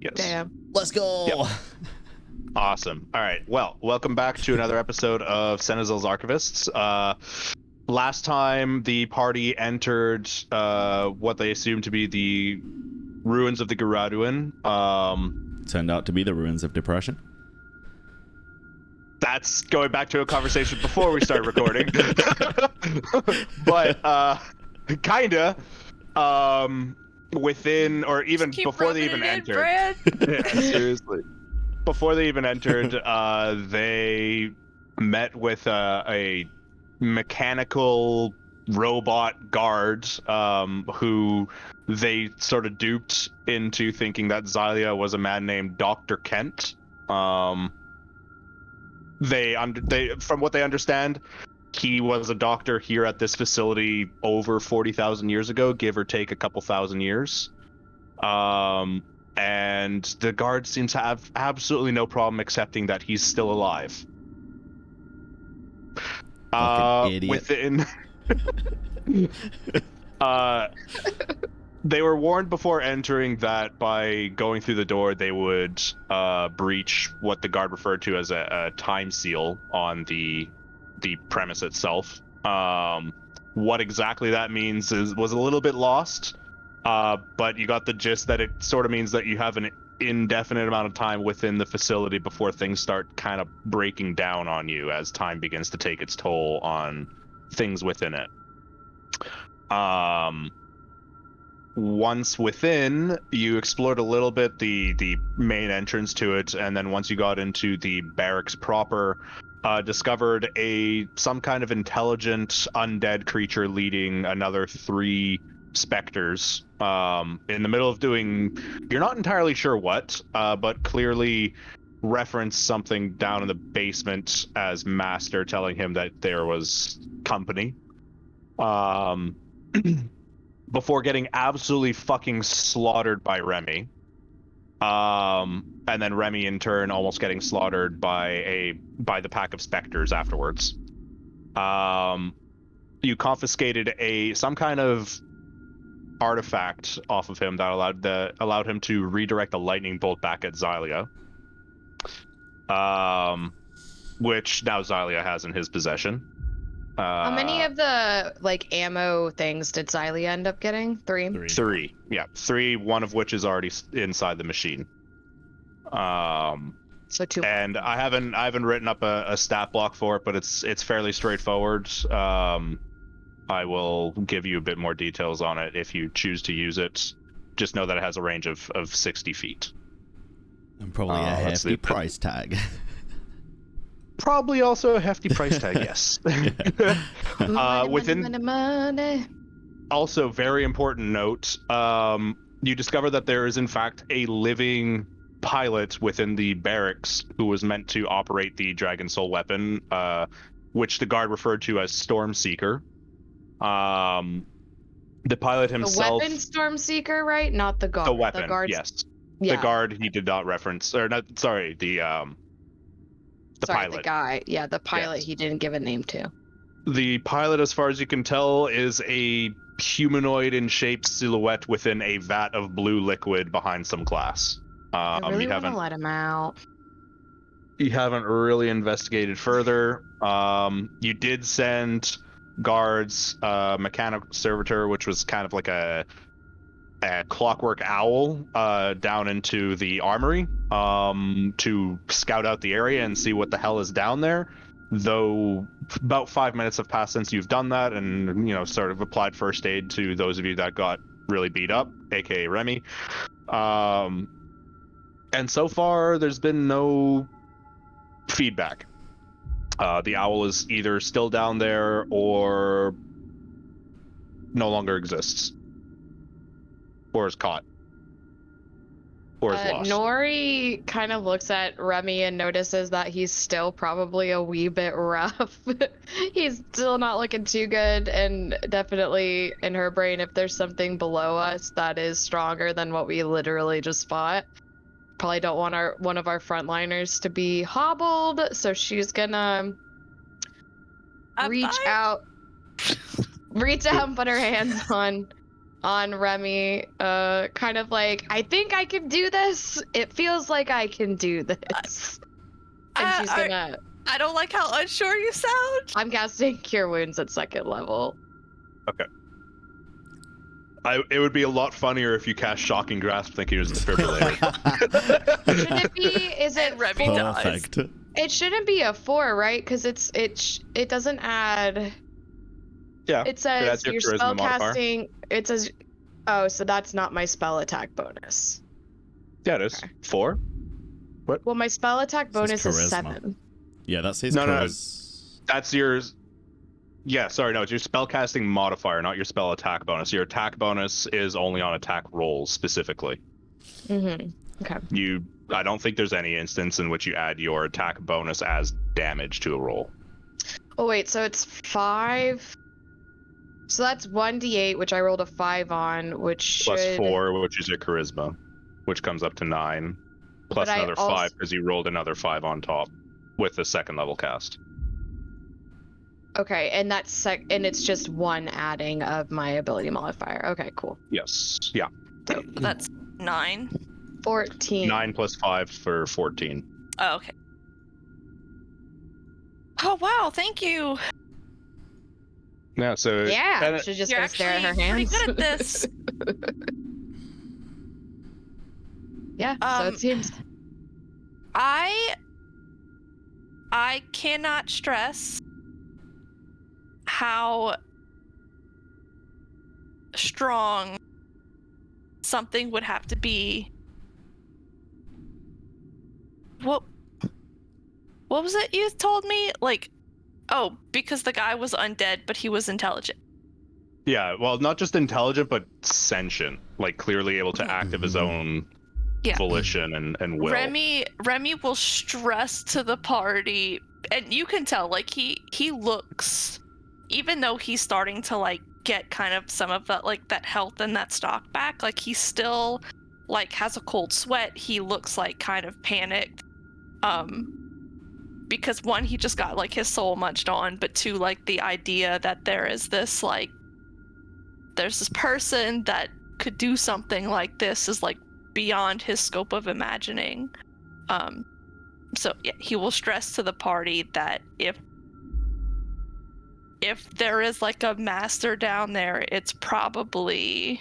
Yes. Damn. Let's go. Yep. Awesome. All right. Well, welcome back to another episode of Senezal's Archivists. Last time the party entered what they assumed to be the ruins of the Garaduan. Turned out to be the ruins of depression. That's going back to a conversation before we started recording. But kinda. Within or even before they even entered. Yeah, seriously. Before they even entered, they met with a mechanical robot guard who they sort of duped into thinking that Xylia was a man named Dr. Kent. They from what they understand, he was a doctor here at this facility over 40,000 years ago, give or take a couple thousand years. And the guard seems to have absolutely no problem accepting that he's still alive. Fucking idiot. Within they were warned before entering that by going through the door they would breach what the guard referred to as a time seal on the premise itself. What exactly that means was a little bit lost, but you got the gist that it sort of means that you have an indefinite amount of time within the facility before things start kind of breaking down on you as time begins to take its toll on things within it. Once within, you explored a little bit the main entrance to it, and then once you got into the barracks proper, discovered some kind of intelligent undead creature leading another 3 specters in the middle of doing, you're not entirely sure what, but clearly referenced something down in the basement as Master telling him that there was company. Before getting absolutely fucking slaughtered by Remy. And then Remy in turn almost getting slaughtered by the pack of specters afterwards. You confiscated some kind of artifact off of him that allowed him to redirect a lightning bolt back at Xylia. Which now Xylia has in his possession. How many of the ammo things did Xylia end up getting? 3? 3. Yeah, 3. One of which is already inside the machine. So 2. And I haven't written up a stat block for it, but it's fairly straightforward. I will give you a bit more details on it if you choose to use it. Just know that it has a range of 60 feet. And probably a hefty price tag. Probably also a hefty price tag, yes. Money. Also, very important note, you discover that there is in fact a living pilot within the barracks who was meant to operate the Dragon Soul weapon, which the guard referred to as Stormseeker. The pilot himself... The weapon Stormseeker, right? Not the guard. The weapon, the guard's... yes. Yeah. The guard he did not reference, or not, sorry, the pilot. The guy. Yeah, the pilot Yes. He didn't give a name to. The pilot, as far as you can tell, is a humanoid in shaped silhouette within a vat of blue liquid behind some glass. I really want to let him out. You haven't really investigated further. You did send guards, mechanical servitor, which was kind of like a clockwork owl, down into the armory to scout out the area and see what the hell is down there. Though about 5 minutes have passed since you've done that, and sort of applied first aid to those of you that got really beat up, aka Remy. And so far, there's been no feedback. The owl is either still down there or no longer exists. Or is caught. Or is lost. Nori kind of looks at Remy and notices that he's still probably a wee bit rough. He's still not looking too good, and definitely in her brain, if there's something below us that is stronger than what we literally just fought, probably don't want one of our frontliners to be hobbled, so she's gonna reach out and put her hands on on Remy, kind of like, I think I can do this. It feels like I can do this. And she's gonna... I don't like how unsure you sound. I'm casting Cure Wounds at 2nd level. Okay. It would be a lot funnier if you cast Shocking Grasp thinking it was defibrillator. Should it be? Is it Remy Perfect. dies? It shouldn't be a 4, right? Because it doesn't add. Yeah. It says your your charisma spell modifier. casting. It says, oh, so that's not my spell attack bonus. Yeah, it is. Okay. 4? Well, my spell attack Says bonus is charisma. 7. Yeah, that says No. charisma. That's yours. Yeah, sorry, no, it's your spellcasting modifier, not your spell attack bonus. Your attack bonus is only on attack rolls specifically. Mm-hmm. Okay. I don't think there's any instance in which you add your attack bonus as damage to a roll. Oh wait, so it's 5. So that's 1d8, which I rolled a 5 on, which should... Plus 4, which is your charisma, which comes up to 9. Plus But I another also- 5 because you rolled another 5 on top with the 2nd level cast. Okay, and that's and it's just 1 adding of my ability modifier. Okay, cool. Yes. Yeah. That's 9. 14. 9 plus 5 for 14. Oh, okay. Oh wow, thank you. Yeah, so... Yeah, and she's just You're gonna stare at her actually hands. pretty good at this. Yeah, so it seems. I cannot stress how strong something would have to be. What was it you told me? Like, oh, because the guy was undead, but he was intelligent. Yeah, well, not just intelligent, but sentient. Like, clearly able to act of his own Yeah. volition and will. Remy will stress to the party, and you can tell, like, he looks, even though he's starting to, like, get kind of some of that, like, that health and that stock back, like, he still, like, has a cold sweat. He looks, like, kind of panicked. Because 1, he just got, like, his soul munched on, but 2, like, the idea that there is this, like, there's this person that could do something like this is, like, beyond his scope of imagining. So yeah, he will stress to the party that if there is, like, a master down there, it's probably,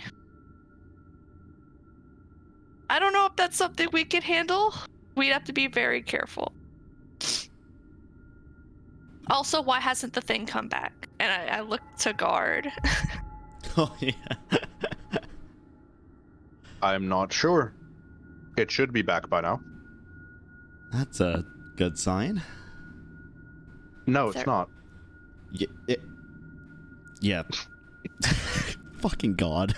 I don't know if that's something we could handle. We'd have to be very careful. Also, why hasn't the thing come back? And I look to guard. Oh, yeah. I'm not sure. It should be back by now. That's a good sign. No, Is it's there- not. Yeah. Fucking God.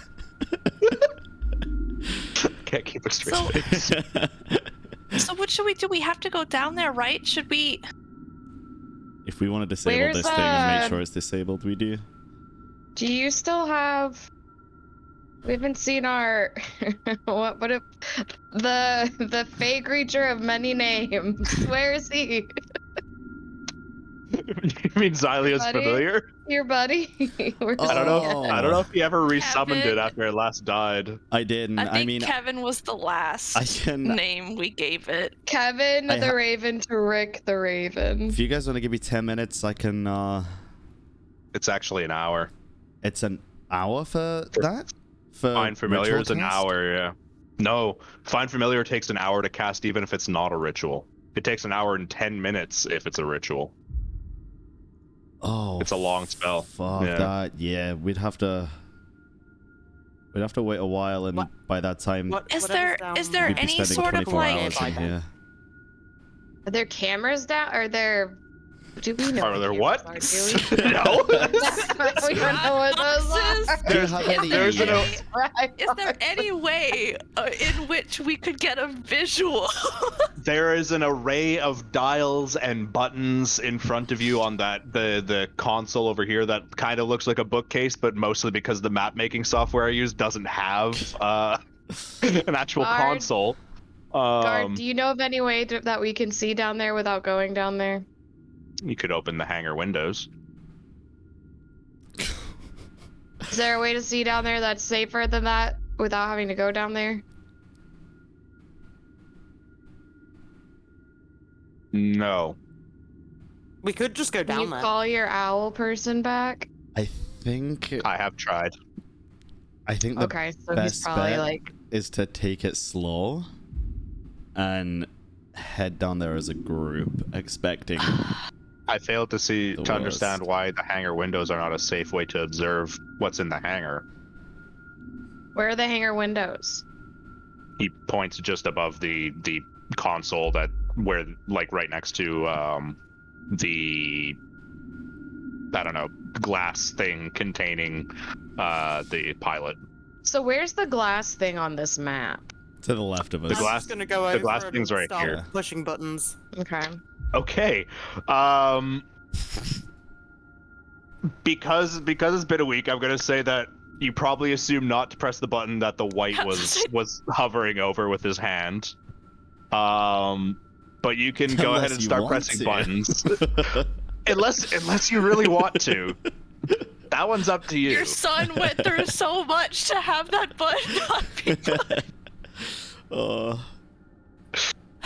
Can't keep a straight So- face. So what should we do? We have to go down there, right? Should we? If we want to disable Where's this thing and make the- sure it's disabled, we do. Do you still have? We haven't seen our what if the fey creature of many names. Where is he? You mean Xylia's Buddy? familiar? Your buddy? We're Oh. I don't know. just- I don't know if he ever resummoned Kevin. it after it last died. I didn't. I think mean, Kevin was the last I can. name we gave it. Kevin I the ha- Raven to Rick the Raven. If you guys want to give me 10 minutes, I can. It's actually an hour. It's an hour for that? For Find Familiar ritual is an cast? hour, yeah. No, Find Familiar takes an hour to cast even if it's not a ritual. It takes an hour and 10 minutes if it's a ritual. Oh, It's a long spell. Fuck Yeah. that. Yeah, we'd have to wait a while, and by that time, Is there we'd be any spending sort of 24 like hours in here. Are there cameras down? Are there? Do we know? Are there cameras what? Are, do we? No. we don't know what those boxes? are. Do you have any? There's an- Right. Is there any way in which we could get a visual? There is an array of dials and buttons in front of you on the console over here that kind of looks like a bookcase, but mostly because the map making software I use doesn't have an actual Guard. console. Guard, do you know of any way that we can see down there without going down there? You could open the hangar windows. Is there a way to see down there that's safer than that without having to go down there? No. We could just go Can you down there. call your owl person back? I think I have tried. the Okay, so he's best probably bet like. is to take it slow and head down there as a group, expecting. I failed to The understand worst. why the hangar windows are not a safe way to observe what's in the hangar. Where are the hangar windows? He points just above the console that where like right next to the I don't know glass thing containing the pilot. So where's the glass thing on this map? To the left of us. The I'm glass- just gonna go the over glass and thing's right start here. pushing buttons. Okay. Okay. Because it's been a week, I'm gonna say that you probably assume not to press the button that the white was hovering over with his hand. But you can go ahead and start pressing buttons. unless you really want to. That one's up to you. Your son went through so much to have that button not be pushed.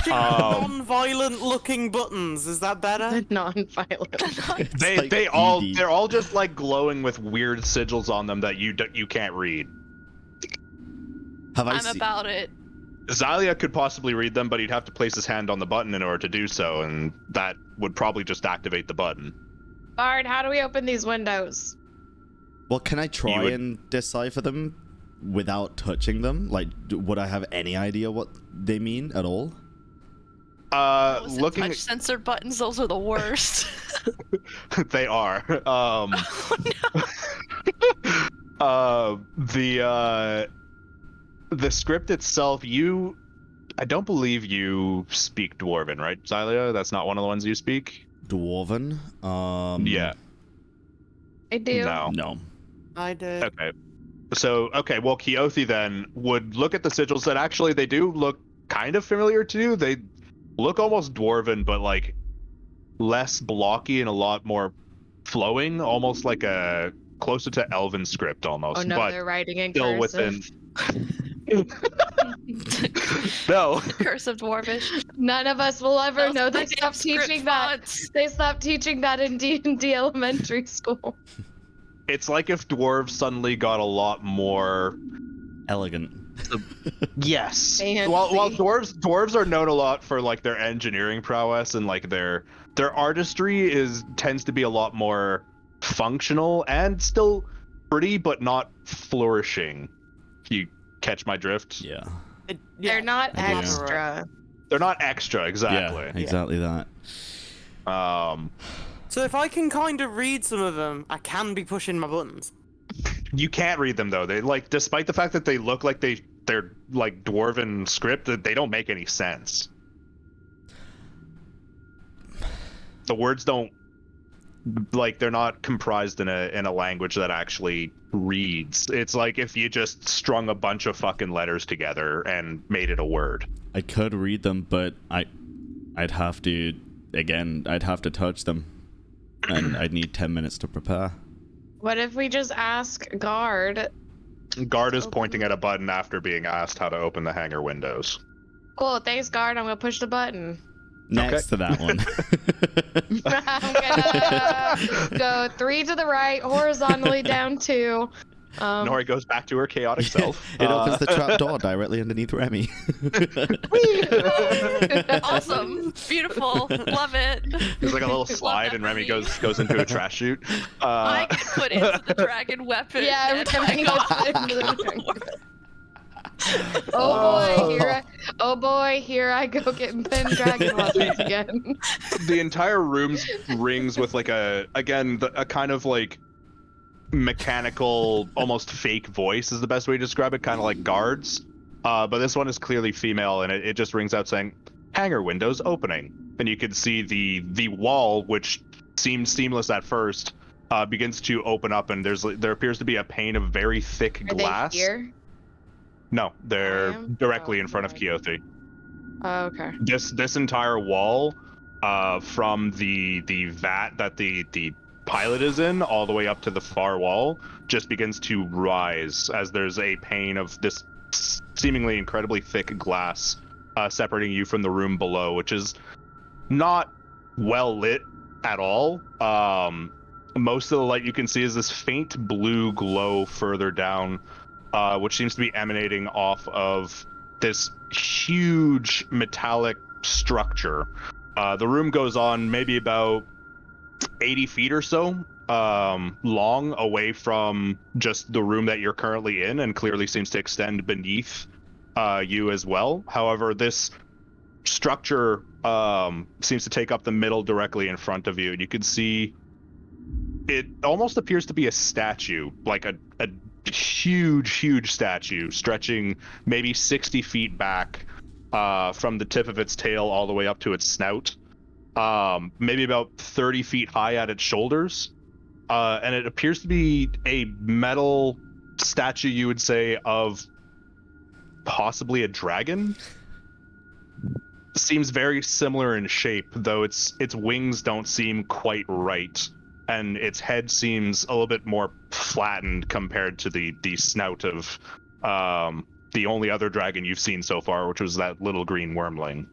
Non-violent looking buttons. Is that better? Non-violent. like they're DD. all just like glowing with weird sigils on them that you can't read. Have I I'm seen? about it. Xylia could possibly read them, but he'd have to place his hand on the button in order to do so, and that would probably just activate the button. Bard, how do we open these windows? Well, can I try would- and decipher them without touching them? Like, would I have any idea what they mean at all? Looking, touch sensor buttons, those are the worst. they are. The script itself, I don't believe you speak Dwarven, right, Xylia? That's not one of the ones you speak? Dwarven? Yeah. I do. No. No. I did. Okay. So, well, Keothi then would look at the sigils, and actually they do look kind of familiar to you. They look almost Dwarven, but like less blocky and a lot more flowing, almost like a closer to Elven script almost. Oh no, but they're writing in still cursive. No. Cursive Dwarvish. None of us will ever Those know. They goddamn stopped script teaching that. fonts. They stopped teaching that in D&D elementary school. It's like if dwarves suddenly got a lot more. Elegant. Yes. Fancy. While dwarves are known a lot for like their engineering prowess and like their artistry tends to be a lot more functional and still pretty, but not flourishing. If you catch my drift. Yeah. They're not I do. extra. They're not extra, exactly. Yeah, exactly that. So if I can kind of read some of them, I can be pushing my buttons. You can't read them though. They like, despite the fact that they look like they're like dwarven script, they don't make any sense. The words don't they're not comprised in a language that actually reads. It's like if you just strung a bunch of fucking letters together and made it a word. I could read them, but I'd have to touch them, and I'd need 10 minutes to prepare. What if we just ask Guard? Guard is pointing at a button after being asked how to open the hangar windows. Cool, thanks, Guard. I'm gonna push the button. Next to that one. I'm gonna go 3 to the right, horizontally down 2. Nori goes back to her chaotic self. It opens the trap door directly underneath Remy. Awesome. Beautiful. Love it. There's like a little Love slide, that and Remy for me. goes into a trash chute. I can put into the dragon weapon. Yeah, and Remy I goes into the go- dragon weapon. Oh boy, here I go getting Pendragon weapons again. The entire room rings with like a kind of like mechanical, almost fake voice is the best way to describe it, kind of like guards. But this one is clearly female, and it just rings out saying, "Hangar windows opening." And you can see the wall, which seemed seamless at first, begins to open up, and there appears to be a pane of very thick Are glass. they here? No, they're I am? directly Oh, in front of right. Keothi. Oh, okay. This entire wall, from the vat that the pilot is in, all the way up to the far wall, just begins to rise as there's a pane of this seemingly incredibly thick glass separating you from the room below, which is not well lit at all. Most of the light you can see is this faint blue glow further down, which seems to be emanating off of this huge metallic structure. The room goes on maybe about 80 feet or so long away from just the room that you're currently in, and clearly seems to extend beneath you as well. However, this structure seems to take up the middle directly in front of you, and you can see it almost appears to be a statue, like a huge statue stretching maybe 60 feet back from the tip of its tail all the way up to its snout, maybe about 30 feet high at its shoulders, and it appears to be a metal statue, you would say, of possibly a dragon. Seems very similar in shape, though its wings don't seem quite right, and its head seems a little bit more flattened compared to the snout of the only other dragon you've seen so far, which was that little green wormling.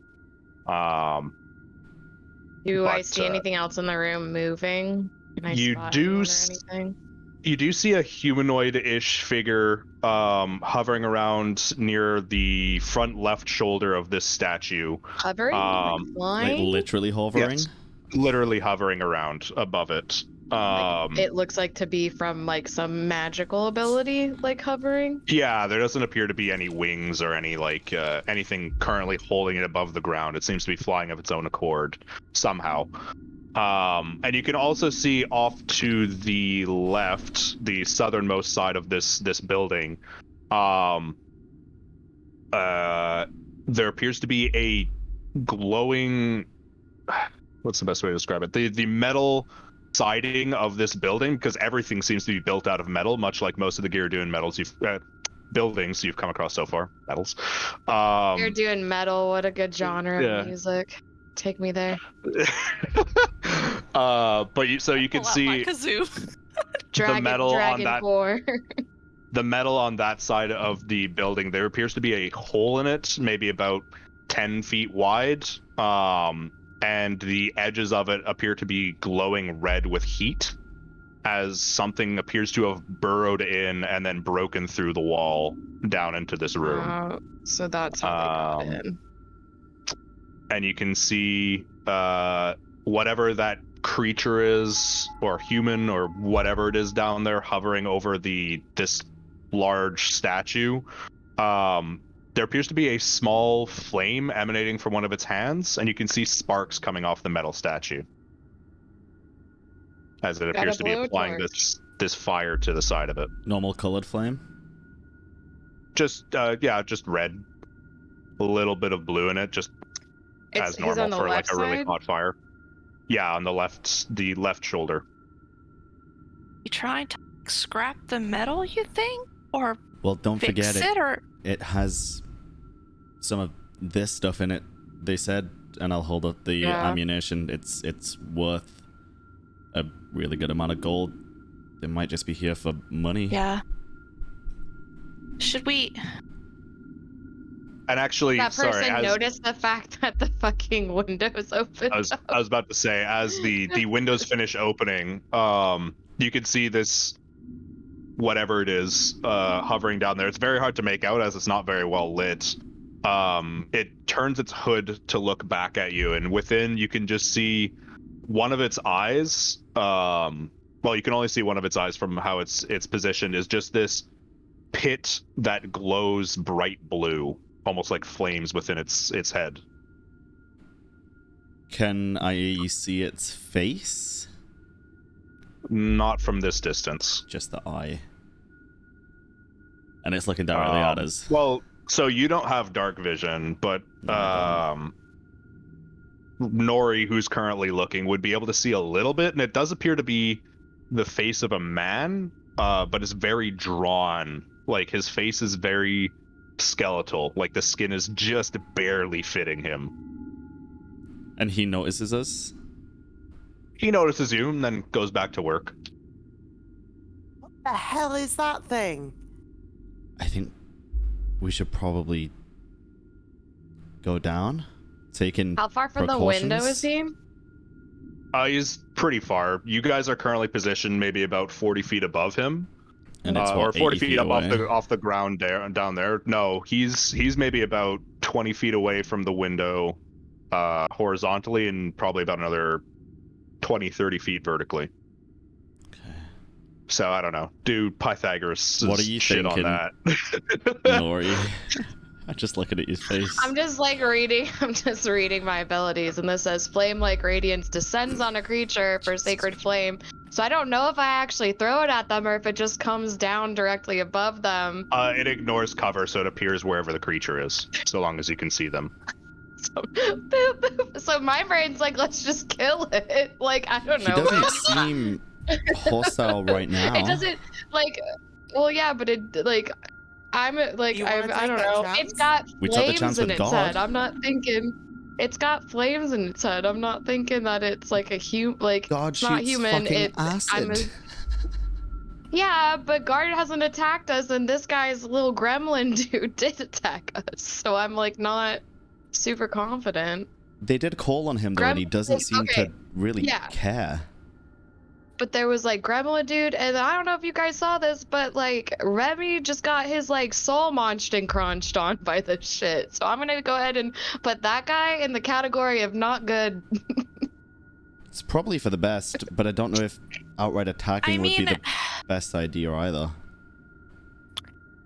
Do I see anything else in the room moving? Can I spot anyone or anything? You do see a humanoid-ish figure hovering around near the front left shoulder of this statue. Hovering? Like Like flying? literally hovering? Yes, literally hovering around above it. It looks like to be from like some magical ability, like hovering. Yeah, there doesn't appear to be any wings or any like anything currently holding it above the ground. It seems to be flying of its own accord somehow. And you can also see off to the left, the southernmost side of this building, there appears to be a glowing, what's the best way to describe it? The metal siding of this building, because everything seems to be built out of metal, much like most of the Gyaradoon metals buildings you've come across so far. Metals. You're doing metal. What a good genre of music. Take me there. So you can Pull out see my kazoo. Dragon, metal on Dragon that- 4. the metal on that side of the building. There appears to be a hole in it, maybe about 10 feet wide, and the edges of it appear to be glowing red with heat, as something appears to have burrowed in and then broken through the wall down into this room. So that's how they got in. And you can see whatever that creature is, or human, or whatever it is down there hovering over this large statue. There appears to be a small flame emanating from one of its hands, and you can see sparks coming off the metal statue as it appears to be applying this fire to the side of it. Normal colored flame? Just red. A little bit of blue in it, just as He's on normal the for like left a really side? hot fire. Yeah, on the left shoulder. You trying to scrap the metal, you think? Or Well, don't fix forget it? Or it has some of this stuff in it. They said, and I'll hold up the ammunition. It's worth a really good amount of gold. They might just be here for money. yeah. Should we? And actually, That person sorry, noticed the fact that the fucking window's open. I was about to say, as the windows finish opening, you can see this, whatever it is, hovering down there. It's very hard to make out as it's not very well lit. It turns its hood to look back at you, and within you can just see one of its eyes. Well, you can only see one of its eyes from how it's positioned, is just this pit that glows bright blue, almost like flames within its head. Can I see its face? Not from this distance. Just the eye. And it's looking directly at us. Well, so you don't have dark vision, but Nori, who's currently looking, would be able to see a little bit, and it does appear to be the face of a man, but it's very drawn. Like, his face is very skeletal, like the skin is just barely fitting him. And he notices us? He notices you and then goes back to work. What the hell is that thing? I think we should probably go down. Taking How far from the window is he? He's pretty far. You guys are currently positioned maybe about 40 feet above him. And it's or 40 feet up away? off the ground down there. No, he's maybe about 20 feet away from the window horizontally and probably about another 20-30 feet vertically. Okay. So I don't know. Dude, Pythagoras What are you shit thinking, on that. Nori? I'm just looking at your face. I'm just reading my abilities, and this says flame-like radiance descends on a creature for sacred flame. So I don't know if I actually throw it at them or if it just comes down directly above them. It ignores cover, so it appears wherever the creature is, so long as you can see them. So my brain's like, let's just kill it. Like, I don't know. He doesn't seem hostile right now. It doesn't, like, well, yeah, but it, like, I'm, like, You wanna I don't take that know. chance? It's got We took the chance flames in with its head. God. I'm not thinking, it's got flames in its head. I'm not thinking that it's like a like, God it's not shoots human. fucking acid. Yeah, but Guard hasn't attacked us, and this guy's little gremlin dude did attack us. So I'm, like, not super confident. They did call on him though, and he doesn't seem to really care. But there was, like, Gremlin dude, and I don't know if you guys saw this, but, like, Remy just got his, like, soul munched and crunched on by this shit. So I'm gonna go ahead and put that guy in the category of not good. It's probably for the best, but I don't know if outright attacking would be the best idea either.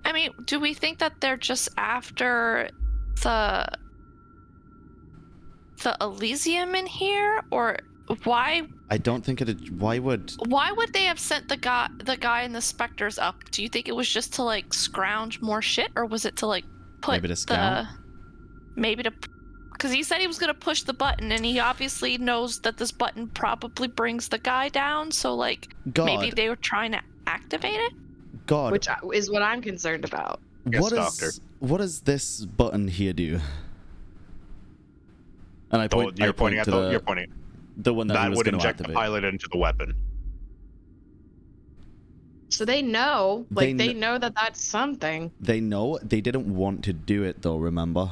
I mean, do we think that they're just after the Elysium in here, or why? I don't think it. Why would they have sent the guy and the specters up? Do you think it was just to, like, scrounge more shit, or was it to, like, put maybe to scout? Because he said he was gonna push the button, and he obviously knows that this button probably brings the guy down. So, like, God. maybe they were trying to activate it. God, Which is what I'm concerned about. Yes, what does this button here do? And I point. You're I point pointing to at you're pointing. the one that he That was would going to inject the activate. pilot into the weapon. So they know, like, they know that that's something. They know. They didn't want to do it though. Remember,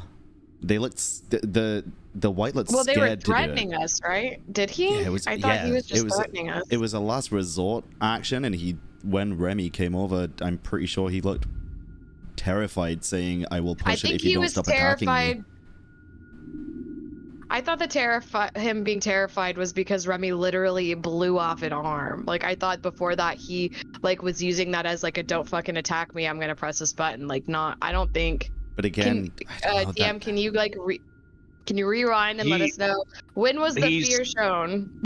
they looked the white looked Well, they were scared to do it. threatening us, right? Did he? Yeah, it was, I thought he was just threatening us. It was a last resort action, and when Remy came over, I'm pretty sure he looked terrified, saying, "I will push it if you don't stop attacking me." I thought him being terrified was because Remy literally blew off an arm. Like, I thought before that he, like, was using that as, like, a don't fucking attack me, I'm gonna press this button. Like, not, I don't think. But again, DM, can you, like, can you rewind and let us know when was the fear shown?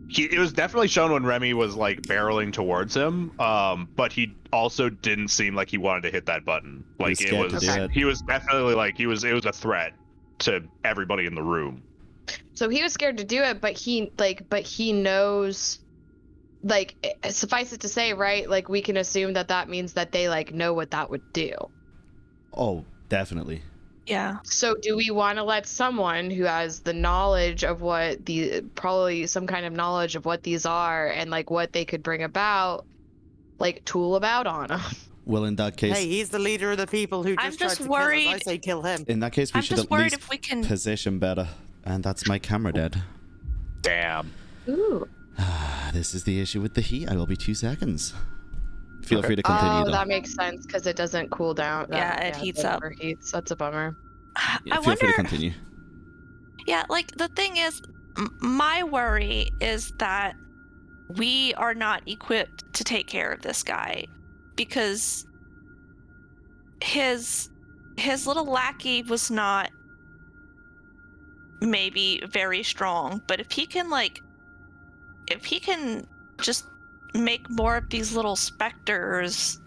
It was definitely shown when Remy was, like, barreling towards him, but he also didn't seem like he wanted to hit that button. Like, he was definitely, like, it was a threat to everybody in the room. So he was scared to do it, but he knows, like, suffice it to say, right? Like, we can assume that means that they, like, know what that would do. Oh, definitely. Yeah. So do we want to let someone who has the knowledge of what probably some kind of knowledge of what these are and, like, what they could bring about, like, tool about on them? Well, in that case, hey, he's the leader of the people who I'm just just tried to worried. kill us. I say kill him. in that case, we I'm should just at worried least if we can. position better. And that's my camera dead. Damn. Ooh. This is the issue with the heat. I will be 2 seconds. Feel free to continue, Oh, though. that makes sense because it doesn't cool down. Yeah, it heats up. Overheats. That's a bummer. Yeah, I feel free to wonder. continue. Yeah, like, the thing is, my worry is that we are not equipped to take care of this guy, because his little lackey was not maybe very strong, but if he can just make more of these little specters,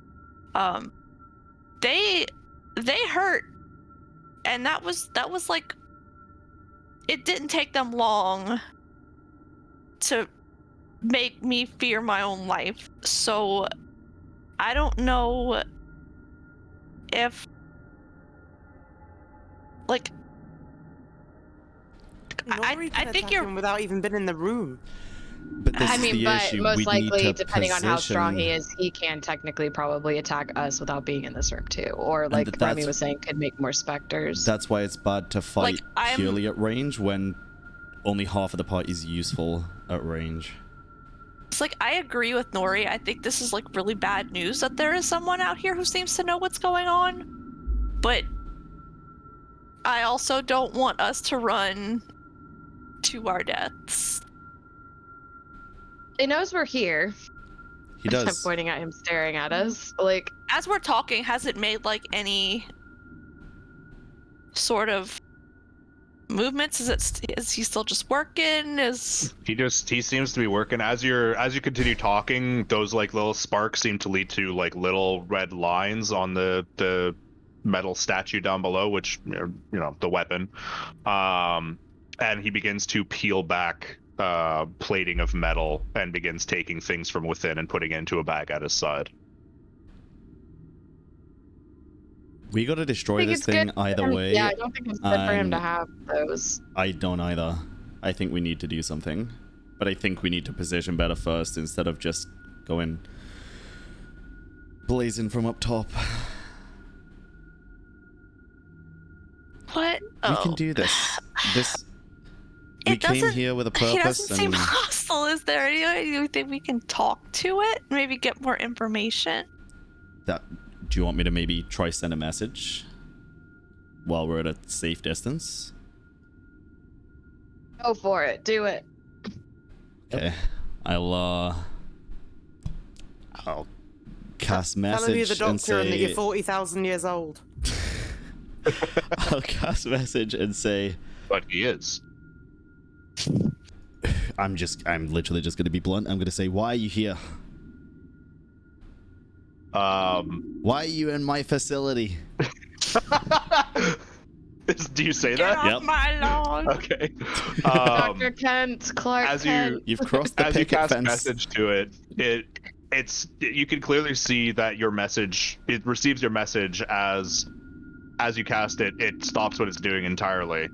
they hurt, and that was like, it didn't take them long to make me fear my own life. So I don't know if, like, Nori can think attack you're- him without even being in the room. But this I is mean, the but issue. most We need likely, to depending on how strong he position- is, he can technically probably attack us without being in this room too. Or like that's- Remy was saying, could make more specters. That's why it's bad to fight I'm- purely at range when only half of the party is useful at range. It's like, I agree with Nori. I think this is like really bad news that there is someone out here who seems to know what's going on. But I also don't want us to run to our deaths. He knows we're here. He I'm does. pointing at him, staring at us. Like, As we're talking, has it made like any sort of movements? Is he still just working? He seems to be working. As you continue talking, those like little sparks seem to lead to like little red lines on the metal statue down below, which the weapon. And he begins to peel back plating of metal and begins taking things from within and putting it into a bag at his side. We got to I destroy think this it's thing good for either him- way. Yeah, I don't think it's good for him to and- have those. I don't either. I think we need to do something. But I think we need to position better first instead of just going blazing from up top. What? We can do this. We It came doesn't- here with a He purpose, doesn't seem and hostile. Is there any way you think we can talk to it? Maybe get more information? that. Do you want me to maybe try send a message while we're at a safe distance? Go for it. Do it. Okay, I'll cast message Telling you the and doctor and that say you're 40,000 years old. I'll cast message and say But he is. I'm literally just gonna be blunt. I'm gonna say, why are you here? Why are you in my facility? Do you say Get that? off Yep. my lawn! Okay. Dr. Kent, Clark as you- Kent. You've crossed the As you picket cast fence. message to it's you can clearly see that your message, it receives your message as you cast it. It stops what it's doing entirely,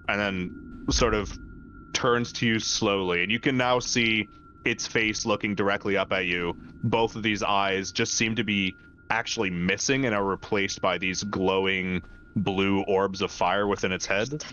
and then sort of turns to you slowly, and you can now see its face looking directly up at you. Both of these eyes just seem to be actually missing and are replaced by these glowing blue orbs of fire within its head.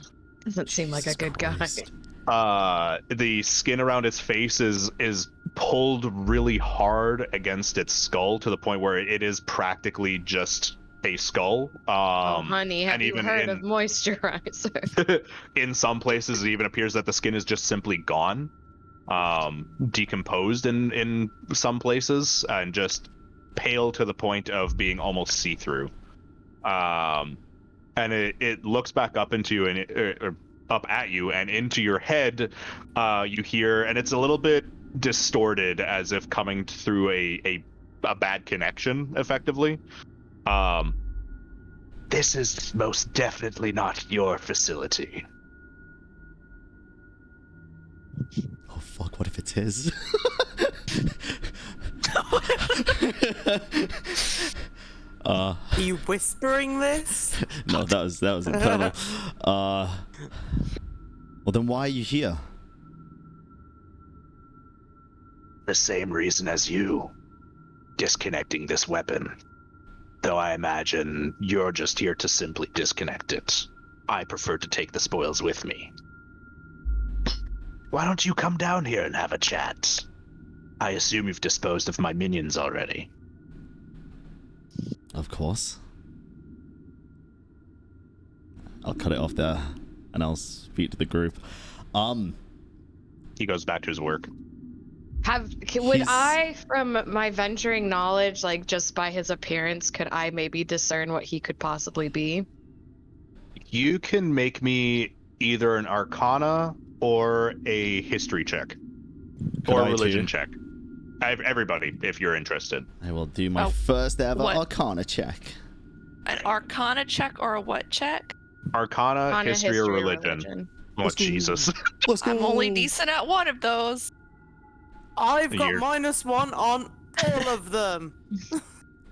Doesn't seem like a good guy. Christ. The skin around its face is pulled really hard against its skull to the point where it is practically just a skull. Oh, honey, have and you even heard in- of moisturizer? In some places, it even appears that the skin is just simply gone, decomposed in some places, and just pale to the point of being almost see-through. And it looks back up into you or up at you and into your head. You hear, and it's a little bit distorted, as if coming through a bad connection, effectively. This is most definitely not your facility. Oh fuck! What if it's his? Are you whispering this? No, that was internal. Well, then why are you here? The same reason as you. Disconnecting this weapon. Though I imagine you're just here to simply disconnect it. I prefer to take the spoils with me. Why don't you come down here and have a chat? I assume you've disposed of my minions already. Of course. I'll cut it off there, and I'll speak to the group. He goes back to his work. Would He's- I, from my venturing knowledge, like just by his appearance, could I maybe discern what he could possibly be? You can make me either an Arcana or a History check. Could or I a Religion too? check. Everybody, if you're interested. I will do my Oh, first ever what? Arcana check. An Arcana check or a what check? Arcana, On a history, or religion. Oh, Let's go. Jesus. Let's I'm only go. decent at one of those. I've got You're- -1 on all of them.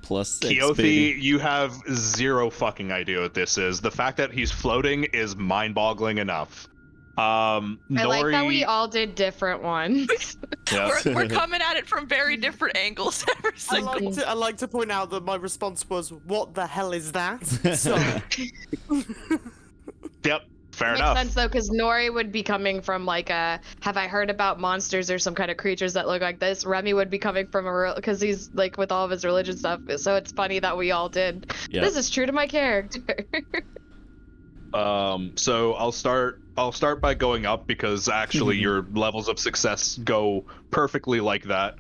Plus 6, Keothi, baby. you have zero fucking idea what this is. The fact that he's floating is mind-boggling enough. I like that we Nori, all did different ones. yeah. We're coming at it from very different angles every single. I like to point out that my response was, "What the hell is that?" So Yep, fair Makes enough. sense though, because Nori would be coming from like a have I heard about monsters or some kind of creatures that look like this. Remy would be coming from a because he's like with all of his religion stuff. So it's funny that we all did. Yeah. This is true to my character. So I'll start by going up because actually your levels of success go perfectly like that.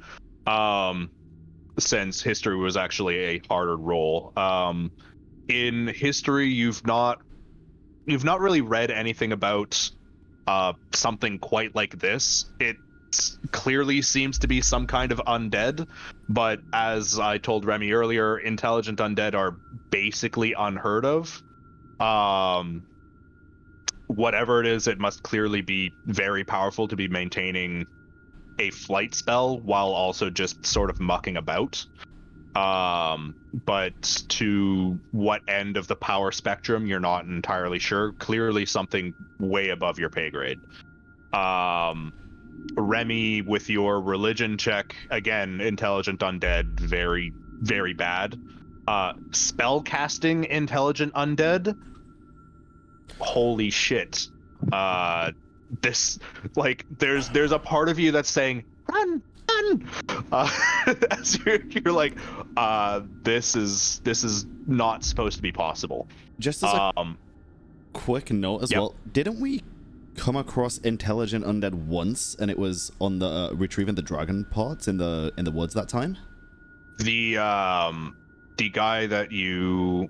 Since history was actually a harder roll. In history, you've not really read anything about something quite like this. It clearly seems to be some kind of undead, but as I told Remy earlier, intelligent undead are basically unheard of. Whatever it is, it must clearly be very powerful to be maintaining a flight spell while also just sort of mucking about. But to what end of the power spectrum, you're not entirely sure. Clearly something way above your pay grade. Remy, with your religion check, again, intelligent undead, very, very bad. Spell casting intelligent undead, holy shit. This, like, there's a part of you that's saying, run, as you're like, this is not supposed to be possible. Just as a quick note as well, didn't we come across intelligent undead once, and it was on the retrieving the dragon parts in the woods that time? The guy that you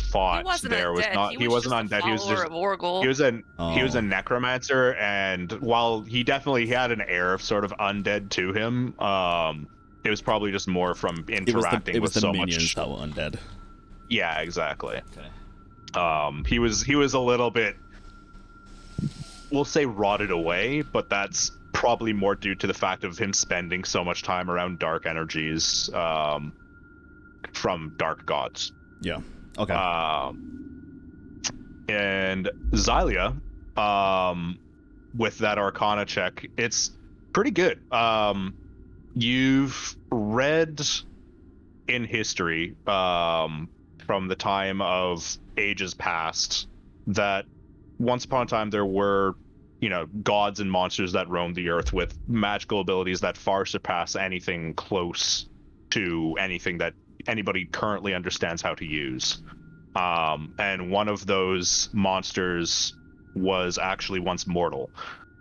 fought there was not. He wasn't undead. He was just of Orgel. He was a necromancer, and while he had an air of sort of undead to him, it was probably just more from interacting with so much. It was the minions that were undead. Yeah, exactly. Okay. He was a little bit, we'll say, rotted away, but that's probably more due to the fact of him spending so much time around dark energies from dark gods. Yeah. Okay. And Xylia, with that Arcana check, it's pretty good. You've read in history from the time of ages past that once upon a time there were, gods and monsters that roamed the earth with magical abilities that far surpass anything close to anything that anybody currently understands how to use. And one of those monsters was actually once mortal.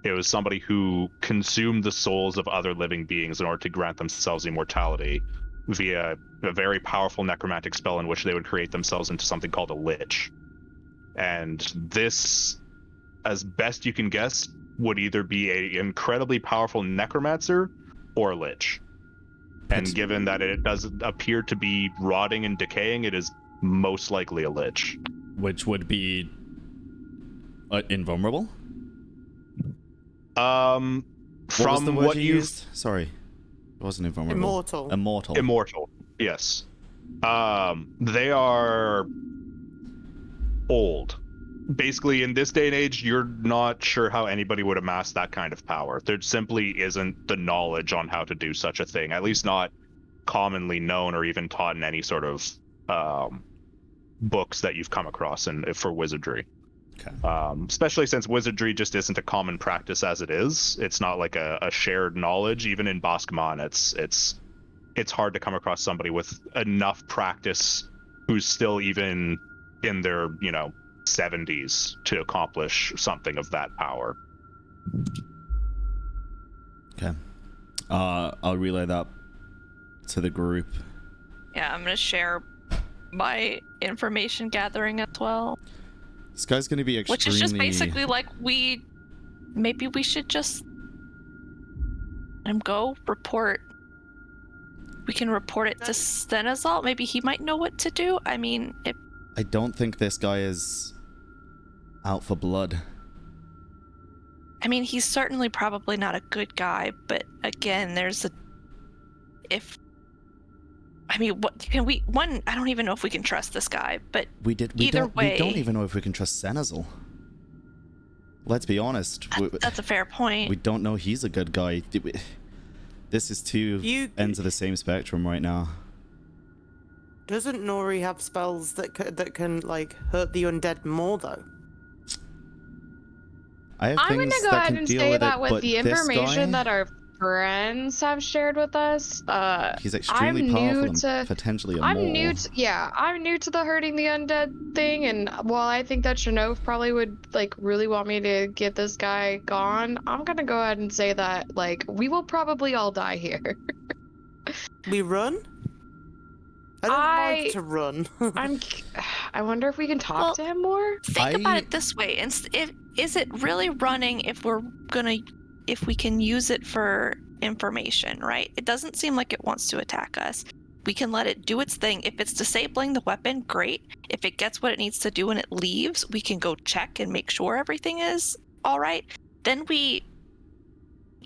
It was somebody who consumed the souls of other living beings in order to grant themselves immortality via a very powerful necromantic spell in which they would create themselves into something called a lich. And this, as best you can guess, would either be an incredibly powerful necromancer or a lich. And given that it doesn't appear to be rotting and decaying, it is most likely a lich. Which would be invulnerable? From what you used? Sorry. It wasn't invulnerable. Immortal, yes. They are old. Basically, in this day and age, you're not sure how anybody would amass that kind of power. There simply isn't the knowledge on how to do such a thing, at least not commonly known or even taught in any sort of books that you've come across for wizardry. Okay. Especially since wizardry just isn't a common practice as it is. It's not like a shared knowledge. Even in Boscomon, it's hard to come across somebody with enough practice who's still even in their 70s to accomplish something of that power. Okay. I'll relay that to the group. Yeah, I'm gonna share my information gathering as well. This guy's gonna be extremely... Which is just basically like maybe we should just let him go report. We can report it to Senezal. Maybe he might know what to do. I mean, I don't think this guy is out for blood. I mean, he's certainly probably not a good guy, but again, what can we? I don't even know if we can trust this guy, but we don't even know if we can trust Senezal. Let's be honest. That's a fair point. We don't know he's a good guy. This is two ends of the same spectrum right now. Doesn't Nori have spells that can like hurt the undead more though? I'm gonna go ahead and say that with the information guy, that our friends have shared with us, he's extremely powerful and potentially a mole. I'm new to the hurting the undead thing, and while I think that Shanov probably would like really want me to get this guy gone, I'm gonna go ahead and say that like we will probably all die here. We run? I don't like to run. I wonder if we can talk to him more. Think about it this way: is it really running if we can use it for information, right? It doesn't seem like it wants to attack us. We can let it do its thing. If it's disabling the weapon, great. If it gets what it needs to do and it leaves, we can go check and make sure everything is all right. Then we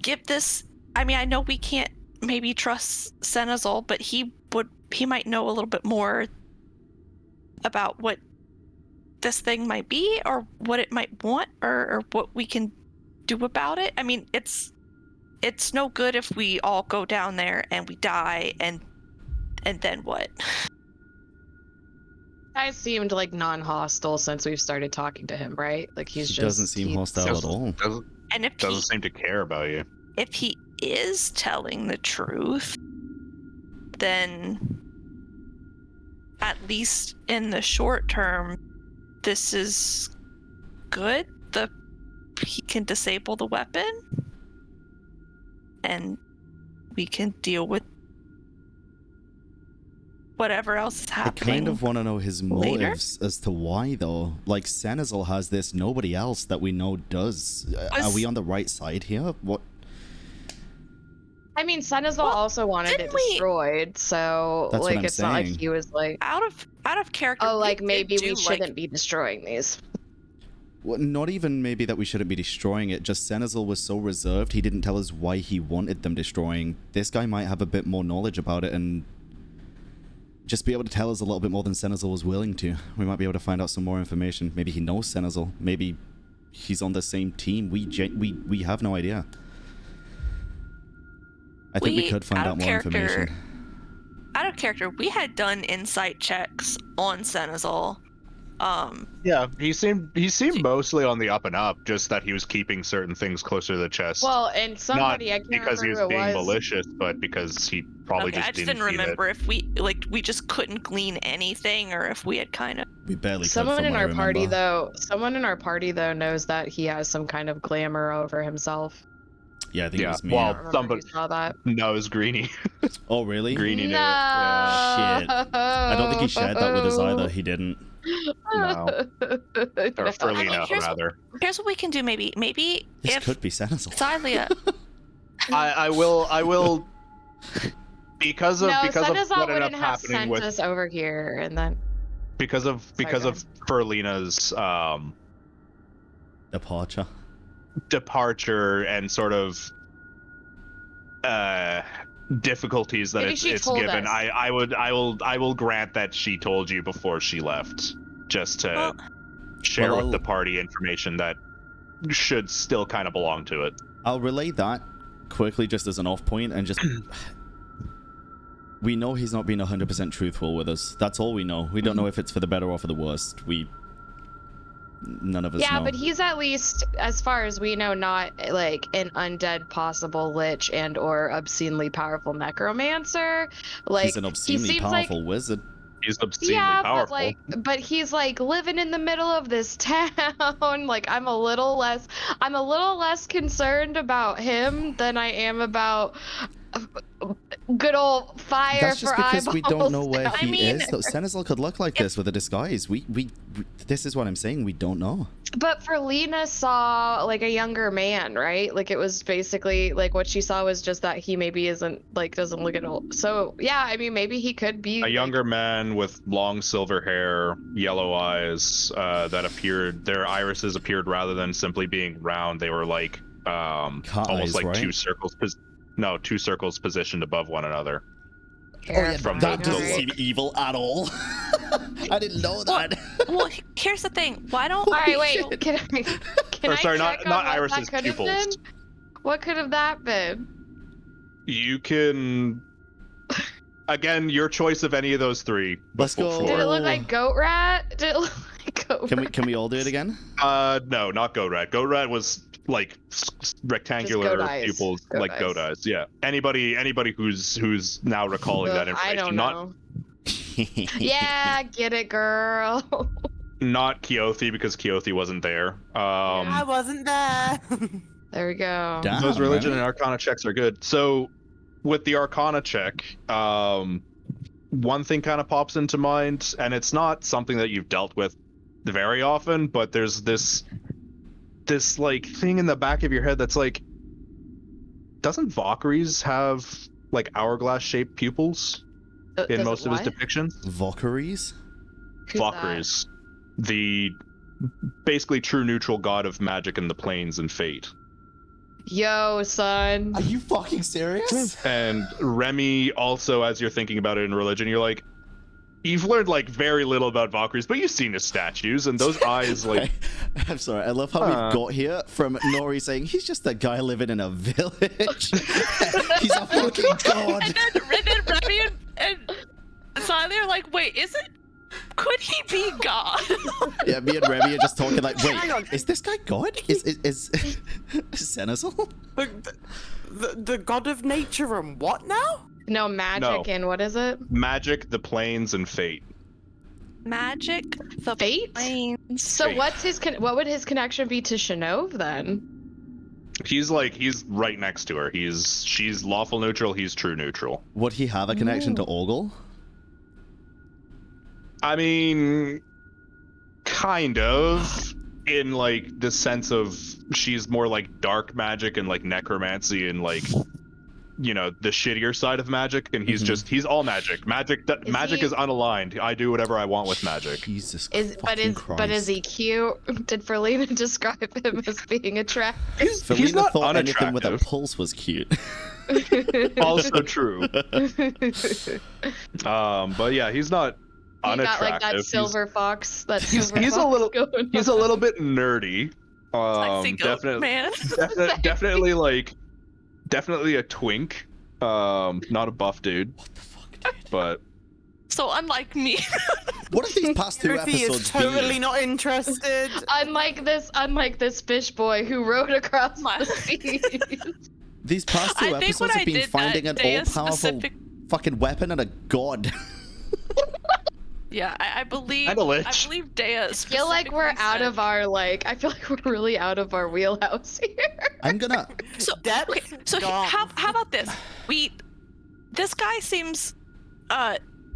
give this. I mean, I know we can't maybe trust Senezal, but he might know a little bit more about what this thing might be or what it might want or what we can do about it. I mean, it's no good if we all go down there and we die and then what? Guy seemed like non-hostile since we've started talking to him, right? Like he doesn't seem hostile at all. And if doesn't seem to care about you. If he is telling the truth, then at least in the short term, this is good. He can disable the weapon, and we can deal with whatever else is happening. I kind of want to know his motives as to why, though. Like, Senezal has this, nobody else that we know does. Are we on the right side here? What? I mean, Senezal also wanted it destroyed, so that's like it's not like he was like out of character. Oh, like maybe we shouldn't be destroying these. Well, not even maybe that we shouldn't be destroying it, just Senezal was so reserved, he didn't tell us why he wanted them destroying. This guy might have a bit more knowledge about it and just be able to tell us a little bit more than Senezal was willing to. We might be able to find out some more information. Maybe he knows Senezal. Maybe he's on the same team. We have no idea. I think we could find out more information. Out of character, we had done insight checks on Senezal. Yeah, he seemed mostly on the up and up, just that he was keeping certain things closer to the chest. Well, and somebody, not I can't because he was remember being malicious, but because he probably I just didn't remember if we just couldn't glean anything, or if we had kind of. We barely. Someone in our party though knows that he has some kind of glamour over himself. Yeah, I think it was me. Well, somebody saw that. No, it was Greenie. Oh, really? Greenie knew it. Yeah. Shit. I don't think he shared that with us either. He didn't. No. Or Ferlina, rather. Here's what we can do. Maybe this if could be Senezal. Xylia. I will. Because of Senezal what ended up wouldn't have happening sent with us over here, and then because of Ferlina's departure and sort of difficulties that it's given. I will grant that she told you before she left, just to share with the party information that should still kind of belong to it. I'll relay that quickly just as an off point and just we know he's not being 100% truthful with us. That's all we know. We don't know if it's for the better or for the worst. None of us know. Yeah, but he's at least, as far as we know, not like an undead possible lich and or obscenely powerful necromancer. Like he's an obscenely powerful wizard. He's obscenely powerful. But he's like living in the middle of this town. Like I'm a little less concerned about him than I am about good old fire. That's just for because we don't know where eyeballs. he is. Senezal could look like this with a disguise. We this is what I'm saying. We don't know. But Ferlina saw like a younger man, right? Like it was basically like what she saw was just that he maybe isn't like doesn't look at old. So yeah, I mean maybe he could be a younger man with long silver hair, yellow eyes that appeared. Their irises appeared rather than simply being round. They were like almost eyes, like right? two circles positioned above one another. That doesn't seem evil at all. I didn't know that. Well, here's the thing. Why don't? All right, wait. Can Can Or I sorry, check not on what irises, that could have pupils. been? What could have that been? You can. Again, your choice of any of those three. Let's go. Did it look Or- like goat rat? Did it look like goat rat? Can we all do it again? No, not goat rat. Goat rat was like rectangular goat eyes. pupils, Goat like goat eyes. Yeah. Anybody who's now recalling that information. I don't not know. Yeah, get it, girl. not Keothi, because Keothi wasn't there. I wasn't there. There we go. Damn, Those religion man. and arcana checks are good. So with the arcana check, one thing kind of pops into mind, and it's not something that you've dealt with very often, but there's this like thing in the back of your head that's like, doesn't Valkyries have like hourglass shaped pupils in most of his depictions? Valkyries? Valkyries, the basically true neutral god of magic and the planes and fate. Yo, son. Are you fucking serious? And Remy, also, as you're thinking about it in religion, you're like, you've learned like very little about Valkyries, but you've seen his statues and those eyes, like. I'm sorry. I love how we got here from Nori saying he's just a guy living in a village. He's a fucking god. And then Remy and Siley are like, wait, could he be God? Yeah, me and Remy are just talking like, wait, Hang on. is this guy God? Is Senezal? The god of nature and what now? No, magic No. and what is it? Magic, the planes, and fate. Magic, the Fate? planes. So Fate. what would his connection be to Shinov then? He's right next to her. She's lawful neutral, he's true neutral. Would he have a connection to Ogle? I mean, kind of, in like the sense of she's more like dark magic and like necromancy and like, you know, the shittier side of magic, and he's he's all magic. Magic is unaligned. I do whatever I want with magic. Jesus But is he cute? Did Ferlina describe him as being attractive? He's not thought anything with a unattractive. pulse was cute. Also true. But yeah, he's not He got unattractive. like that silver fox. That silver he's a fox little going he's a on. little bit nerdy. Sexy goat man. Definitely a twink. Not a buff dude. What the fuck, dude? But Oh, unlike me. What have these past two Ruthie episodes is totally been? not interested. Unlike this fish boy who rode across the seas. These past two I think what episodes I have been did finding that an day all-powerful specific- fucking weapon and a god. Yeah, I believe. And a lich. I believe Dea. I feel like we're out of our I feel like we're really out of our wheelhouse here. I'm gonna... So Depth okay, so gone. how about this? This guy seems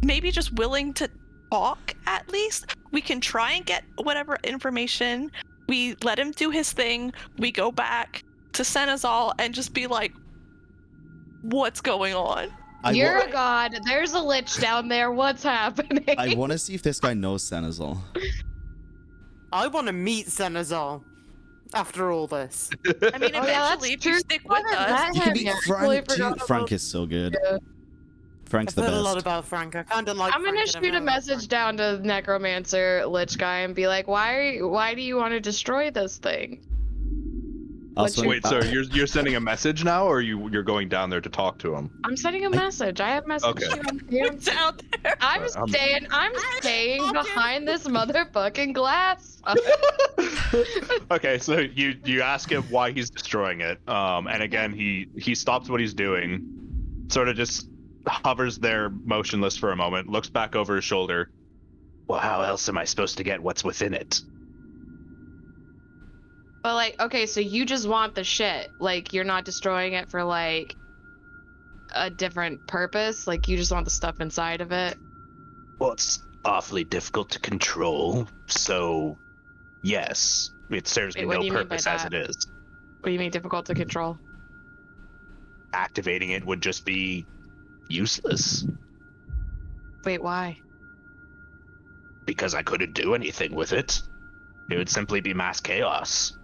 maybe just willing to talk at least. We can try and get whatever information. We let him do his thing. We go back to Senezal and just be like, what's going on? You're a god. There's a lich down there. What's happening? I want to see if this guy knows Senezal. I want to meet Senezal after all this. I mean, Oh, yeah, that's eventually, if true. you stick with What is us, that? You can meet Yeah, Frank totally too. forgot Frank about- is so good. Yeah. Frank's I've the heard a lot best. about Frank. I kind of like I'm gonna Frank, and I've shoot a heard about message Frank. down to Necromancer Lich guy and be like, why do you want to destroy this thing? Also, your- wait, so you're sending a message now, or you're going down there to talk to him? I'm sending a message. I have message. Okay. it's out there. I'm staying behind this motherfucking glass. Okay, so you ask him why he's destroying it, and again he stops what he's doing, sort of just hovers there motionless for a moment, looks back over his shoulder. Well, how else am I supposed to get what's within it? But okay, so you just want the shit. Like, you're not destroying it for a different purpose. Like, you just want the stuff inside of it. Well, it's awfully difficult to control, so yes, it serves me Wait, what no do you mean by purpose as that? it is. What do you mean difficult to control? Activating it would just be useless, Wait, why? because I couldn't do anything with it. It would simply be mass chaos.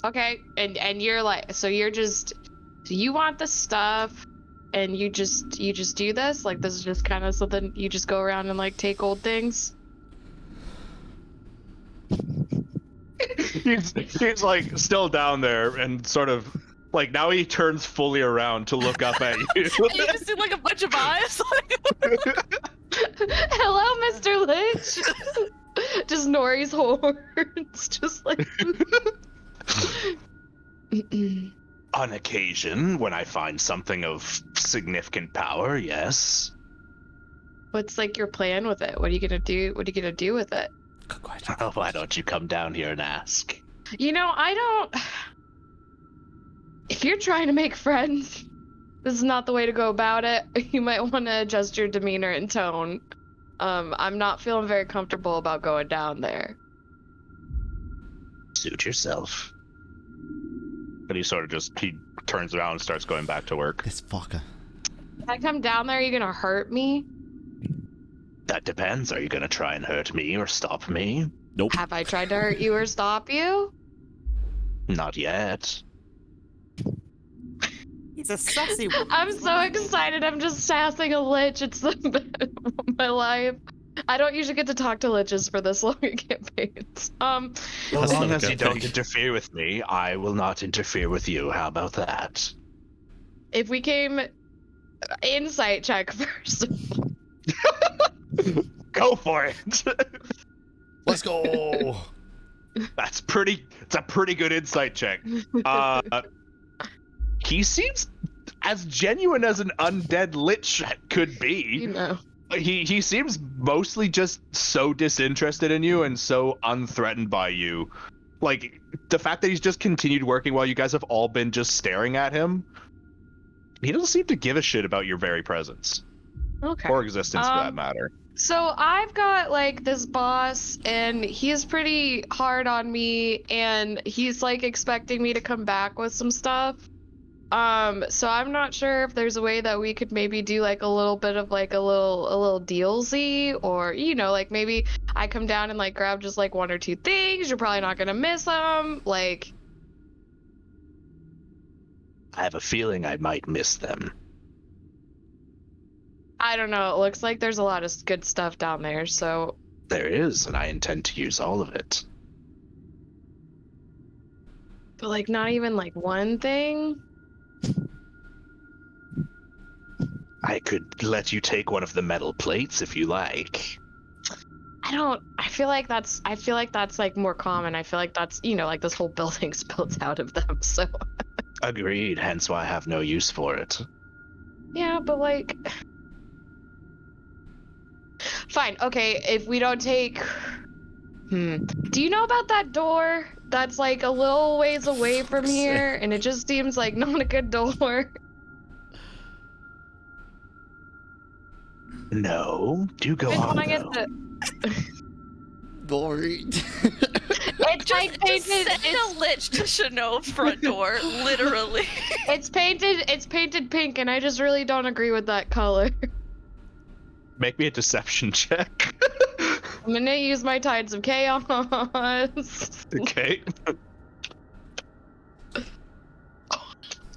Okay, and you're so you want the stuff, and you just do this? Like, this is just kind of something you just go around and take old things? he's like still down there and sort of like now he turns fully around to look up at you. And you just see like a bunch of eyes. Hello, Mr. Lich. Just Nori's horns, just like. On occasion, when I find something of significant power, yes. What's like your plan with it? What are you gonna do? What are you gonna do with it? Good question. Oh, why don't you come down here and ask? You know, I don't. If you're trying to make friends, this is not the way to go about it. You might want to adjust your demeanor and tone. I'm not feeling very comfortable about going down there. Suit yourself. But he turns around and starts going back to work. This fucker. If I come down there, are you gonna hurt me? That depends. Are you gonna try and hurt me or stop me? Nope. Have I tried to hurt you or stop you? Not yet. He's a sassy one. I'm so excited. I'm just sassing a lich. It's the best of my life. I don't usually get to talk to liches for this long in campaigns. As That's long not a as you good don't thing. interfere with me, I will not interfere with you. How about that? If we came insight check first. Go for it. Let's go. It's a pretty good insight check. He seems as genuine as an undead lich could be. You know. He seems mostly just so disinterested in you and so unthreatened by you. Like, the fact that he's just continued working while you guys have all been just staring at him, he doesn't seem to give a shit about your very presence. Okay. Or existence, for that matter. So I've got like this boss and he's pretty hard on me and he's like expecting me to come back with some stuff. So I'm not sure if there's a way that we could maybe do like a little bit of like a little dealsy, or you know, like maybe I come down and like grab just like one or two things. You're probably not gonna miss them. Like, I have a feeling I might miss them. I don't know. It looks like there's a lot of good stuff down there. So There is, and I intend to use all of it. but like not even like one thing. I could let you take one of the metal plates if you like. I feel like that's like more common. I feel like that's, you know, like this whole building's built out of them. So Agreed, hence why I have no use for it. yeah, but like fine. Okay, if we don't take do you know about that door that's like a little ways away from here and it just seems like not a good door? No, do go Which on. one I get though. to Gory. It's like Just painted send a lich to Chanel's front door, literally. it's painted pink and I just really don't agree with that color. Make me a deception check. I'm gonna use my Tides of Chaos. Okay.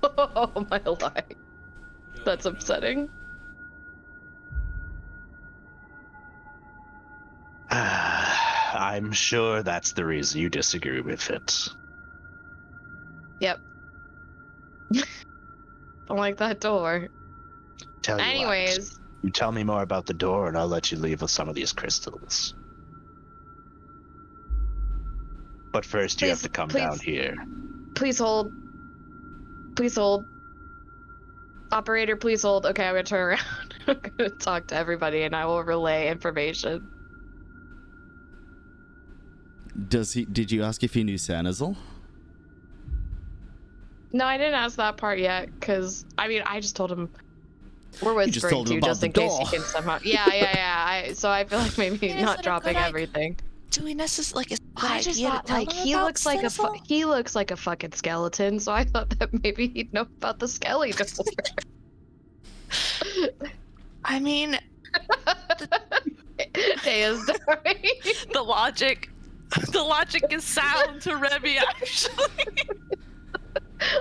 Oh my life. That's upsetting. I'm sure that's the reason you disagree with it. Yep. Don't like that door. Tell you what, Anyways, you tell me more about the door and I'll let you leave with some of these crystals. But first you have to come down here. please hold. Please hold. Operator, please hold. Okay, I'm gonna turn around. I'm gonna talk to everybody and I will relay information. Did you ask if he knew Senezal? No, I didn't ask that part yet, because, I mean, I just told him we're whispering told him too, about just the in case he door. can somehow. Yeah. So I feel like maybe Is not it a dropping good idea? everything. Do we necessarily like? Is it a good I just idea to thought tell like him he about looks like Senezal? he looks like a fucking skeleton, so I thought that maybe he'd know about the skelly door. I mean, Daya's dying. the logic is sound to Remy. Actually,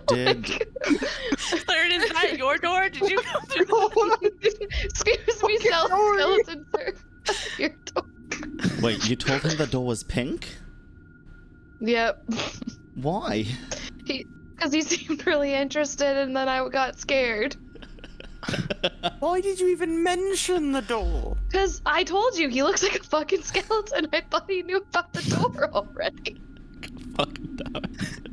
Did Third, is that your door? Did you come through? Excuse me, skeleton sir. Your door. wait? You told him the door was pink? Yep. Why? Because he seemed really interested, and then I got scared. Why did you even mention the door? Because I told you, he looks like a fucking skeleton. I thought he knew about the door already. Fucking damn it.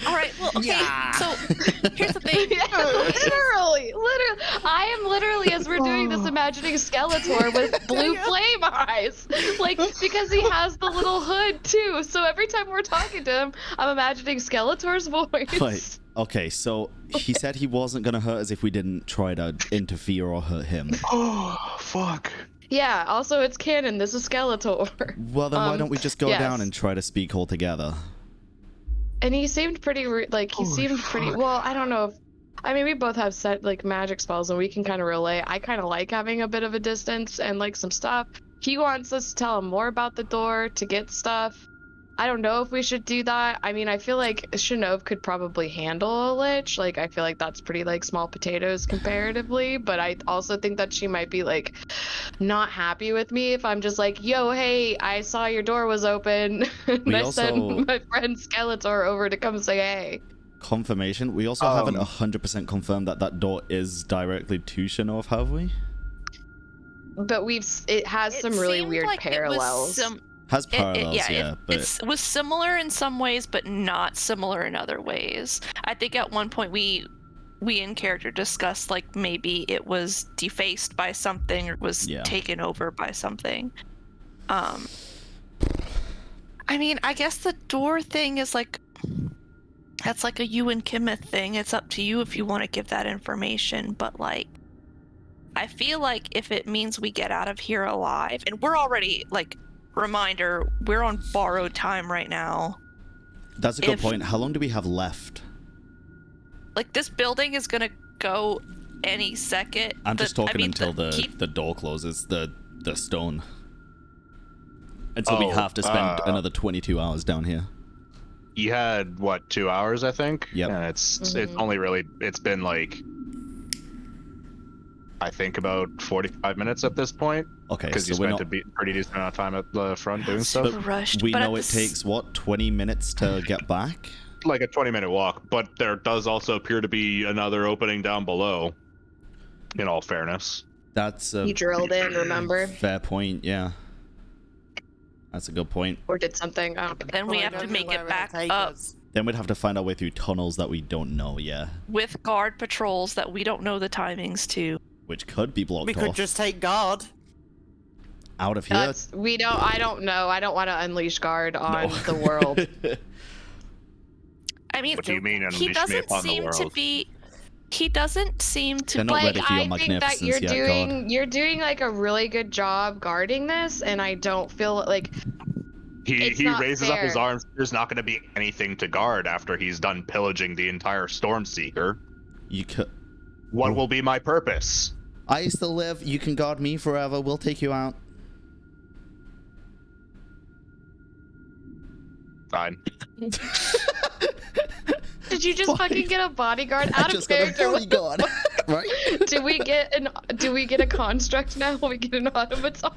All right. Well, okay. Yeah. So here's the thing. Yeah, literally. I am literally, as we're doing this, imagining Skeletor with blue flame eyes. Like, because he has the little hood, too. So every time we're talking to him, I'm imagining Skeletor's voice. Wait, okay, so he said he wasn't gonna hurt us if we didn't try to interfere or hurt him. Oh, fuck. Yeah, also, it's canon. This is Skeletor. Well, then why don't we just go yes. down and try to speak all together? And he seemed pretty, well, I don't know if, I mean, we both have set, like, magic spells, and we can kind of relay. I kind of like having a bit of a distance and, like, some stuff. He wants us to tell him more about the door to get stuff. I don't know if we should do that. I mean, I feel like Shinov could probably handle a lich. Like, I feel like that's pretty, like, small potatoes comparatively. But I also think that she might be, like, not happy with me if I'm just like, yo, hey, I saw your door was open. And I sent my friend Skeletor over to come say hey. Confirmation. We also haven't 100% confirmed that that door is directly to Shinov, have we? But it has some really weird like parallels. Has parallels, but it was similar in some ways, but not similar in other ways. I think at one point we in character discussed like maybe it was defaced by something or was taken over by something. I mean, I guess the door thing is like that's like a you and Kimmeth thing. It's up to you if you want to give that information, but like I feel like if it means we get out of here alive, and we're already like. Reminder, we're on borrowed time right now. That's a good point. How long do we have left? Like, this building is gonna go any second. I'm just talking until the door closes, the stone. And so we have to spend another 22 hours down here. You had, what, 2 hours, I think? Yep. And it's only really, it's been like, I think about 45 minutes at this point. Okay, because you spent a pretty decent amount of time at the front doing stuff. Rushed, we know it takes, what, 20 minutes to get back? Like a 20-minute walk, but there does also appear to be another opening down below, in all fairness. That's you drilled in, remember? Fair point, yeah. That's a good point. Or did something, I don't know. Then we have to make it back up. Then we'd have to find our way through tunnels that we don't know, with guard patrols that we don't know the timings to. Which could be blocked off. We could just take guard. Out of here. I don't know. I don't want to unleash guard on the world. I mean, what do you mean unleash he doesn't me upon seem the world? to be. He doesn't seem to They're not be. ready for your I think that you're doing like a really good job guarding this, and I don't feel like he raises up his arms. There's not going to be anything to guard after he's done pillaging the entire Stormseeker. You could. What will be my purpose? I still live. You can guard me forever. We'll take you out. Fine. Did you just fucking get a bodyguard out of character? I just got a bodyguard, right? Do we get a construct now? We get an automaton.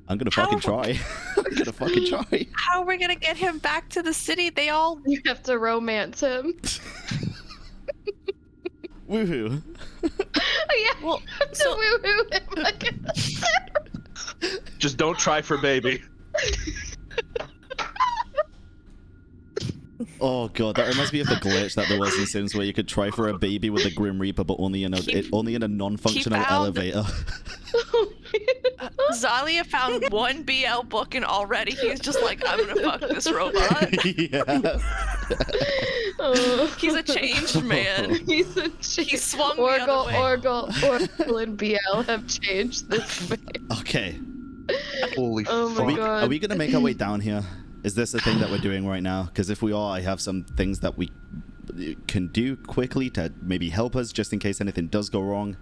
I'm gonna fucking try. I'm gonna fucking try. How are we gonna get him back to the city? You have to romance him. Woohoo. Yeah, well, so woohoo him like just don't try for baby. Oh god, that reminds me of the glitch that there was in Sims where you could try for a baby with a Grim Reaper, but only in a non-functional elevator. Zalia found one BL book and already he's just like, I'm gonna fuck this robot. Yeah. He's a changed man. He swung Orgle and BL have changed this man. Okay. Holy fuck. My god. Are we gonna make our way down here? Is this the thing that we're doing right now? Because if we are, I have some things that we can do quickly to maybe help us, just in case anything does go wrong.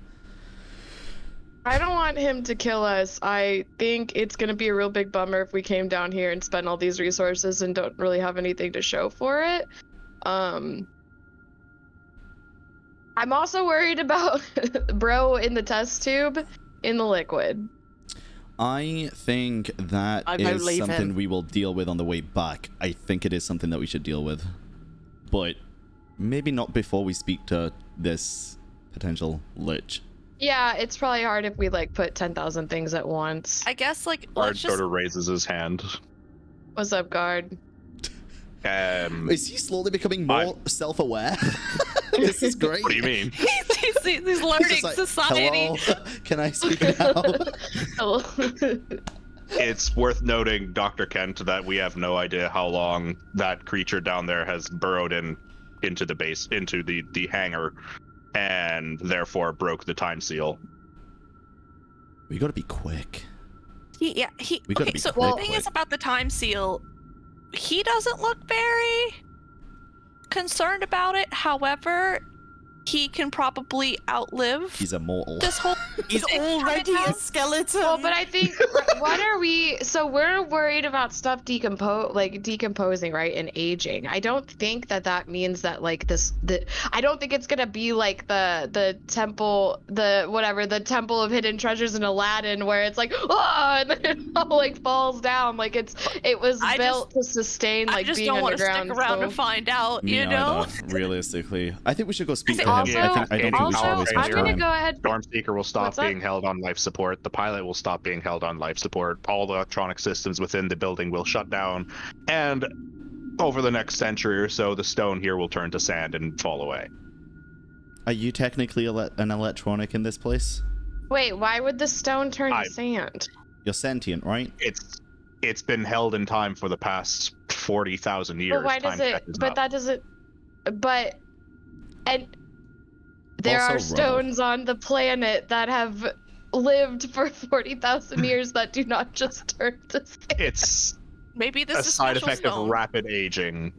I don't want him to kill us. I think it's going to be a real big bummer if we came down here and spent all these resources and don't really have anything to show for it. I'm also worried about bro in the test tube in the liquid. I think that I don't is leave something him. we will deal with on the way back. I think it is something that we should deal with. But maybe not before we speak to this potential lich. Yeah, it's probably hard if we like put 10,000 things at once. I guess like Guard let's just sort of raises his hand. What's up, guard? Is he slowly becoming more self-aware? This is great. What do you mean? he's He's learning just like, society. hello? Can I speak now? Hello. It's worth noting, Dr. Kent, that we have no idea how long that creature down there has burrowed into the base, into the hangar, and therefore broke the time seal. We gotta be quick. We gotta be so quick, the thing is about the time seal, he doesn't look very concerned about it. However, he can probably outlive He's immortal. this whole He's thing already coming a out. skeleton. Well, but I think what are we? So we're worried about stuff decomposing, right, and aging. I don't think that means that like I don't think it's gonna be like the temple, the temple of hidden treasures in Aladdin, where it's like and then it all like falls down. Like it was built to sustain like I just being don't want to underground. stick around so. to find out. Me You know. either, realistically. I think we should go speak to him. Also, I don't think we should waste much I'm gonna time. go ahead. Stormseeker will stop What's that? being held on life support. The pilot will stop being held on life support. All the electronic systems within the building will shut down. And over the next century or so, the stone here will turn to sand and fall away. Are you technically an electronic in this place? Wait, why would the stone turn I- to sand? You're sentient, right? It's been held in time for the past 40,000 years. But why does Time it? catches But up. that doesn't. But and there Also are rubble. stones on the planet that have lived for 40,000 years that do not just turn to sand. It's Maybe this a is side special effect stone. of rapid aging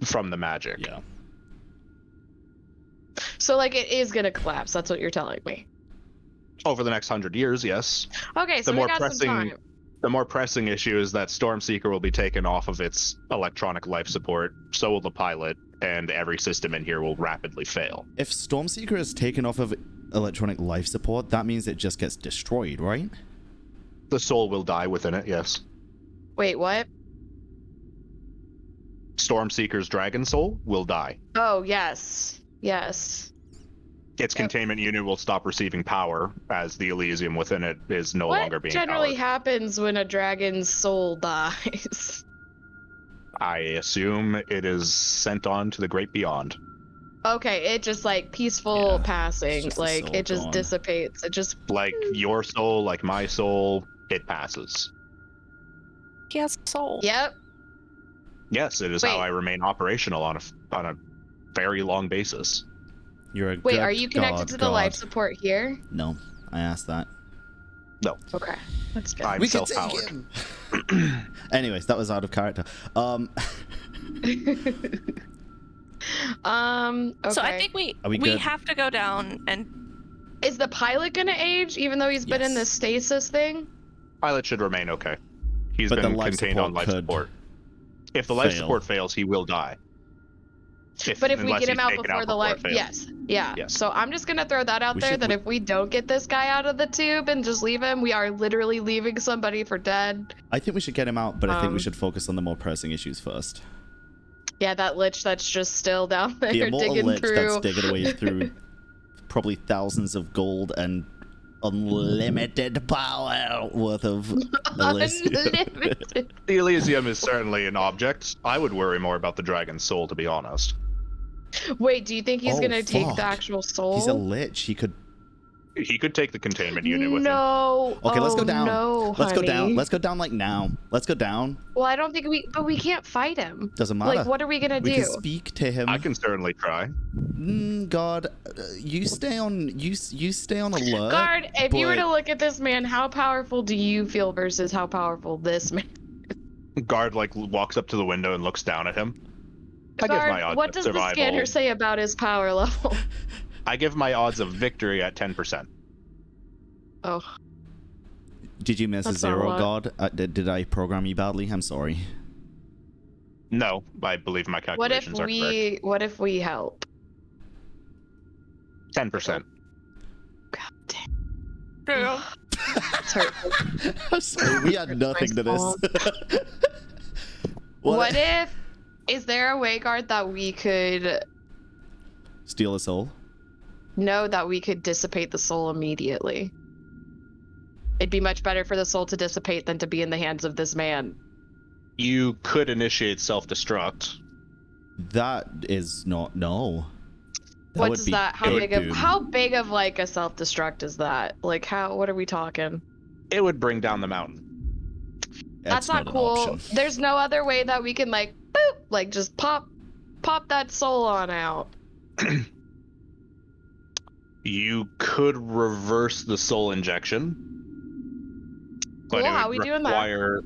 from the magic. Yeah. So like it is gonna collapse. That's what you're telling me. Over the next 100 years, yes. Okay, so we got some time. The more pressing issue is that Stormseeker will be taken off of its electronic life support, so will the pilot, and every system in here will rapidly fail. If Stormseeker is taken off of electronic life support, that means it just gets destroyed, right? The soul will die within it, yes. Wait, what? Stormseeker's dragon soul will die. Oh yes, yes. Its containment unit will stop receiving power, as the Elysium within it is no longer What being generally powered. happens when a dragon's soul dies? I assume it is sent on to the great beyond. Okay, it just like peaceful Yeah, passing, just the like soul it just gone. dissipates. It just Like your soul, like my soul, it passes. He has a soul. yep. Yes, it is how Wait. I remain operational on a very long basis. You're a Wait, good are you connected to the life god. support here? No, I asked that. Okay, that's good. I'm We can take self-powered. him. Anyways, that was out of character. Okay. So I think we Are we good? have to go down and Is the pilot gonna age even though he's been in Yes. this stasis thing? Pilot should remain okay. He's But the been life contained on support life could support. If the life fail. support fails, he will die. But if we Unless get him he's out taken before the life, it fails. yes, yeah. Yes. So I'm just gonna throw that out We there should- that we- if we don't get this guy out of the tube and just leave him, we are literally leaving somebody for dead. I think we should get him out, but I think we Um, should focus on the more pressing issues first. Yeah, that lich that's just still down there The immortal digging lich that's through. digging away through probably thousands of gold and unlimited power worth of Elysium. Unlimited. The Elysium is certainly an object. I would worry more about the dragon's soul, to be honest. Wait, do you think he's Oh, gonna take fuck. the actual soul? He's a lich. He could. He could take the containment unit with him. No. Okay, let's go Oh, down. No, Let's go down. honey. Let's go down like now. Let's go down. Well, I don't think but we can't fight him. Doesn't matter. Like, what are we gonna We do? can speak to him. I can certainly try. God, you stay on. You stay on alert. Guard, if you were but- to look at this man, how powerful do you feel versus how powerful this man? Guard walks up to the window and looks down at him. I give my Guard, odds what of does survival. the scanner say about his power level? I give my odds of victory at 10%. Oh, Did you miss That's a not a zero, lot. God? Did I program you badly? I'm sorry. No, I believe my what if calculations are correct. what if we help? 10%. God damn. It's hurtful. I'm sorry, we had nothing to this. What if? Is there a way, Guard, that we could Steal a soul? know that we could dissipate the soul immediately? It'd be much better for the soul to dissipate than to be in the hands of this man. You could initiate self-destruct. That is not no. What would does be that? big How boom. big of like a self-destruct is that? Like how? What are we talking? It would bring down the mountain. That's not an cool. option. There's no other way that we can like boop, like just pop that soul on out. You could reverse the soul injection. Cool, how we doing that?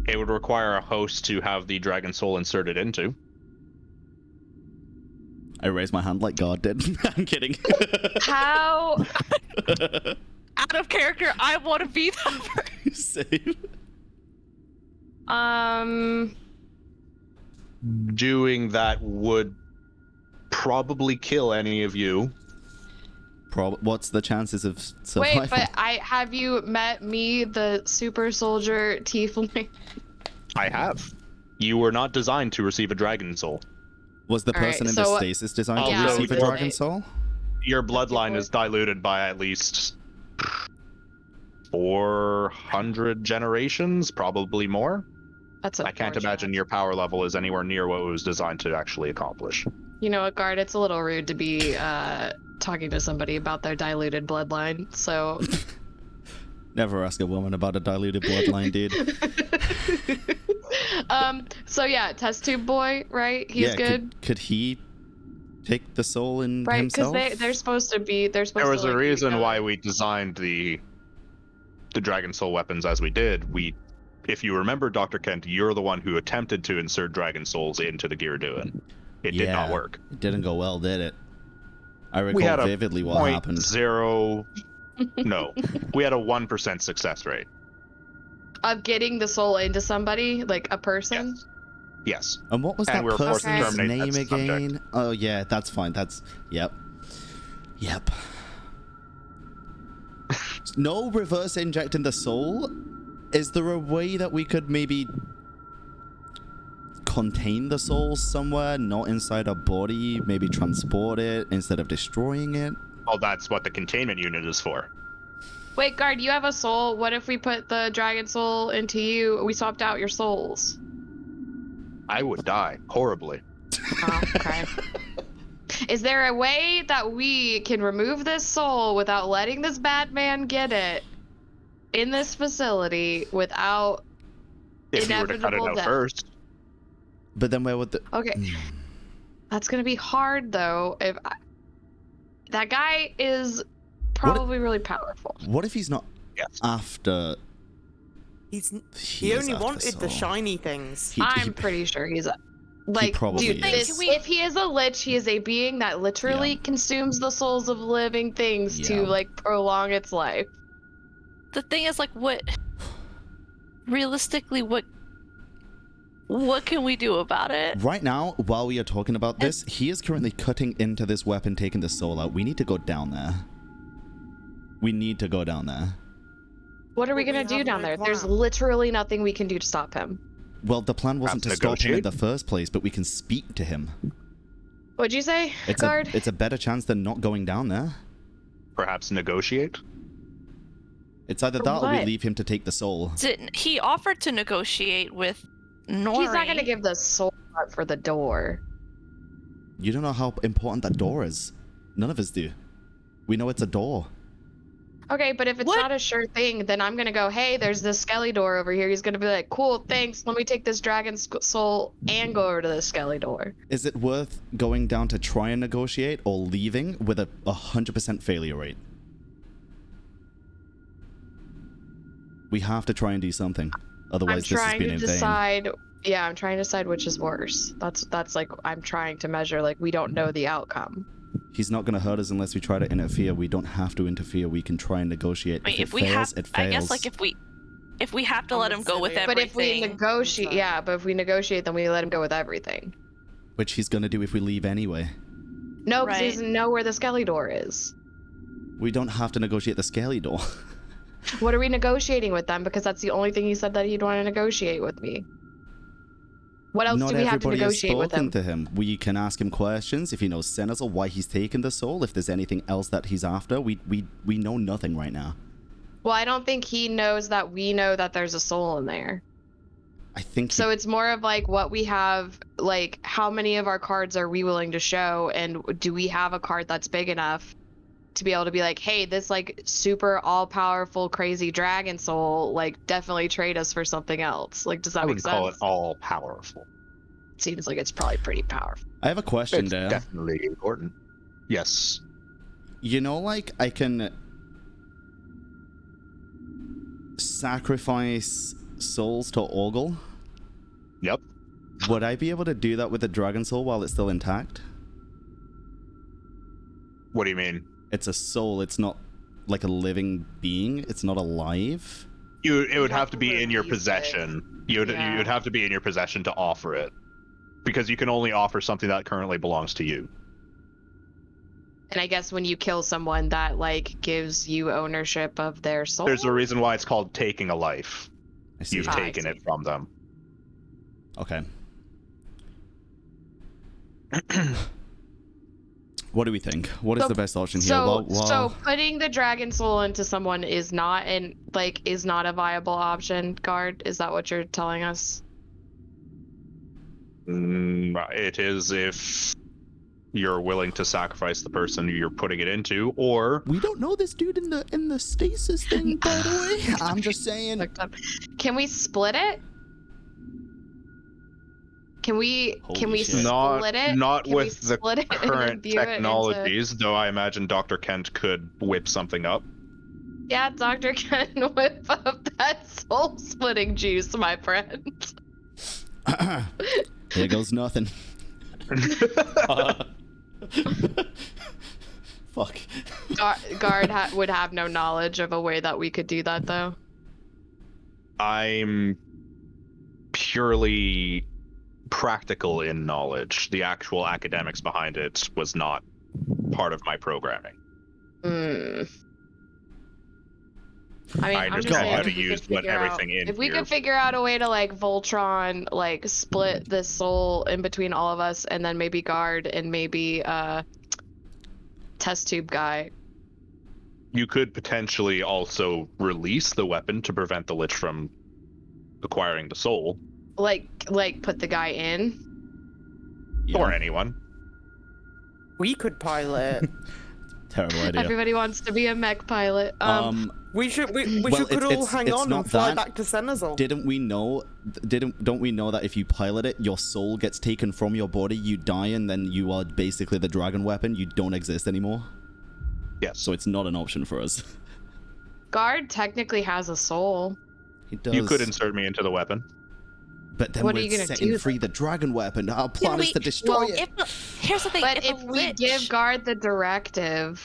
It would require a host to have the dragon soul inserted into. I raised my hand like God did. I'm kidding. How? Out of character, I want to be that person. Same. Doing that would probably kill any of you. What's the chances of survival? Wait, but have you met me, the super soldier tiefling? I have. You were not designed to receive a dragon soul. Was the Alright, person in so the stasis designed yeah, to receive a so dragon soul? Your bloodline is diluted by at least 400 generations, probably more. That's I can't imagine your power level is anywhere near what it was designed to actually accomplish. You know what, Guard? It's a little rude to be talking to somebody about their diluted bloodline. So. Never ask a woman about a diluted bloodline, dude. So yeah, test tube boy, right? He's good, Could he take the soul in right? himself? Because they're supposed to be. They're supposed. There was to, a reason why we designed the dragon soul weapons as we did. If you remember, Dr. Kent, you're the one who attempted to insert dragon souls into the Gearduin. It did not work. It didn't go well, did it? I recall We had a vividly what happened. 0.0. No, we had a 1% success rate. Of getting the soul into somebody, like a person. Yes. And what was And that we're forced to person's terminate name that subject. again? Oh yeah, that's fine. Yep. No reverse injecting the soul? Is there a way that we could maybe contain the soul somewhere, not inside our body, maybe transport it instead of destroying it? Well, that's what the containment unit is for. Wait, Guard, you have a soul. What if we put the dragon soul into you? We swapped out your souls. I would die horribly. Oh, okay. Is there a way that we can remove this soul without letting this bad man get it in this facility without If you were to cut it inevitable out death? first. But then where would the... Okay. That's gonna be hard though. That guy is probably really powerful. What if he's not Yes. after... He is only after wanted the soul? shiny things. I'm pretty sure he's like, probably dude, is. if he is a lich, he is a being that literally consumes the souls of living things Yeah. to like prolong its life. The thing is, like, realistically, what can we do about it? Right now, while we are talking about this, he is currently cutting into this weapon, taking the soul out. We need to go down there. We need to go down there. What are we But we gonna do have down no there? There's plan. literally nothing we can do to stop him. Well, the plan wasn't to Perhaps stop him in negotiate? the first place, but we can speak to him. What'd you say, Guard? It's a better chance than not going down there. Perhaps negotiate. It's either For that or we what? leave him to take the soul. He offered to negotiate with Nori. He's not gonna give the soul up for the door. You don't know how important that door is. None of us do. We know it's a door. Okay, but if it's What? not a sure thing, then I'm gonna go, hey, there's this skelly door over here. He's gonna be like, cool, thanks. Let me take this dragon soul and go over to the skelly door. Is it worth going down to try and negotiate or leaving with a 100% failure rate? We have to try and do something. Otherwise, I'm this has trying been to in vain. decide. Yeah, I'm trying to decide which is worse. That's like I'm trying to measure. Like we don't know the outcome. He's not going to hurt us unless we try to interfere. We don't have to interfere. We can try and negotiate. I mean, If it fails, it fails. I guess, like, if we have to let him go with But But everything. if we negotiate, yeah, but if we negotiate, then we let him go with everything. Which he's going to do if we leave anyway. No, because he Right. doesn't know where the skelly door is. We don't have to negotiate the scaly door. What are we negotiating with them? Because that's the only thing he said that he'd want to negotiate with me. What else Not do we have to everybody has negotiate with spoken him? to him. We can ask him questions if he knows Senezal, why he's taken the soul, if there's anything else that he's after. We know nothing right now. Well, I don't think he knows that we know that there's a soul in there. I think So it's more of like what we have, like how many of our cards are we willing to show, and do we have a card that's big enough to be able to be like, hey, this like super all-powerful crazy dragon soul, like definitely trade us for something else. Like, does that I make wouldn't sense? call it all powerful. Seems like it's probably pretty powerful. I have a question It's there. definitely important. Yes. You know, like, I can sacrifice souls to Ogle. Yep. Would I be able to do that with the dragon soul while it's still intact? What do you mean? It's a soul, it's not like a living being, it's not alive. It would have have to to be in your release it. possession. You'd Yeah. have to be in your possession to offer it. Because you can only offer something that currently belongs to you. And I guess when you kill someone, that like gives you ownership of their soul. There's a reason why it's called taking a life. I see. You've I taken see. it from them. Okay. What do we think? What is So- the best option here? So putting the dragon soul into someone is not a viable option, Guard. Is that what you're telling us? It is if you're willing to sacrifice the person you're putting it into, or we don't know this dude in the stasis thing, by the way. I'm just saying. Looked up. Can we split it? Can we Holy shit. split it? not Can we with the split it and current imbue it into- technologies, though I imagine Dr. Kent could whip something up. Yeah, Dr. can whip up that soul splitting juice, my friend. Here goes nothing. Fuck. Guard would have no knowledge of a way that we could do that, though. I'm purely practical in knowledge. The actual academics behind it was not part of my programming. I mean, I I'm just understand saying, how if to we could use figure out- everything in If we here. could figure out a way to like Voltron, like split this soul in between all of us, and then maybe Guard and maybe test tube guy. You could potentially also release the weapon to prevent the Lich from acquiring the soul, Like put the guy in. Yeah. or anyone. We could pilot. Terrible idea. Everybody wants to be a mech pilot. We should Well, could all it's- hang it's on not and fly that. back to Senezal. Don't we know that if you pilot it, your soul gets taken from your body, you die, and then you are basically the dragon weapon, you don't exist anymore? Yes. So it's not an option for us. Guard technically has a soul. He does. You could insert me into the weapon. But then What are we're you gonna setting do free the dragon weapon. Our plan is to destroy it. Here's the thing. But if the we lich, give Guard the directive,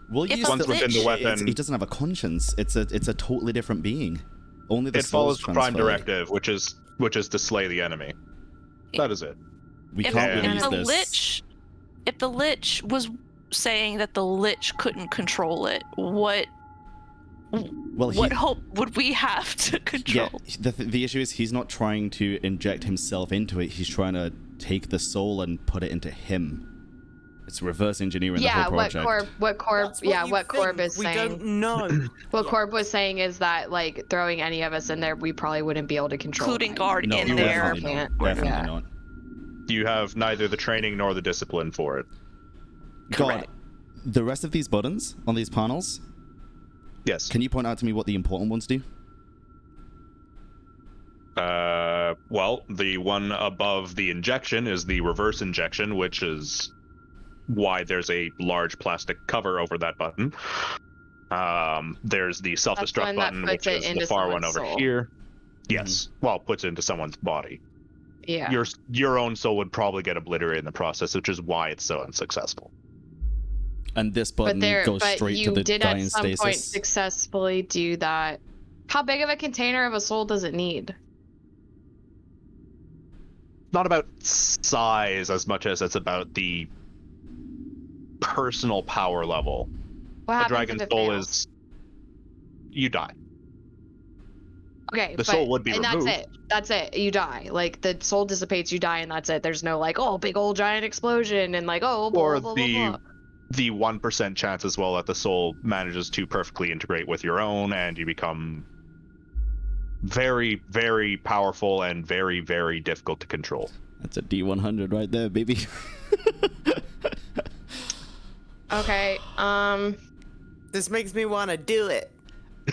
We'll if use a Once within the lich- weapon, He doesn't have a conscience. It's a totally different being. Only the it follows soul's the Prime transferred. Directive, which is to slay the enemy. That is it. We if, can't if release the this. lich, if the lich was saying that the lich couldn't control it, what Well, he, what hope would we have to control? yeah. The issue is he's not trying to inject himself into it. He's trying to take the soul and put it into him. It's reverse engineering the yeah, whole what project. That's what Corb you is think. saying. We don't know. What Corb was saying is that like throwing any of us in there, we probably wouldn't be able to control. Including it. Guard No, in there. definitely not. can't. Definitely Yeah. not. You have neither the training nor the discipline for it. God, Correct. the rest of these buttons on these panels, Yes. can you point out to me what the important ones do? Well, the one above the injection is the reverse injection, which is why there's a large plastic cover over that button. There's the self-destruct one that button, puts which it is the into far one someone's over soul. here. Yes. Well, puts it into someone's body. Yeah. Your own soul would probably get obliterated in the process, which is why it's so unsuccessful. And this But button goes straight you to the did guy at in some point stasis. successfully do that. How big of a container of a soul does it need? Not about size as much as it's about the personal power level. What A happens dragon if it soul fails? is you die. Okay, The soul would be and removed. That's it. You die. Like the soul dissipates, you die, and that's it. There's no like, oh, big old giant explosion, and like, oh, blah, Or blah, blah, blah. the 1% chance as well that the soul manages to perfectly integrate with your own, and you become very, very powerful and very, very difficult to control. That's a D100 right there, baby. Okay. This makes me want to do it.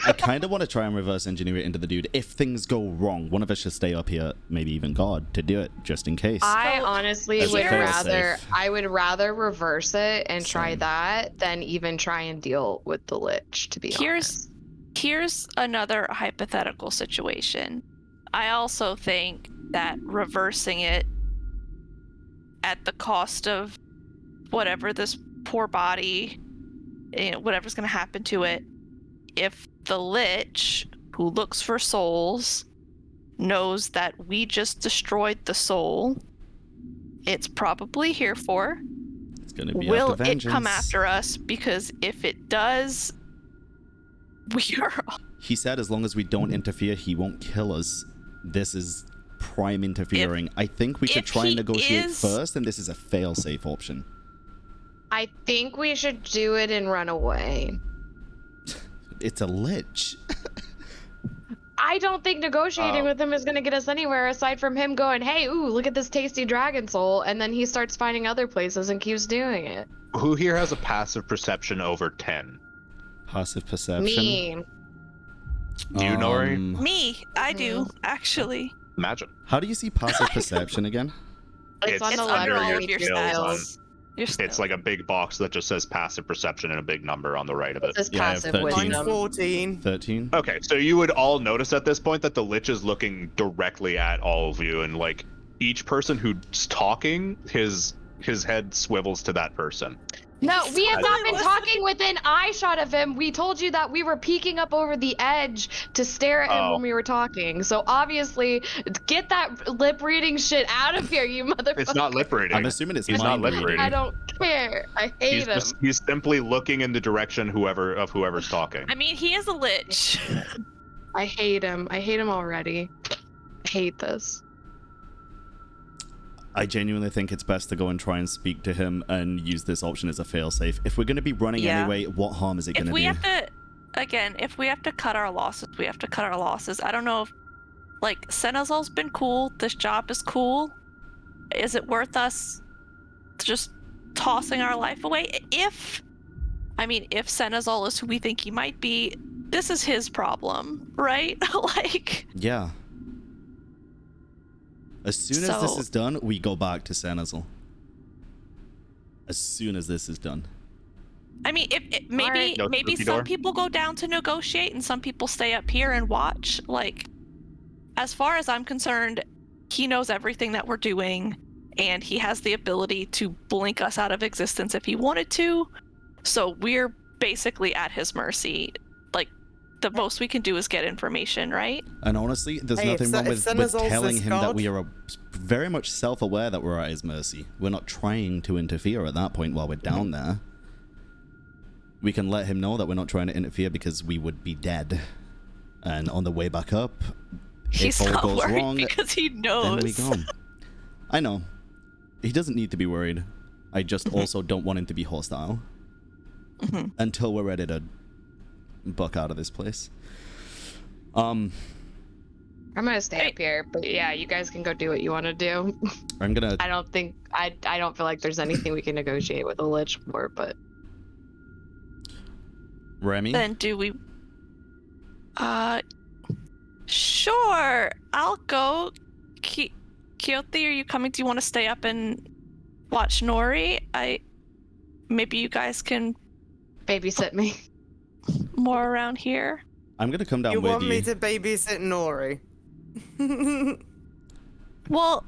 I kind of want to try and reverse engineer it into the dude. If things go wrong, one of us should stay up here, maybe even God, to do it, just in case. I honestly As a would fail-safe. I would rather reverse it and try Same. that than even try and deal with the Lich, to be honest. Here's another hypothetical situation. I also think that reversing it at the cost of whatever this poor body, whatever's going to happen to it, if the Lich, who looks for souls, knows that we just destroyed the soul, it's probably here for. It's gonna be Will after it vengeance. come after us? Because if it does, we are. He said as long as we don't interfere, he won't kill us. This is prime interfering. I think we should if try and he negotiate is- first, and this is a fail-safe option. I think we should do it and run away. It's a Lich. I don't think negotiating Oh. with him is going to get us anywhere aside from him going, hey, ooh, look at this tasty dragon soul. And then he starts finding other places and keeps doing it. Who here has a passive perception over 10? Passive perception. Me. Do you, Nori? Me, I do, actually. Imagine. How do you see passive perception again? It's on It's the under left your of your skills on- skills. Your It's skills. like a big box that just says passive perception and a big number on the right of It it. says Yeah, I have passive 13. wisdom. 14. 13? Okay, so you would all notice at this point that the Lich is looking directly at all of you, and like each person who's talking, his head swivels to that person. No, we have not been What? talking within eye shot of him. We told you that we were peeking up over the edge to stare at him Oh. when we were talking. So obviously, get that lip reading shit out of here, you motherfucker. It's not lip reading. I'm assuming it's He's not mind lip reading. reading. I don't care. I hate him. He's simply looking in the direction whoever's talking. I mean, he is a lich. I hate him. I hate him already. I hate this. I genuinely think it's best to go and try and speak to him and use this option as a failsafe. If we're going to be running Yeah. anyway, what harm is it going If to we do? have to, again, if we have to cut our losses, we have to cut our losses. I don't know if, like, Senezal's been cool. This job is cool. Is it worth us just tossing our life away? If Senezal is who we think he might be, this is his problem, right? Like, Yeah. As soon as this So- is done, we go back to Senezal. As soon as this is done. I mean, if maybe Alright. No maybe spooky some door? people go down to negotiate and some people stay up here and watch. Like, as far as I'm concerned, he knows everything that we're doing, and he has the ability to blink us out of existence if he wanted to. So we're basically at his mercy. Like, the most we can do is get information, right? And honestly, there's Hey, nothing if wrong Se- with if Senezal's telling this him that god- we are very much self-aware that we're at his mercy. We're not trying to interfere at that point while we're down there. We can let him know that we're not trying to interfere because we would be dead. And on the way back up, He's if all not goes worried wrong, because he knows. then we go. I know. He doesn't need to be worried. I just also don't want him to be hostile. Until we're ready to buck out of this place. I'm gonna stay up here, but yeah, you guys can go do what you want to do. I'm gonna... I don't feel like there's anything we can negotiate with a lich for, but Remy? Then do we? Sure. I'll go. Kyothi, are you coming? Do you want to stay up and watch Nori? Maybe you guys can babysit me. more around here. I'm gonna come down You with want you. me to babysit Nori? Well,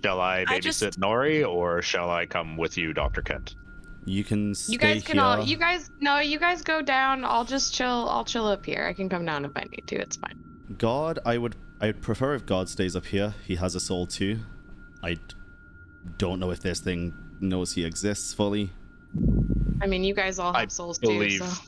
Shall I I babysit just- Nori, or shall I come with you, Dr. Kent? You can stay You guys can here. all. You guys go down. I'll just chill. I'll chill up here. I can come down if I need to. It's fine. God, I'd prefer if God stays up here. He has a soul too. I don't know if this thing knows he exists fully. I mean, you guys all I have souls believe too. So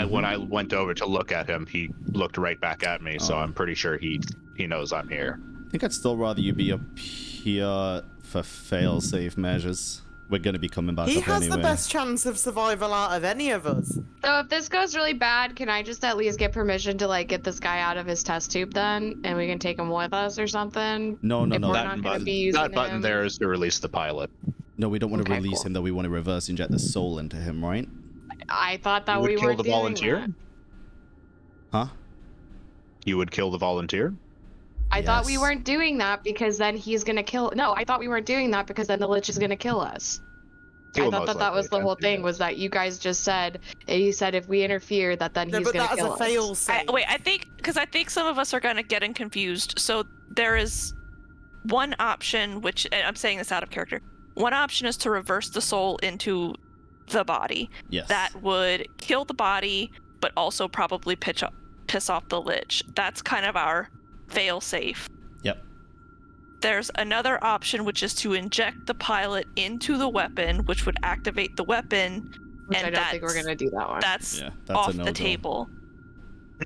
When I went over to look at him, he looked right back at me, so Oh. I'm pretty sure he knows I'm here. I think I'd still rather you be up here for fail-safe measures. We're going to be coming back He up has anyway. the best chance of survival out of any of us. So if this goes really bad, can I just at least get permission to like get this guy out of his test tube then, and we can take him with us or something? No. If we're not going to be using that button him? there is to release the pilot. No, we don't want to Okay, release cool. him, though. We want to reverse inject the soul into him, right? I thought that You would we kill weren't the doing volunteer? that. Huh? You would kill the volunteer? I thought we Yes. weren't doing that because then he's gonna kill. No, I thought we weren't doing that because then the lich is gonna kill us. He I will thought most that was likely the whole attempt to, thing. yes. Was that you guys just said? He said if we interfere, that then No, he's but gonna that is kill a us. fail safe. Wait, I think some of us are going to get confused. So there is one option, which and I'm saying this out of character. One option is to reverse the soul into the body. Yes. That would kill the body, but also probably piss off the lich. That's kind of our fail safe. Yep. There's another option, which is to inject the pilot into the weapon, which would activate the weapon. Which and I don't think we're gonna do that one. That's Yeah, that's off a no-go. the table.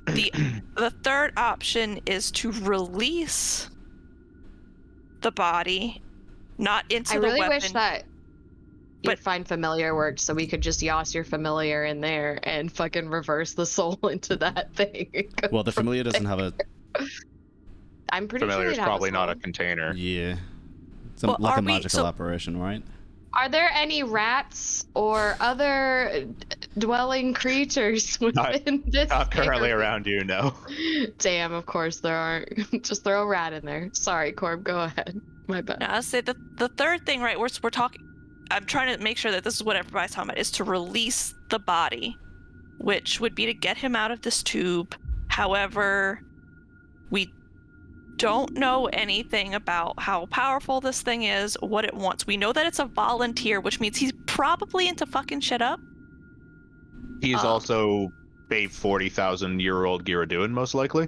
The third option is to release the body, not into I the really weapon. wish that you'd but- find familiar worked so we could just yas your familiar in there and fucking reverse the soul into that thing. and go Well, the from familiar doesn't there. have a... I'm pretty Familiar sure is they'd have probably not a soul. container. Yeah. It's Well, like are a we- magical so- apparition, right? Are there any rats or other dwelling creatures within this Not currently area? around you, no. Damn, of course there aren't. Just throw a rat in there. Sorry, Corb, go ahead. My bad. Now, I'll say the third thing, right? We're talking. I'm trying to make sure that this is what everybody's talking about, is to release the body, which would be to get him out of this tube. However, we don't know anything about how powerful this thing is, what it wants. We know that it's a volunteer, which means he's probably into fucking shit up. He's also a 40,000-year-old Gyaraduin, most likely.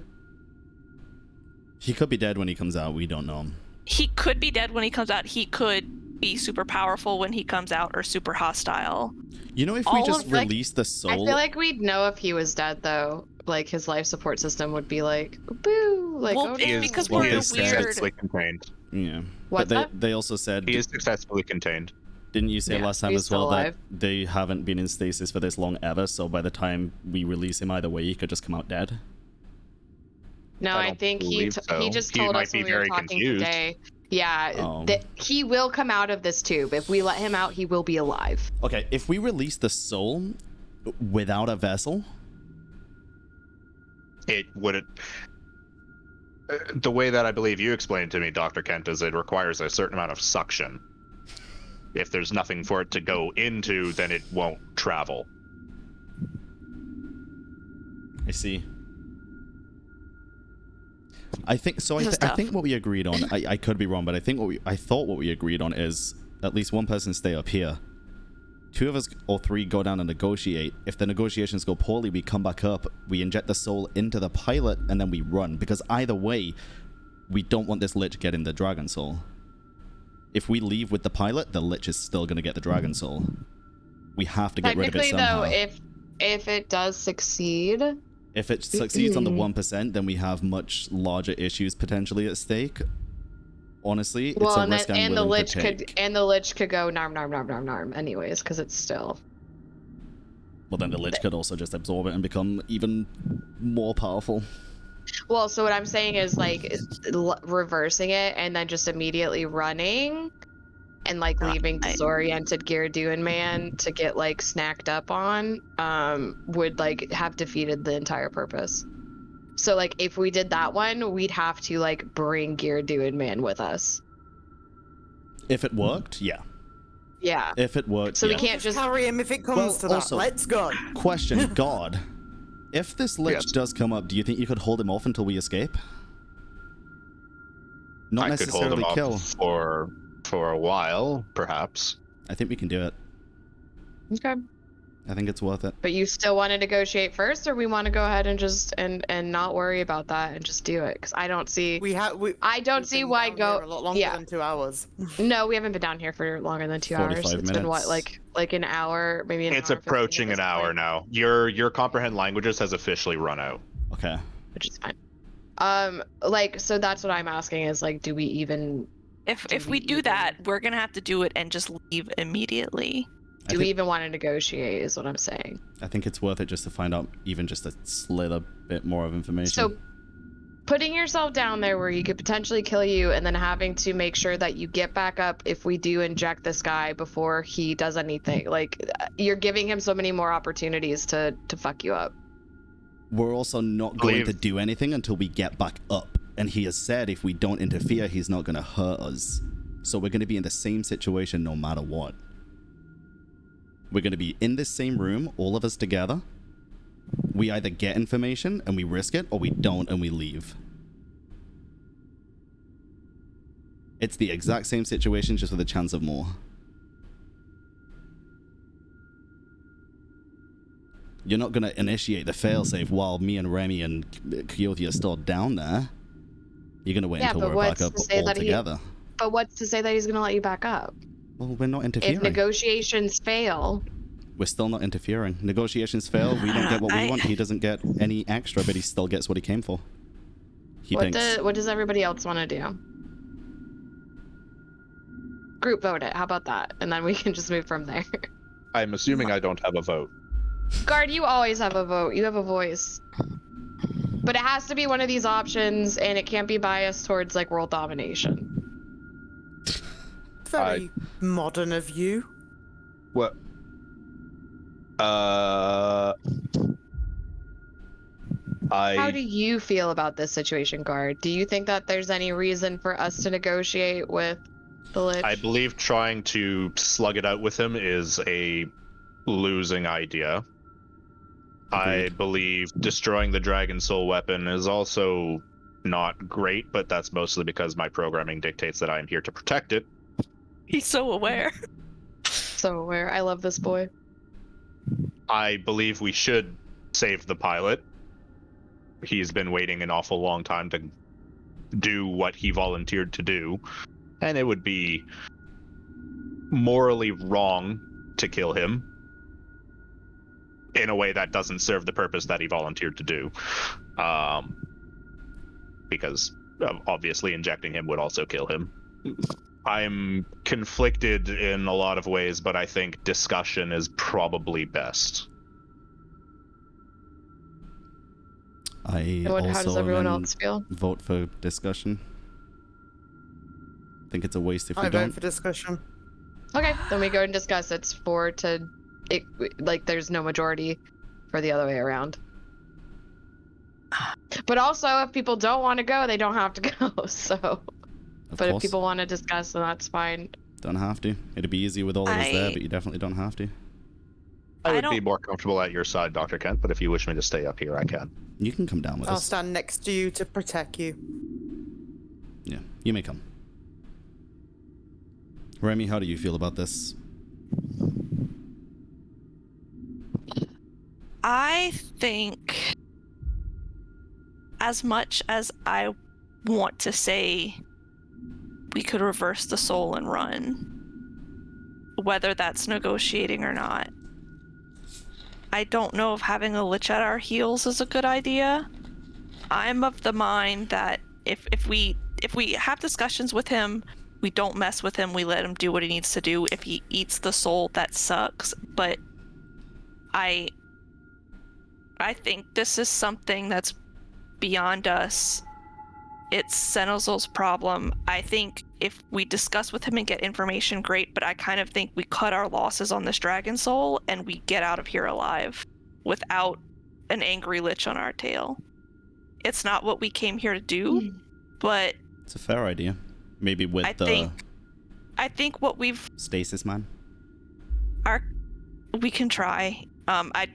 He could be dead when he comes out. We don't know him. He could be dead when he comes out. He could be super powerful when he comes out, or super hostile. You know, if we All just of, like- release the I soul... feel like we'd know if he was dead, though. Like, his life support system would be like, boo! Like, Well, oh it's no. because Well, we're in they a said- weird. Successfully contained. Yeah. What's but that? they also said... He is successfully contained. Didn't you say Yeah, last time he's as well still that alive. they haven't been in stasis for this long ever, so by the time we release him either way, he could just come out dead? No, I I don't think he believe he so. just He told might us be when we were very talking confused. today. Yeah, Oh. that he will come out of this tube. If we let him out, he will be alive. Okay, if we release the soul without a vessel... It would. The way that I believe you explained to me, Dr. Kent, is it requires a certain amount of suction. If there's nothing for it to go into, then it won't travel. I see. I think so. This is I tough. think what we agreed on. I could be wrong, but I think I thought what we agreed on is at least one person stay up here. Two of us or three go down and negotiate. If the negotiations go poorly, we come back up. We inject the soul into the pilot, and then we run. Because either way, we don't want this lich getting the dragon soul. If we leave with the pilot, the lich is still going to get the dragon soul. We have to get rid of it Technically, somehow. though, if it does succeed, If it succeeds on the 1%, then we have much larger issues potentially at stake. Honestly, well, it's a and, risk I'm and the willing lich to take. could go narm anyways, because it's still. Well, then the lich could also just absorb it and become even more powerful. Well, so what I'm saying is like reversing it and then just immediately running, and like leaving disoriented Gyaraduin man to get like snacked up on, would like have defeated the entire purpose. So like if we did that one, we'd have to like bring Gyaraduin man with us. If it worked, yeah. Yeah. If it worked, So we yeah. can't just. carry him if it comes Well, to that. also- Let's go. Question, God. If this lich Yes. does come up, do you think you could hold him off until we escape? Not I could hold necessarily him kill. off for a while, perhaps. I think we can do it. Okay. I think it's worth it. But you still want to negotiate first, or we want to go ahead and just and not worry about that and just do it? Because I don't see. I don't see why go. A lot longer than 2 hours. No, we haven't been down here for longer than 2 hours. 45 It's been what, minutes. like an hour, maybe an hour. It's approaching an hour now. Your comprehend languages has officially run out. Okay. Which is fine. So that's what I'm asking is like, do we even? If we do that, we're gonna have to do it and just leave immediately. Do we even want to negotiate? Is what I'm saying. I think it's worth it just to find out even just a slither bit more of information. So, putting yourself down there where he could potentially kill you, and then having to make sure that you get back up if we do inject this guy before he does anything. Like, you're giving him so many more opportunities to fuck you up. We're also not going to do anything until we get back up. And he has said if we don't interfere, he's not going to hurt us. So we're going to be in the same situation no matter what. We're going to be in this same room, all of us together. We either get information and we risk it, or we don't and we leave. It's the exact same situation, just with a chance of more. You're not going to initiate the failsafe while me and Remy and Kyothi are still down there. You're going to wait until we're back up all together. But what's to say that he's going to let you back up? Well, we're not interfering. If negotiations fail... We're still not interfering. Negotiations fail, we don't get what we want. He doesn't get any extra, but he still gets what he came for. What does everybody else want to do? Group vote it. How about that? And then we can just move from there. I'm assuming I don't have a vote. Guard, you always have a vote. You have a voice. But it has to be one of these options, and it can't be biased towards, like, world domination. Very modern of you. What? How do you feel about this situation, Guard? Do you think that there's any reason for us to negotiate with the Lich? I believe trying to slug it out with him is a losing idea. I believe destroying the Dragon Soul weapon is also not great, but that's mostly because my programming dictates that I am here to protect it. He's so aware. So aware. I love this boy. I believe we should save the pilot. He's been waiting an awful long time to do what he volunteered to do, and it would be morally wrong to kill him in a way that doesn't serve the purpose that he volunteered to do. Because obviously injecting him would also kill him. I'm conflicted in a lot of ways, but I think discussion is probably best. How does everyone else feel? Vote for discussion. I think it's a waste if we don't. I vote for discussion. Okay, then we go and discuss. It's 4 to... there's no majority for the other way around. But also, if people don't want to go, they don't have to go, so... But if people want to discuss, then that's fine. Don't have to. It'd be easier with all of us there, but you definitely don't have to. I would be more comfortable at your side, Dr. Kent, but if you wish me to stay up here, I can. You can come down with us. I'll stand next to you to protect you. Yeah, you may come. Remy, how do you feel about this? I think, as much as I want to say we could reverse the soul and run, whether that's negotiating or not, I don't know if having a lich at our heels is a good idea. I'm of the mind that if we have discussions with him, we don't mess with him, we let him do what he needs to do. If he eats the soul, that sucks. But I think this is something that's beyond us. It's Senezal's problem. I think if we discuss with him and get information, great, but I kind of think we cut our losses on this dragon soul and we get out of here alive without an angry lich on our tail. It's not what we came here to do, but... It's a fair idea. Maybe with I think what we've... Stasis man? We can try. I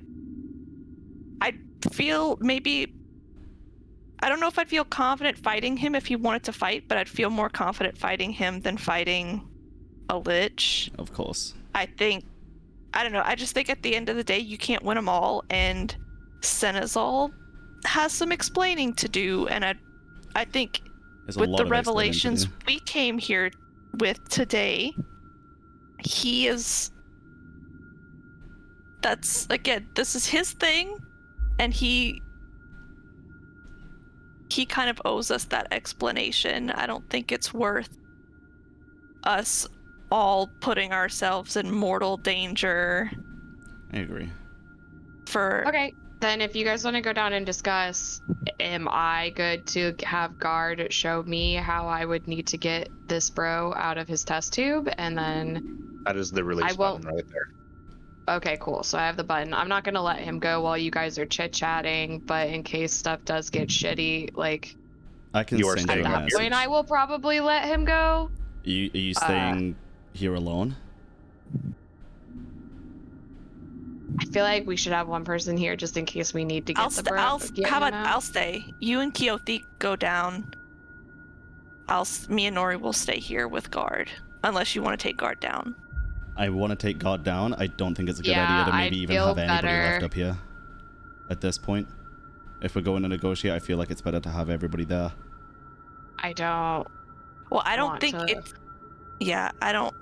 feel maybe... I don't know if I'd feel confident fighting him if he wanted to fight, but I'd feel more confident fighting him than fighting a lich. Of course. I think I don't know. I just think at the end of the day, you can't win them all, and Senezal has some explaining to do, and I think There's a with lot the of explaining to revelations do. we came here with today, he is. That's again, this is his thing, and he kind of owes us that explanation. I don't think it's worth us all putting ourselves in mortal danger I agree. for. Okay, then if you guys want to go down and discuss, am I good to have Guard show me how I would need to get this bro out of his test tube, and then That is the release I won't- button right there. okay, cool. So I have the button. I'm not gonna let him go while you guys are chit-chatting, but in case stuff does get shitty, like I can You are send you at a staying that message. point, I will probably let him go. Are you staying here alone? I feel like we should have one person here just in case we need to get the bro. How get about him out. I'll stay. You and Keothi go down. Me and Nori will stay here with Guard, unless you want to take Guard down. I want to take God down. I don't think it's a good Yeah, idea to maybe I'd even feel have anybody better. left up here at this point. If we're going to negotiate, I feel like it's better to have everybody there. I don't. Well, I don't want think to- it's. Yeah, I don't.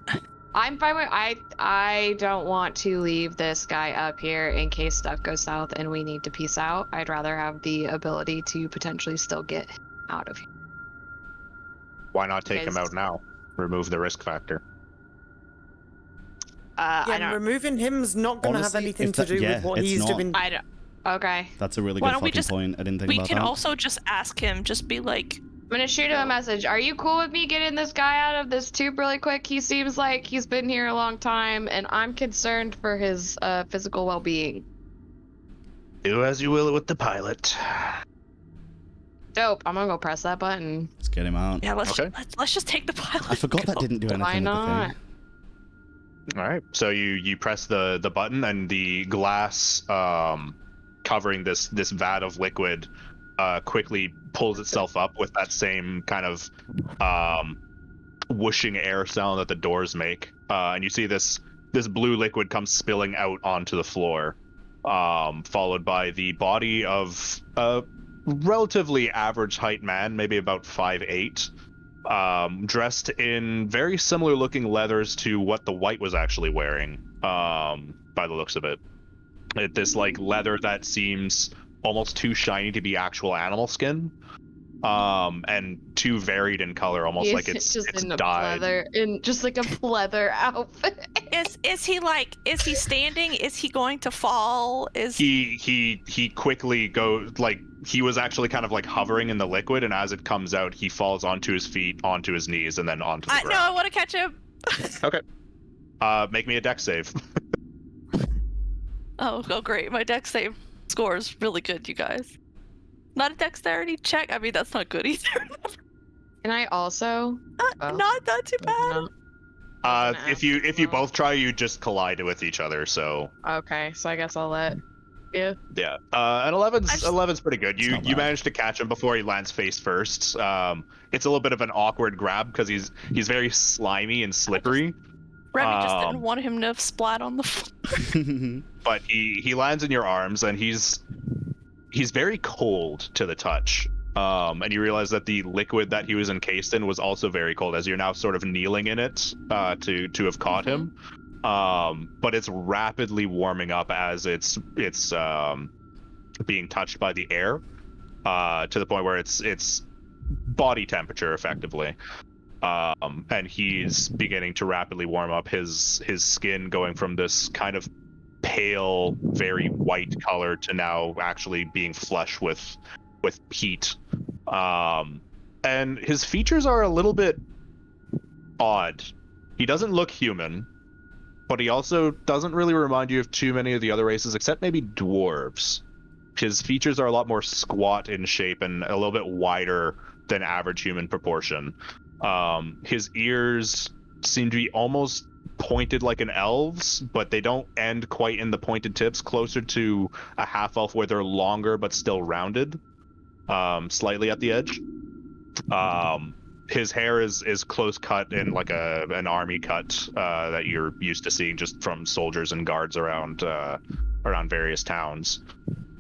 I'm fine with. I don't want to leave this guy up here in case stuff goes south and we need to peace out. I'd rather have the ability to potentially still get out of here. Why not take him Because- out now? Remove the risk factor. I Yeah, don't. removing him's not going to have Honestly, anything if to that- do yeah, with what it's he's not. doing. I don't. Okay. That's a really Why good don't we fucking just- point. I didn't think We about can that. also just ask him. Just be like, I'm gonna shoot him a message. Are you cool with me getting this guy out of this tube really quick? He seems like he's been here a long time, and I'm concerned for his physical well-being. Do as you will with the pilot. Dope. I'm gonna go press that button. Let's get him out. yeah, let's Okay. let's just take the pilot. I forgot that didn't do anything Why with the not? thing. All right. So you press the button, and the glass covering this vat of liquid quickly pulls itself up with that same kind of whooshing air sound that the doors make, and you see this blue liquid come spilling out onto the floor, followed by the body of a relatively average height man, maybe about 5'8", dressed in very similar looking leathers to what the white was actually wearing, by the looks of it. This like leather that seems almost too shiny to be actual animal skin, and too varied in color, almost like it's just in a dyed. just like a pleather outfit. Is he standing? Is he going to fall? Is He quickly goes, like, he was actually kind of like hovering in the liquid, and as it comes out, he falls onto his feet, onto his knees, and then onto the no, I ground. want to catch him. Okay. Make me a dex save. Oh, great. My dex save score is really good, you guys. Not a dexterity check. I mean, that's not good either. And I also. Oh, Not too bad. no. If you both try, you just collide with each other. So Okay, so I guess I'll let. Yeah. yeah, and 11's pretty good. It's You not you bad. managed to catch him before he lands face first. It's a little bit of an awkward grab because he's very slimy and slippery. Remy just didn't Um, want him to splat on the floor. But he lands in your arms, and he's very cold to the touch. And you realize that the liquid that he was encased in was also very cold, as you're now sort of kneeling in it to have caught him. But it's rapidly warming up as it's being touched by the air, to the point where it's body temperature effectively. And he's beginning to rapidly warm up, his skin going from this kind of pale, very white color to now actually being flush with heat. And his features are a little bit odd. He doesn't look human, but he also doesn't really remind you of too many of the other races, except maybe dwarves. His features are a lot more squat in shape and a little bit wider than average human proportion. His ears seem to be almost pointed like an elf's, but they don't end quite in the pointed tips, closer to a half elf where they're longer but still rounded, slightly at the edge. his hair is close cut in like an army cut that you're used to seeing just from soldiers and guards around various towns.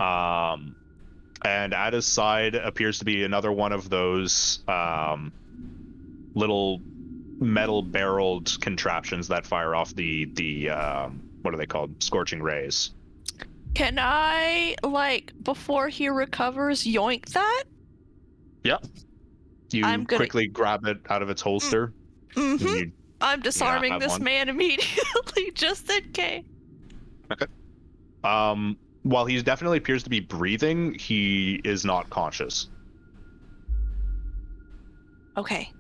And at his side appears to be another one of those little metal barreled contraptions that fire off the what are they called? Scorching rays. Can I, like, before he recovers, yoink that? Yep. You quickly grab it out of its holster. Mm-hmm. I'm disarming this one. man immediately, just in case. Okay. While he definitely appears to be breathing, he is not conscious. Okay.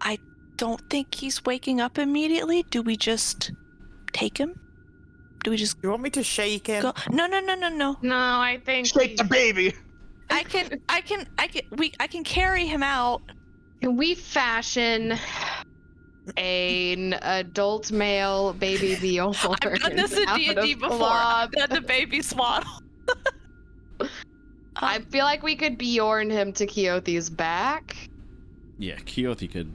I don't think he's waking up immediately. Do we just take him? Do we just You want me to shake him? go? No. No, I think Shake the baby. I can carry him out. Can we fashion an adult male baby Bjorn? I've done this in D&D before. I've done the baby swaddle. I feel like we could Bjorn him to Keothi's back. Yeah, Keothi could.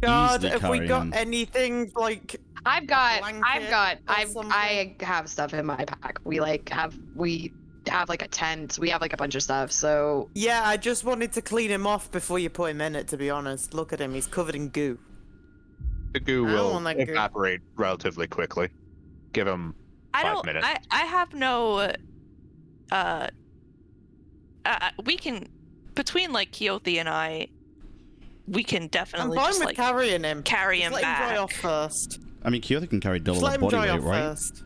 God, easily have we carry got him. anything like? I or something? have stuff in my pack. We have like a tent. We have like a bunch of stuff. So Yeah, I just wanted to clean him off before you put him in it. To be honest, look at him; he's covered in goo. The goo I don't will want that goo. evaporate relatively quickly. Give him 5 minutes. I have no. We can, between like Keothi and I, we can I'm definitely fine just with like carrying him. carry him Just let him back. dry off first. I mean, Keothi can carry double Just his let him body dry weight, off right? first.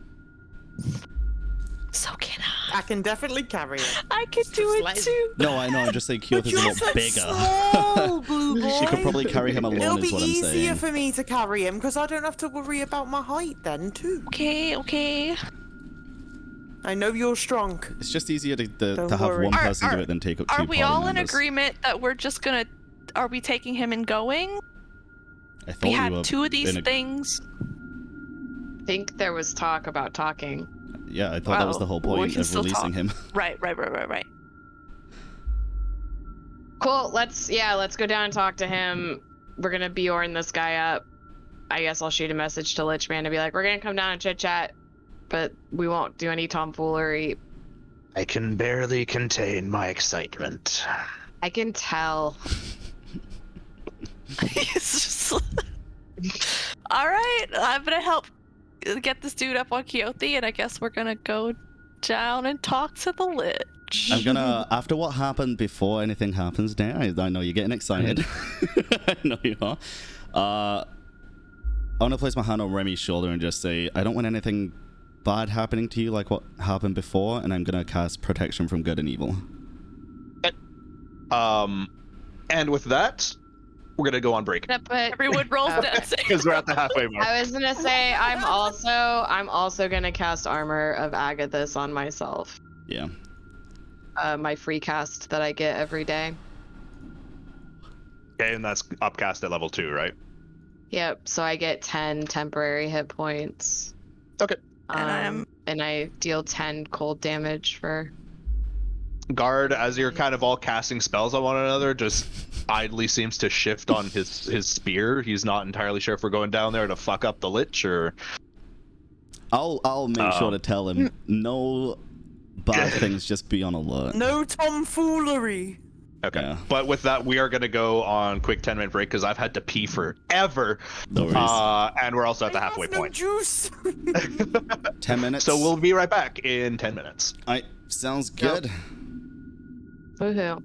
So can I. I can definitely carry him. I can do it let him- too. No, I know. I'm just saying But Keothi's a you're lot so bigger. small, blue boy. She could probably carry him alone, It'll be is what I'm easier saying. for me to carry him because I don't have to worry about my height then too. Okay. I know you're strong. It's just easier to Don't have worry. one person do it than take up 2 Are we all party in members. agreement that we're just gonna? Are we taking him and going? I thought We we had were 2 of these in a- things. I think there was talk about talking. Yeah, I thought that was the whole Well, we point can of still releasing talk. him. Right. Cool. Let's go down and talk to him. We're gonna Bjorn this guy up. I guess I'll shoot a message to Lichman to be like, we're gonna come down and chit chat, but we won't do any tomfoolery. I can barely contain my excitement. I can tell. It's just... All right, I'm gonna help get this dude up on Keothi, and I guess we're gonna go down and talk to the Lich. I'm gonna, after what happened before anything happens, Dan, I know you're getting excited. I know you are. I want to place my hand on Remy's shoulder and just say, I don't want anything bad happening to you like what happened before, and I'm gonna cast Protection from Good and Evil. And with that, we're gonna go on break Everyone rolls dancing. because we're at the halfway mark. I was gonna say I'm also gonna cast Armor of Agathis on myself. Yeah. My free cast that I get every day. Okay, and that's upcast at level 2, right? Yep. So I get 10 temporary hit points. Okay. And and I deal 10 cold damage for. Guard, as you're kind of all casting spells on one another, just idly seems to shift on his spear. He's not entirely sure if we're going down there to fuck up the Lich or. I'll make sure to tell him no bad things, just be on alert. No tomfoolery. Okay. Yeah. But with that, we are gonna go on quick 10-minute break because I've had to pee forever. No worries. And we're also at the I halfway have no point. juice. 10 minutes. So we'll be right back in 10 minutes. Alright, sounds good. Woohoo.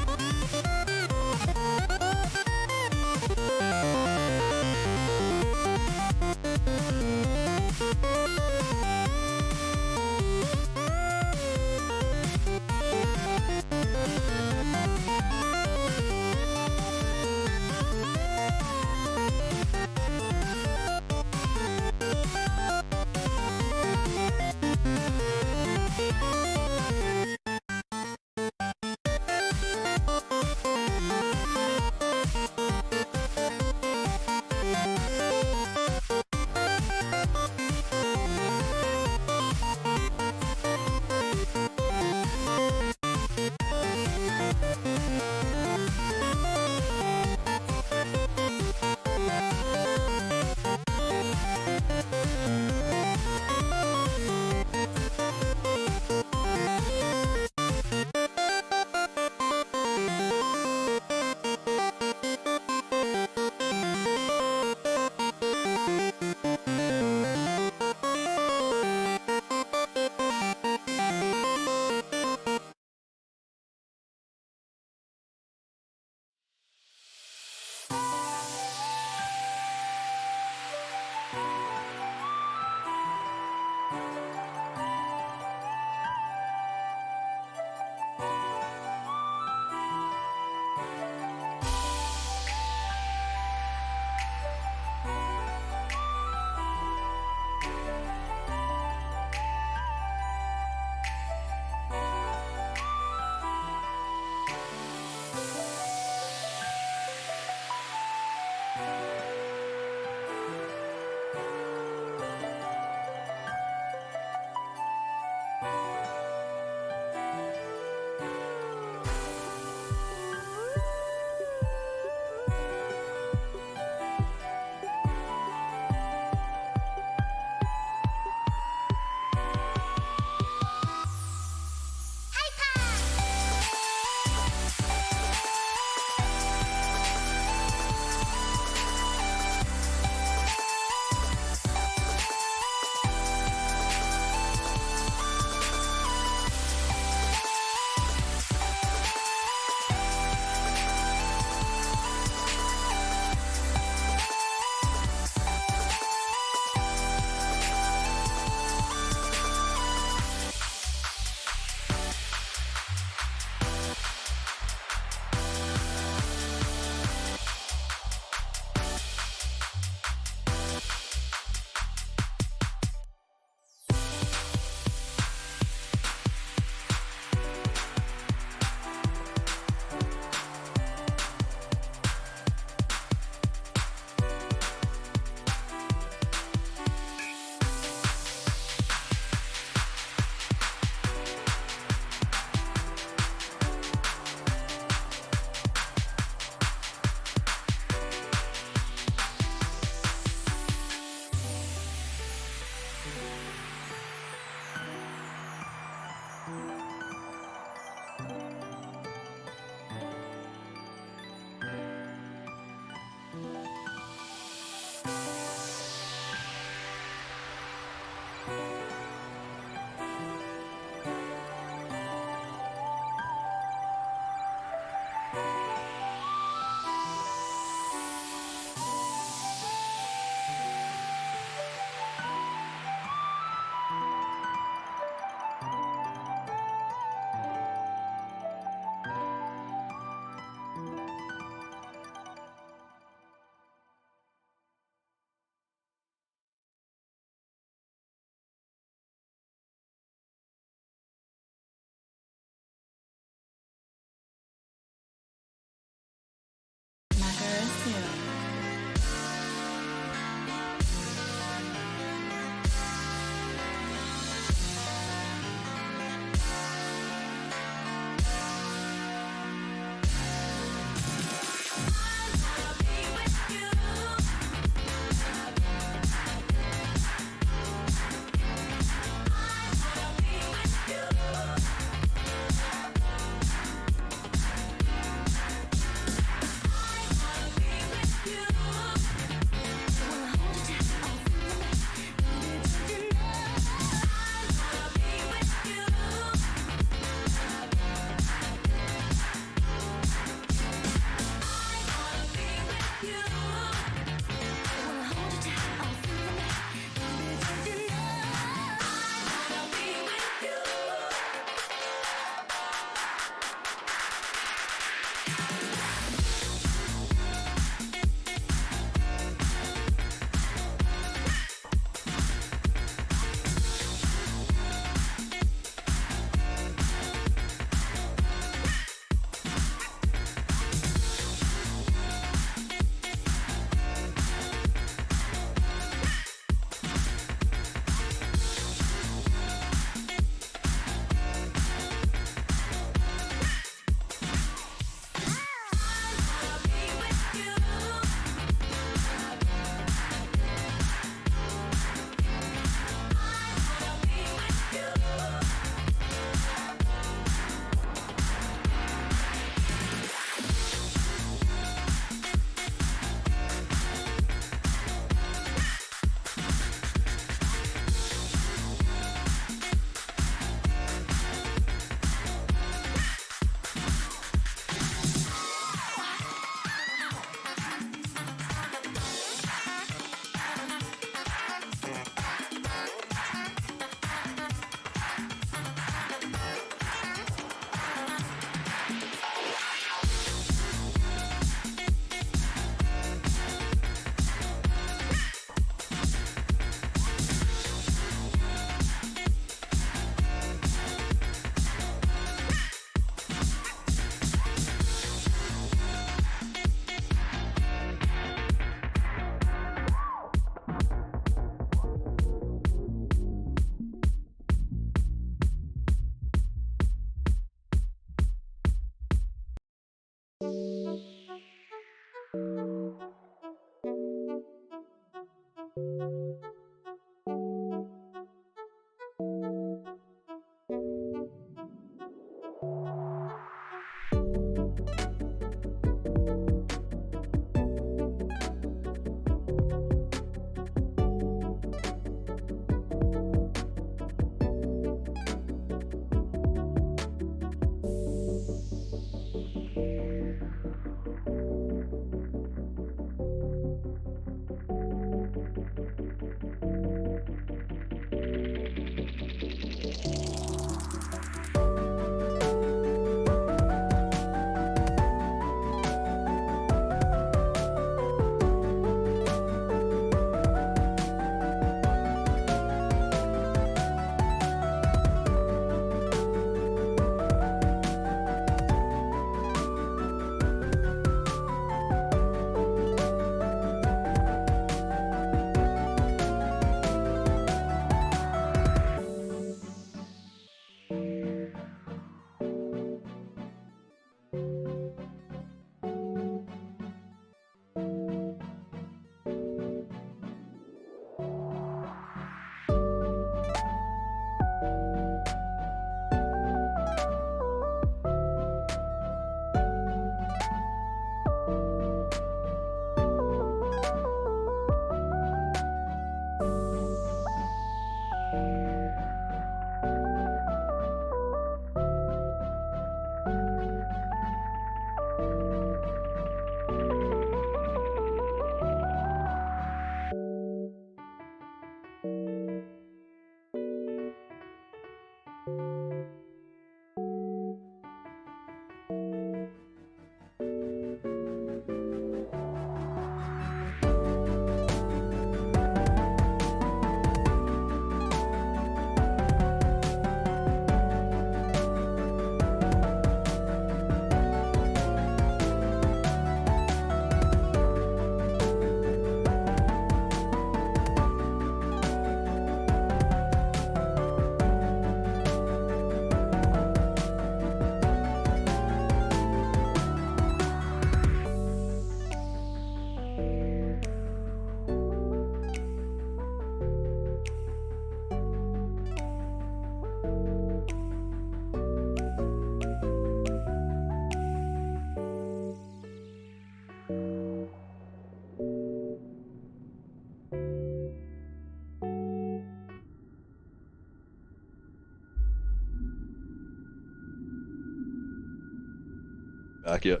back yet.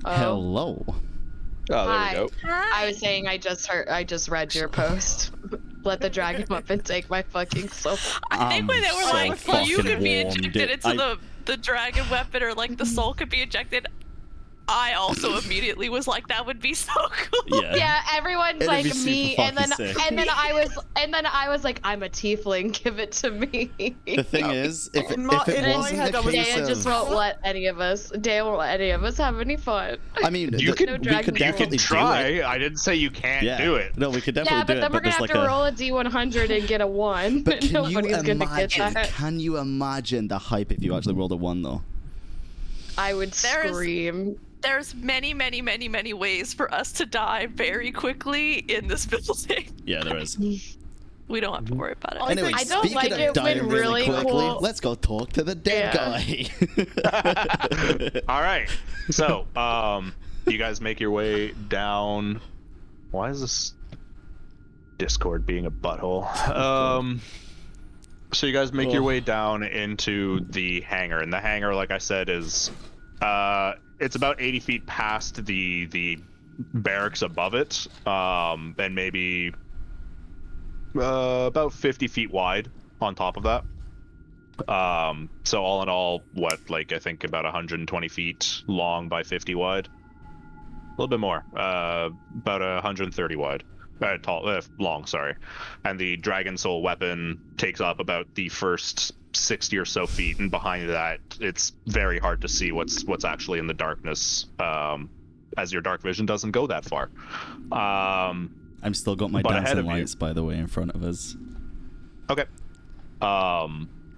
Hello. Oh, there Hi. we go. I was saying I just read your post. Let the dragon weapon take my fucking soul. I think when they were so like, you fucking could be warmed injected it. into the dragon weapon, or like the soul could be injected, I also immediately was like, that would be so cool. Yeah, everyone's It'd like be super me, and then fucking sick. I was like, I'm a tiefling, give it to me. The thing is, if it In my wasn't head, a I was case Dan of, just won't let any of us. Dan won't let any of us have any fun. I mean, You we can- could You can definitely Try. do it. I didn't say you can't do it. No, we could Yeah, definitely but do then it. we're gonna But have there's to like roll a d100 and get a 1. But can you Nobody's gonna get imagine? that. Can you imagine the hype if you actually rolled a 1 though? I would There's- scream. There's many ways for us to die very quickly in this building. Yeah, there is. We don't have to worry about it. Anyway, I don't speaking like of it dying when really really quickly, cool- let's go talk to the dead guy. All right. So, you guys make your way down. Why is this Discord being a butthole? So you guys make your way down into the hangar, and the hangar, like I said, is it's about 80 feet past the barracks above it, and maybe about 50 feet wide on top of that. So all in all, I think about 120 feet long by 50 wide. A little bit more, about 130 wide. Long, sorry. And the Dragon Soul weapon takes up about the first 60 or so feet, and behind that, it's very hard to see what's actually in the darkness, as your dark vision doesn't go that far. I'm still got my But ahead dancing of you- lights, by the way, in front of us, Okay.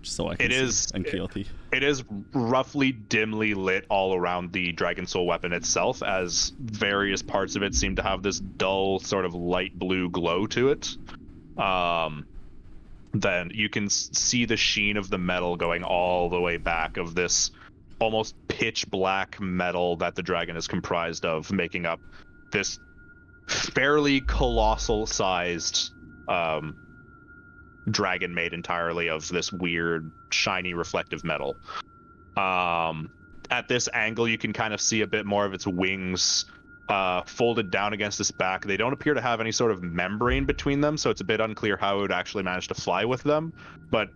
so I can It see. is- And Keothi. It is roughly dimly lit all around the Dragon Soul weapon itself, as various parts of it seem to have this dull sort of light blue glow to it. Then you can see the sheen of the metal going all the way back of this almost pitch black metal that the dragon is comprised of, making up this fairly colossal sized dragon made entirely of this weird shiny reflective metal. At this angle, you can kind of see a bit more of its wings folded down against its back. They don't appear to have any sort of membrane between them, so it's a bit unclear how it would actually manage to fly with them, but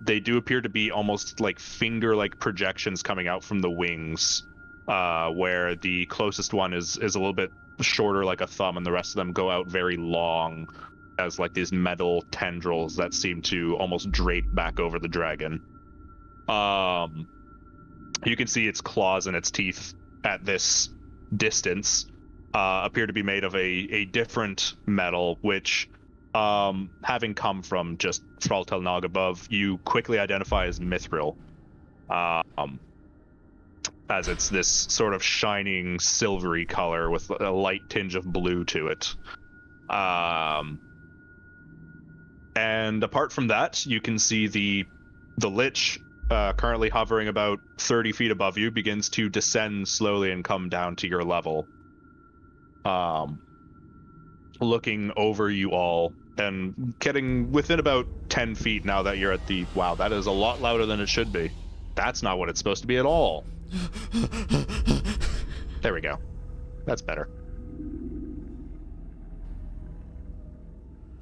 they do appear to be almost like finger-like projections coming out from the wings, where the closest one is a little bit shorter like a thumb, and the rest of them go out very long as like these metal tendrils that seem to almost drape back over the dragon. You can see its claws and its teeth at this distance appear to be made of a different metal, which, having come from just Thrall Nog above, you quickly identify as mithril, as it's this sort of shining silvery color with a light tinge of blue to it. And apart from that, you can see the Lich, currently hovering about 30 feet above you, begins to descend slowly and come down to your level. Looking over you all and getting within about 10 feet now that you're at the... Wow, that is a lot louder than it should be. That's not what it's supposed to be at all. There we go. That's better.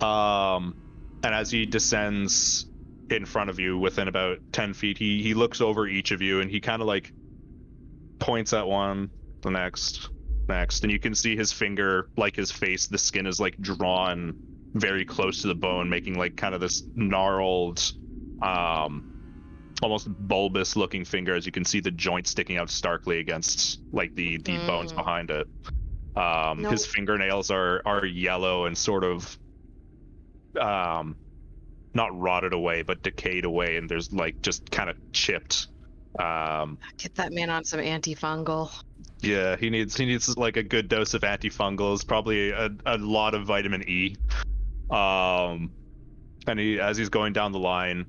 And as he descends in front of you within about 10 feet, he looks over each of you and he kind of like points at one, the next, and you can see his finger, like his face, the skin is like drawn very close to the bone, making like kind of this gnarled, almost bulbous looking finger, as you can see the joint sticking out starkly against like the bones behind it. His fingernails are yellow and sort of not rotted away but decayed away, and there's like just kind of chipped. Get that man on some antifungal. Yeah, he needs like a good dose of antifungals, probably a lot of vitamin E. And as he's going down the line,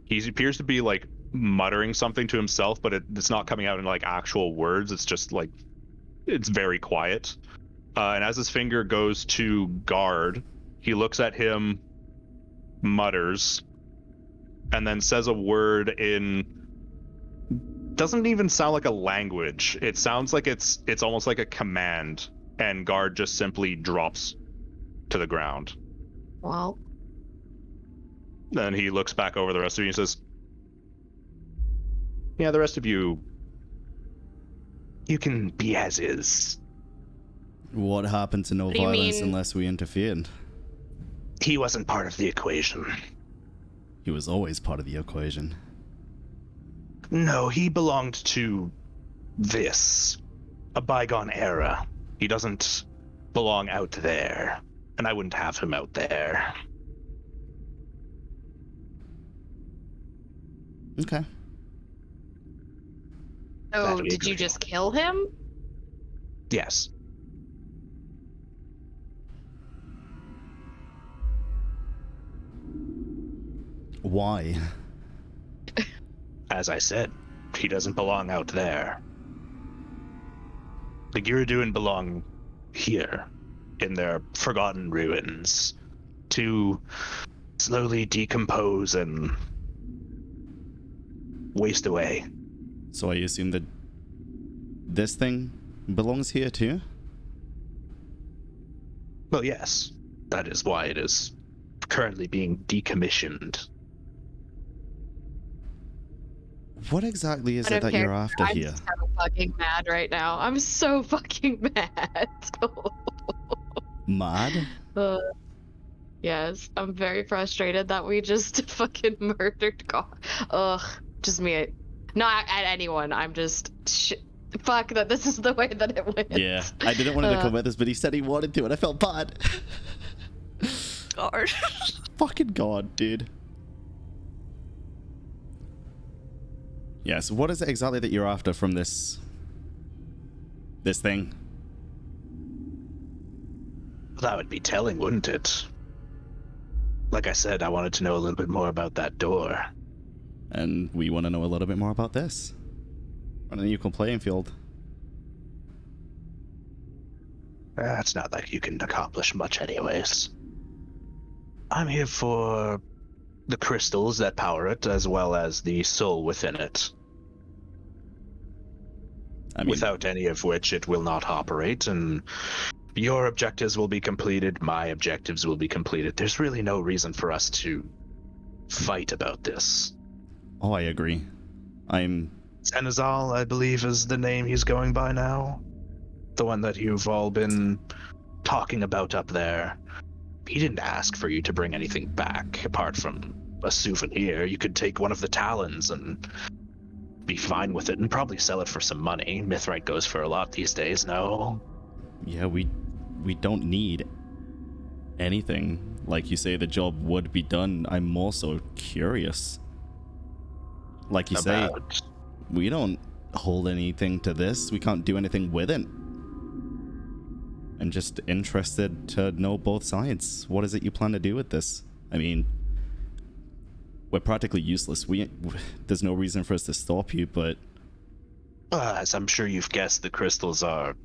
he appears to be like muttering something to himself, but it's not coming out in like actual words. It's just like, it's very quiet. And as his finger goes to guard, he looks at him, mutters, and then says a word in doesn't even sound like a language. It sounds like it's almost like a command, and guard just simply drops to the ground. Well, Then he looks back over the rest of you and says, "Yeah, the rest of you, you can be as is." What happened to no What do you violence mean? unless we interfered? He wasn't part of the equation. He was always part of the equation. No, he belonged to this, a bygone era. He doesn't belong out there, and I wouldn't have him out there. Okay. so That we did you agree. just kill him? Yes. Why? As I said, he doesn't belong out there. The Giraduin belong here, in their forgotten ruins, to slowly decompose and waste away. So I assume that this thing belongs here too? Well, yes, that is why it is currently being decommissioned. What exactly is I it don't that you're care. after I'm here? so fucking mad right now. I'm so fucking mad. Mad? Yes, I'm very frustrated that we just fucking murdered God. Ugh, just me. Not at anyone. I'm just fuck that. This is the way that it went. Yeah, I didn't want him to come with us, but he said he wanted to, and I felt bad. Guard. Fucking God, dude. Yeah, so what is it exactly that you're after from this thing? That would be telling, wouldn't it? Like I said, I wanted to know a little bit more about that door. And we want to know a little bit more about this. On an equal playing field. It's not like you can accomplish much anyways. I'm here for the crystals that power it, as well as the soul within it. I mean, Without any of which it will not operate, and your objectives will be completed, my objectives will be completed. There's really no reason for us to fight about this. oh, I agree. I'm Senezal, I believe, is the name he's going by now. The one that you've all been talking about up there. He didn't ask for you to bring anything back, apart from a souvenir. You could take one of the talons and be fine with it, and probably sell it for some money. Mithrite goes for a lot these days, no? yeah, we don't need anything. Like you say, the job would be done. I'm more so curious. Like you say, About we don't hold anything to this. We can't do anything with it. I'm just interested to know both sides. What is it you plan to do with this? I mean, we're practically useless. There's no reason for us to stop you, but as I'm sure you've guessed, the crystals are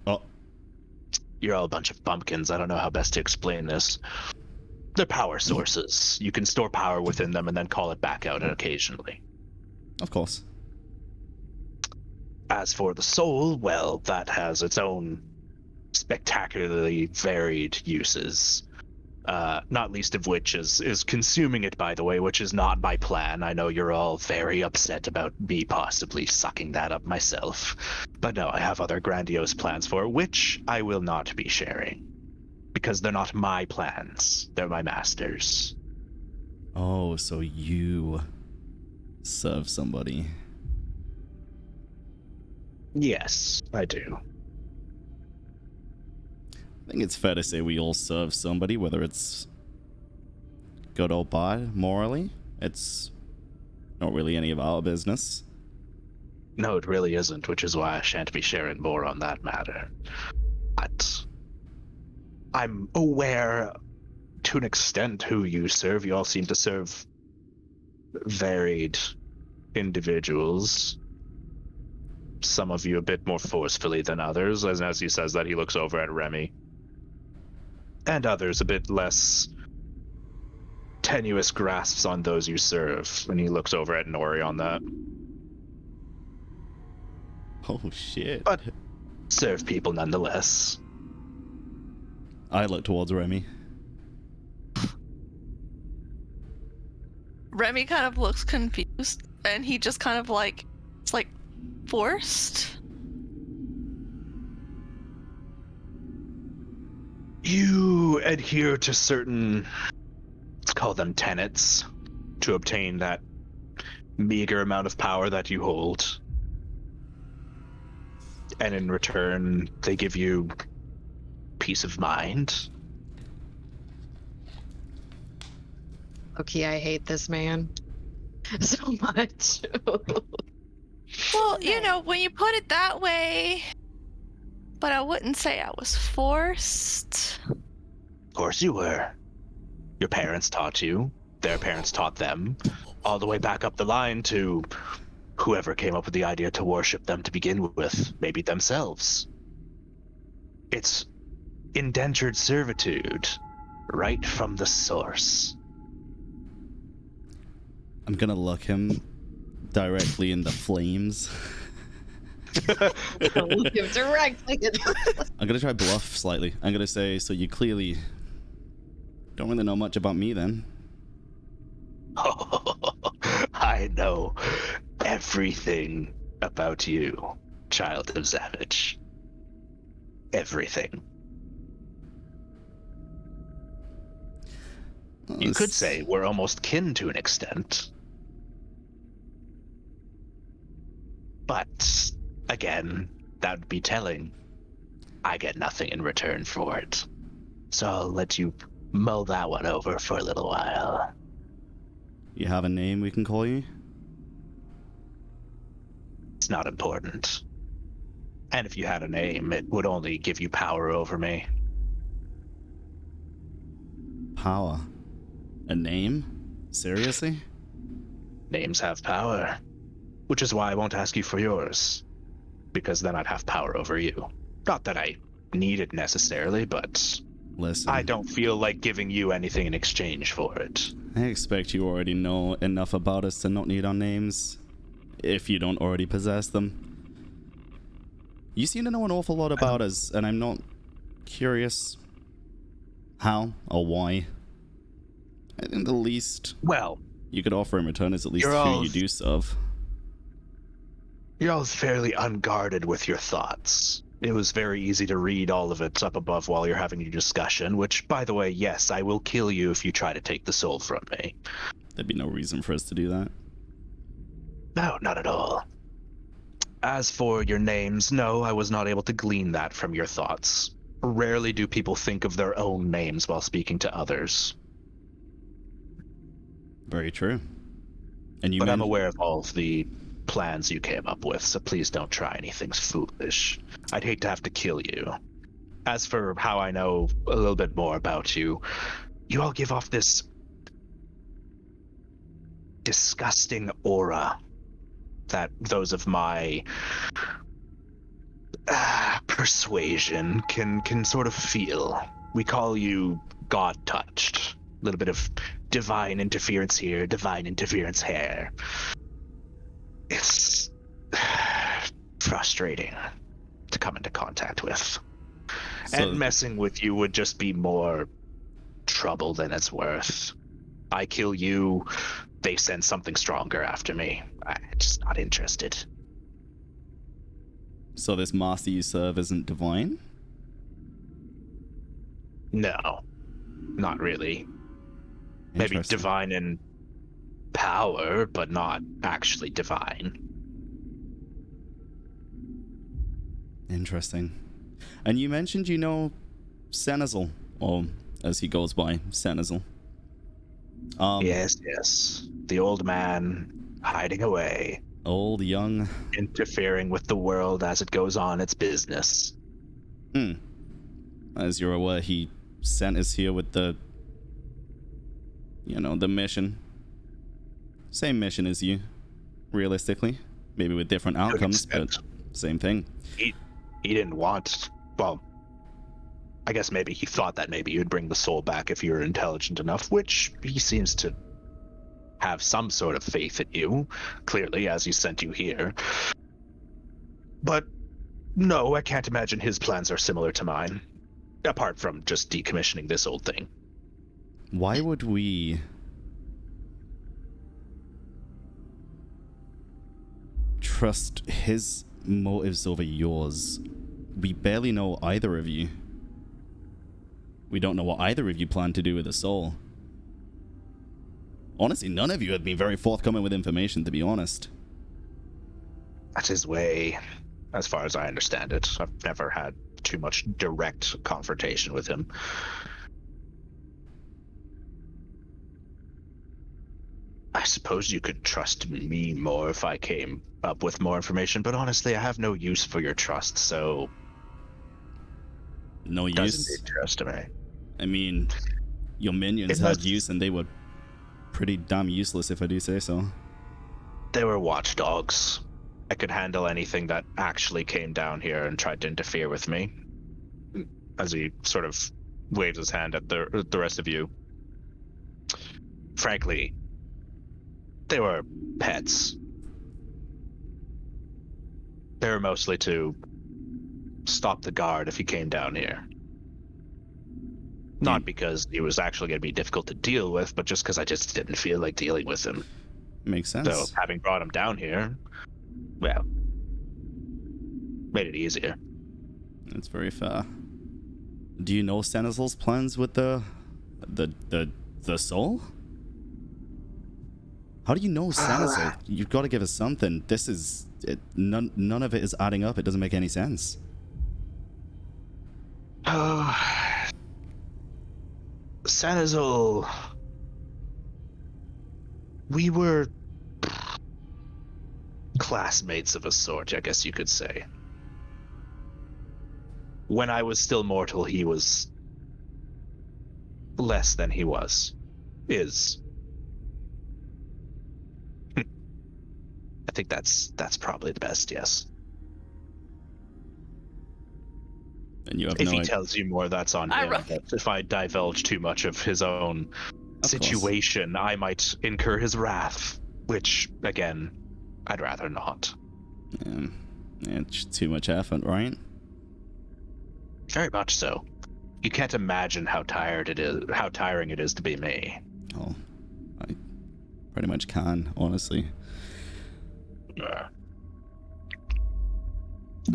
oh, you're all a bunch of pumpkins. I don't know how best to explain this. They're power sources. You can store power within them and then call it back out occasionally. of course. As for the soul, well, that has its own spectacularly varied uses. Not least of which is consuming it, by the way, which is not my plan. I know you're all very upset about me possibly sucking that up myself. But no, I have other grandiose plans for it, which I will not be sharing. Because they're not my plans. They're my master's. Oh, so you serve somebody. Yes, I do. I think it's fair to say we all serve somebody, whether it's good or bad morally. It's not really any of our business. No, it really isn't, which is why I shan't be sharing more on that matter. But I'm aware to an extent who you serve. You all seem to serve varied individuals. Some of you a bit more forcefully than others, as he says that, he looks over at Remy. And others a bit less tenuous grasps on those you serve. And he looks over at Nori on that. Oh shit. But serve people nonetheless. I look towards Remy. Remy kind of looks confused, and he just kind of like, it's like forced. You adhere to certain, let's call them tenets, to obtain that meager amount of power that you hold. And in return, they give you peace of mind. Okay, I hate this man so much. Well, you know, when you put it that way, but I wouldn't say I was forced. Of course you were. Your parents taught you, their parents taught them, all the way back up the line to whoever came up with the idea to worship them to begin with, maybe themselves. It's indentured servitude, right from the source. I'm gonna look him directly in the flames. Look him directly in the... I'm gonna try bluff slightly. I'm gonna say, so you clearly don't really know much about me then. I know everything about you, child of Savage. Everything. You could say we're almost kin to an extent. But, again, that would be telling. I get nothing in return for it. So I'll let you mull that one over for a little while. You have a name we can call you? It's not important. And if you had a name, it would only give you power over me. Power? A name? Seriously? Names have power. Which is why I won't ask you for yours. Because then I'd have power over you. Not that I need it necessarily, but Listen, I don't feel like giving you anything in exchange for it. I expect you already know enough about us to not need our names, if you don't already possess them. You seem to know an awful lot about us, and I'm not curious how or why. I think the least Well, you could offer in return is at least You're who all- you do serve. you're all fairly unguarded with your thoughts. It was very easy to read all of it up above while you're having your discussion, which, by the way, yes, I will kill you if you try to take the soul from me. There'd be no reason for us to do that. No, not at all. As for your names, no, I was not able to glean that from your thoughts. Rarely do people think of their own names while speaking to others. Very true. And you But I'm men- aware of all of the plans you came up with, so please don't try anything foolish. I'd hate to have to kill you. As for how I know a little bit more about you, you all give off this disgusting aura that those of my persuasion can sort of feel. We call you God-touched. A little bit of divine interference here, divine interference here. It's frustrating to come into contact with. So- And messing with you would just be more trouble than it's worth. I kill you, they send something stronger after me. I'm just not interested. So this master you serve isn't divine? No, not really. Maybe Interesting. divine in power, but not actually divine. Interesting. And you mentioned you know Senezal, or as he goes by, Senezal. Yes. The old man hiding away, Old, young. interfering with the world as it goes on its business. As you're aware, he sent us here with the mission. Same mission as you, realistically. Maybe with different outcomes, but extent. same thing. He didn't want, well, I guess maybe he thought that maybe you'd bring the soul back if you were intelligent enough, which he seems to have some sort of faith in you, clearly, as he sent you here. But no, I can't imagine his plans are similar to mine, apart from just decommissioning this old thing. Why would we trust his motives over yours? We barely know either of you. We don't know what either of you plan to do with the soul. Honestly, none of you have been very forthcoming with information, to be honest. That's his way, as far as I understand it. I've never had too much direct confrontation with him. I suppose you could trust me more if I came up with more information, but honestly, I have no use for your trust, so... No doesn't use? interest me. I mean, your minions had use, and they were pretty damn useless, if I do say so. They were watchdogs. I could handle anything that actually came down here and tried to interfere with me. As he sort of waves his hand at the rest of you. Frankly, they were pets. They were mostly to stop the guard if he came down here. Not because he was actually going to be difficult to deal with, but just because I just didn't feel like dealing with him. Makes sense. So having brought him down here, well, made it easier. That's very fair. Do you know Senezal's plans with the soul? How do you know Senezal? You've got to give us something. This is none of it is adding up. It doesn't make any sense. Senezal, we were classmates of a sort, I guess you could say. When I was still mortal, he was less than he is. I think that's probably the best, yes. And you have If no he tells you more, that's on him. But if I divulge too much of his own situation, I might incur his wrath, which, again, I'd rather not. It's too much effort, right? Very much so. You can't imagine how tiring it is to be me. Oh, I pretty much can, honestly. I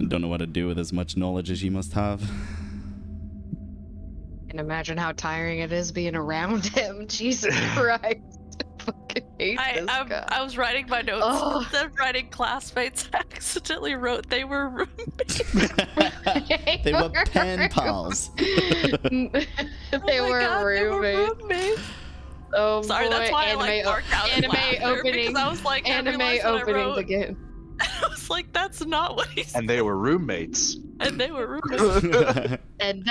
don't know what to do with as much knowledge as you must have. And imagine how tiring it is being around him. Jesus Christ. I fucking hate this guy. I was writing my notes. Oh. Instead of writing classmates, I accidentally wrote they were roommates. They were pen pals. They were roommates. Oh, sorry, boy. that's why I marked out anime opening. Because I was like, anime openings again. I was like, that's not what he said. And they were roommates. And they were roommates. and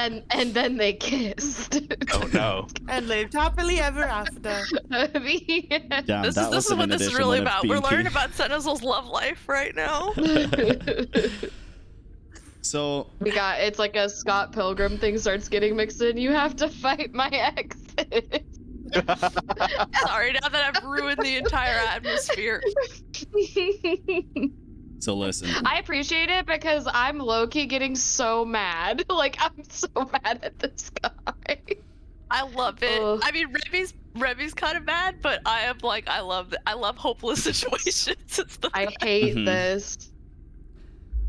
then they kissed. Oh no. And lived happily ever after. Damn, This is what this is really about. We're learning about Senezal's love life right now. So it's like a Scott Pilgrim thing starts getting mixed in. You have to fight my exes. Sorry, now that I've ruined the entire atmosphere. So listen. I appreciate it because I'm low-key getting so mad. Like, I'm so mad at this guy. I love it. I mean, Remy's kind of mad, but I am like, I love hopeless situations. I hate this.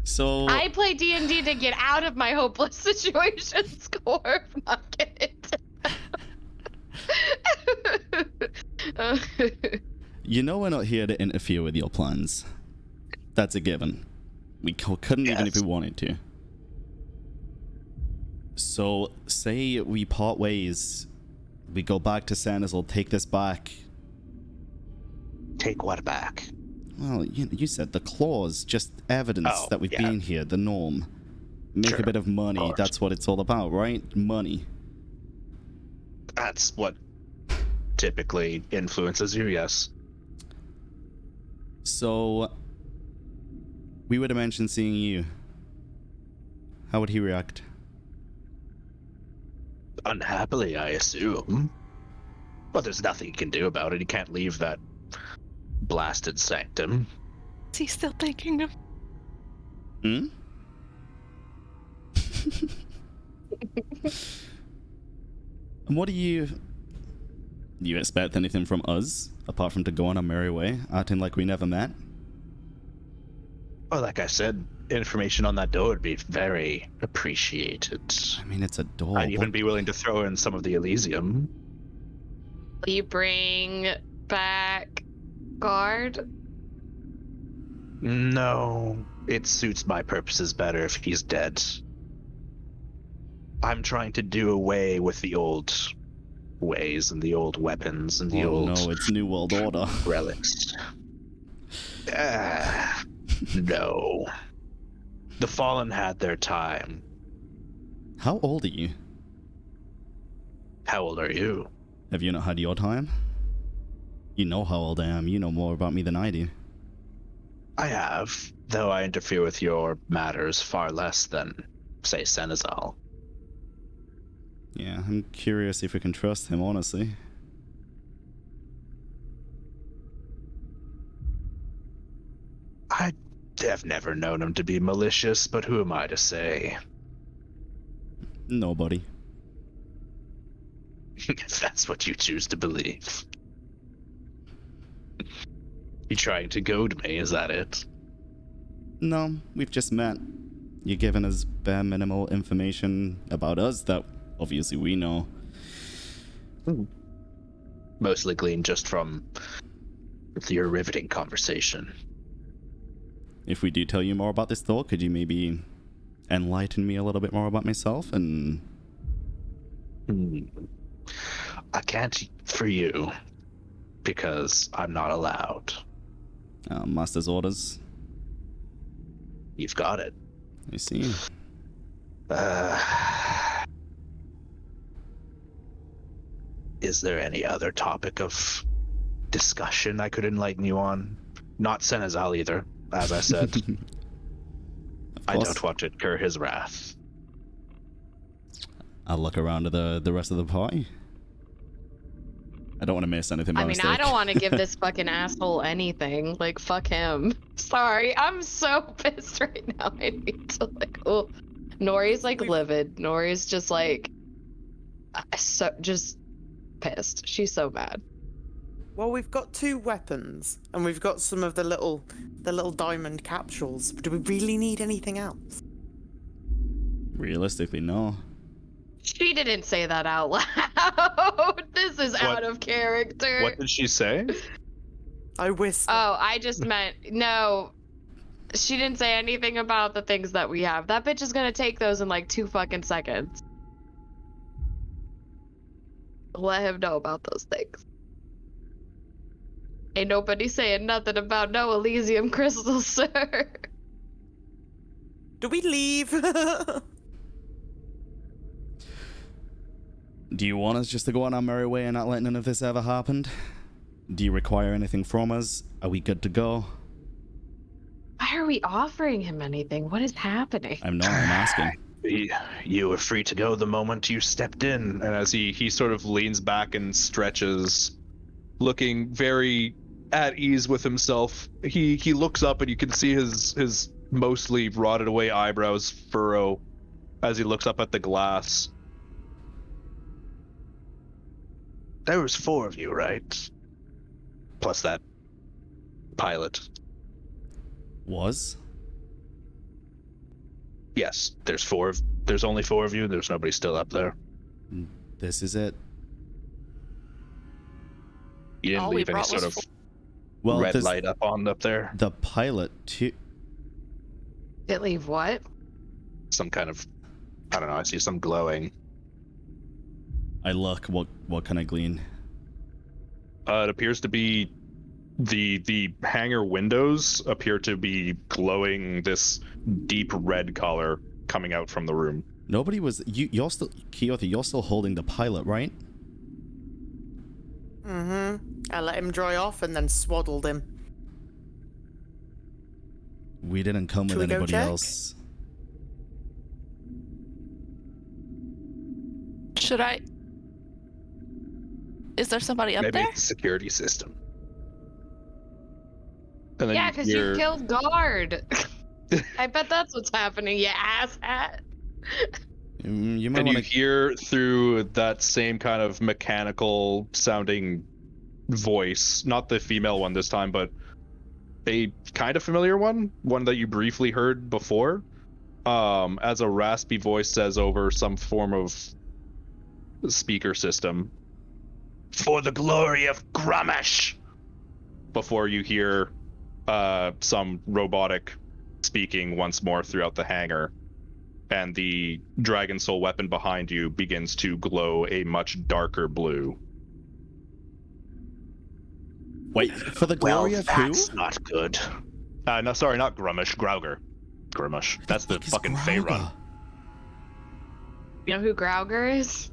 So I play D&D to get out of my hopeless situations, Corp. Not get it. You know we're not here to interfere with your plans. That's a given. We couldn't even if we wanted to. So, say we part ways. We go back to Senezal, take this back. Take what back? Well, you said the clause, just evidence that we've been here, the norm. Make a bit of money, that's what it's all about, right? Money. That's what typically influences you, yes. So, we would have mentioned seeing you. How would he react? Unhappily, I assume. But there's nothing he can do about it. He can't leave that blasted sanctum. Is he still thinking of? Hmm? And what do you expect anything from us apart from to go on our merry way, acting like we never met? Oh, like I said, information on that door would be very appreciated. I mean, it's a door. I'd even be willing to throw in some of the Elysium. Will you bring back guard? No, it suits my purposes better if he's dead. I'm trying to do away with the old ways and the old weapons and the old no, it's New World Order. relics. No. The Fallen had their time. How old are you? How old are you? Have you not had your time? You know how old I am. You know more about me than I do. I have, though I interfere with your matters far less than, say, Senezal. Yeah, I'm curious if we can trust him, honestly. I have never known him to be malicious, but who am I to say? Nobody. If that's what you choose to believe. You trying to goad me, is that it? No, we've just met. You're giving us bare minimal information about us that obviously we know. Mostly gleaned just from your riveting conversation. If we do tell you more about this though, could you maybe enlighten me a little bit more about myself and... I can't for you, because I'm not allowed. Master's orders. You've got it. I see. Is there any other topic of discussion I could enlighten you on? Not Senezal either, as I said. I don't want to incur his wrath. I'll look around at the rest of the party. I don't want to miss anything by I mean, mistake. I don't want to give this fucking asshole anything. Like, fuck him. Sorry, I'm so pissed right now. I need to, like, oh. Nori's, like, livid. Nori's just, like, just pissed. She's so mad. Well, we've got 2 weapons, and we've got some of the little diamond capsules. Do we really need anything else? Realistically, no. She didn't say that out loud. This is out of character. What did she say? I whisper. Oh, I just meant, no. She didn't say anything about the things that we have. That bitch is gonna take those in like 2 fucking seconds. Let him know about those things. Ain't nobody saying nothing about no Elysium crystals, sir. Do we leave? Do you want us just to go on our merry way and not let none of this ever happened? Do you require anything from us? Are we good to go? Why are we offering him anything? What is happening? I'm asking. You were free to go the moment you stepped in. And as he sort of leans back and stretches, looking very at ease with himself, he looks up and you can see his mostly rotted away eyebrows furrow as he looks up at the glass. There was 4 of you, right? Plus that pilot. Was? Yes, there's only 4 of you, there's nobody still up there. This is it. You didn't All we leave any brought sort was of Well, red light up there? The pilot too. Did leave what? Some kind of, I don't know, I see some glowing. I look. What can I glean? It appears to be the hangar windows appear to be glowing this deep red color coming out from the room. Nobody was. You're still, Keotha. You're still holding the pilot, right? I let him dry off and then swaddled him. We didn't come Should with we go anybody check? else. Should I? Is there somebody up Maybe there? it's a security system. And then Yeah, because you hear- killed guard. I bet that's what's happening, you asshat. You might And want you to. hear through that same kind of mechanical sounding voice, not the female one this time, but a kind of familiar one that you briefly heard before, as a raspy voice says over some form of speaker system, "For the glory of Grummash," before you hear some robotic speaking once more throughout the hangar, and the dragon soul weapon behind you begins to glow a much darker blue. Wait, for the glory of who? That's not good. No, sorry, not Grummash, Grauger. Grummash. That's the Fuck is fucking Fey run. Grauger? You know who Grauger is?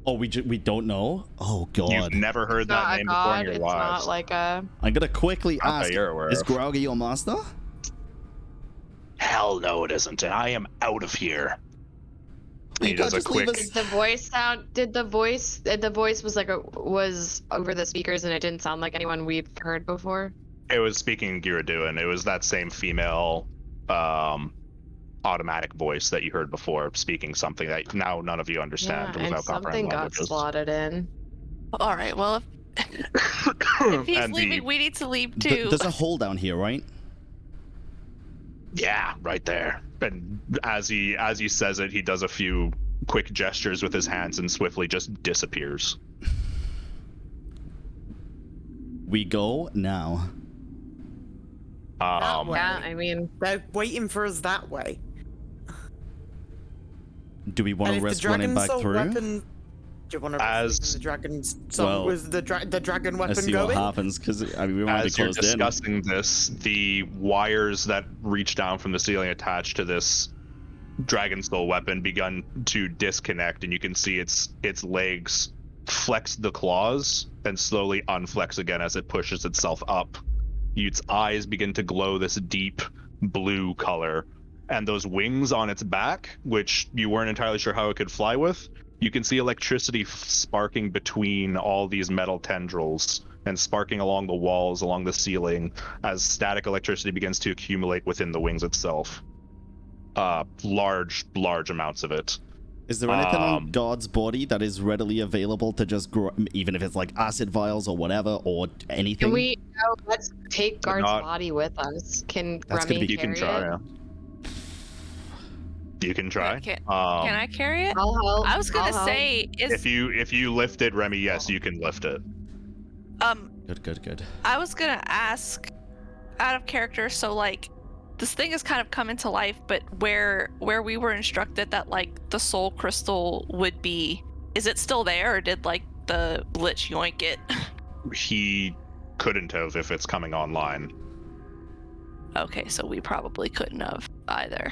Oh, we don't know. Oh god. You've never heard It's that not a name before god, in your it's lives. not like a... I'm gonna quickly Okay, ask. you're aware Is of. Grauger your master? Hell no, it isn't, and I am out of here. You He does can't a just leave quick. us- Did the voice sound... Did the voice... The voice was like was over the speakers and it didn't sound like anyone we've heard before? It was speaking Gyaraduin. It was that same female, automatic voice that you heard before, speaking something that now none of you understand Yeah, and without something comprehend got languages. slotted in. All right. Well, if he's And leaving, we need to leave Th- too. There's a hole down here, right? Yeah, right there. And as he says it, he does a few quick gestures with his hands and swiftly just disappears. We go now. That way. Yeah, I mean... They're waiting for us that way. Do we want And to if the risk running dragon back soul through? weapon... Do you want to As- the dragon's soul? Well, Was the dragon Let's weapon see going? what happens, because I mean, we want to be As you're closed in. discussing this, the wires that reach down from the ceiling attached to this dragon soul weapon begun to disconnect, and you can see its legs flex the claws and slowly unflex again as it pushes itself up. Its eyes begin to glow this deep blue color, and those wings on its back, which you weren't entirely sure how it could fly with, you can see electricity sparking between all these metal tendrils and sparking along the walls, along the ceiling, as static electricity begins to accumulate within the wings itself. Large amounts of it. Is there anything on Um, God's body that is readily available to just grow, even if it's like acid vials or whatever, or anything? Can we... No, let's take Guard's not- body with us. Can That's gonna Remy be- You can carry try. it? Yeah. You can try. Can Um, I carry it? I'll help. I was gonna I'll help. say, if you lift it, Remy, yes, you can lift it. Good. I was gonna ask, out of character, so like, this thing has kind of come into life, but where we were instructed that like the soul crystal would be, is it still there, or did like the Lich yoink it? He couldn't have if it's coming online. Okay, so we probably couldn't have either.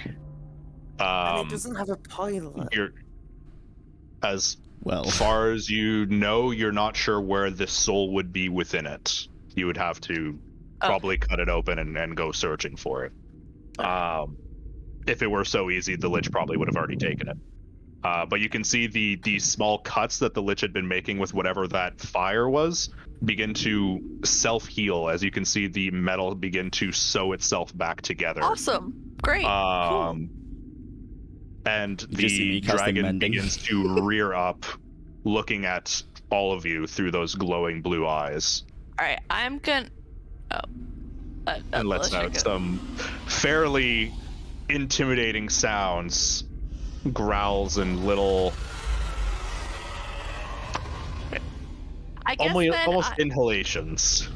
And it doesn't have a pilot. You're, as Well, far as you know, you're not sure where this soul would be within it. You would have to probably cut it open and go searching for it. If it were so easy, the Lich probably would have already taken it. But you can see the small cuts that the Lich had been making with whatever that fire was begin to self-heal, as you can see the metal begin to sew itself back together. Awesome, great, cool. And You just see the me casting dragon mending. begins to rear up, looking at all of you through those glowing blue eyes, All right, I'm gonna. and lets out some fairly intimidating sounds, growls, and little I guess almost then inhalations.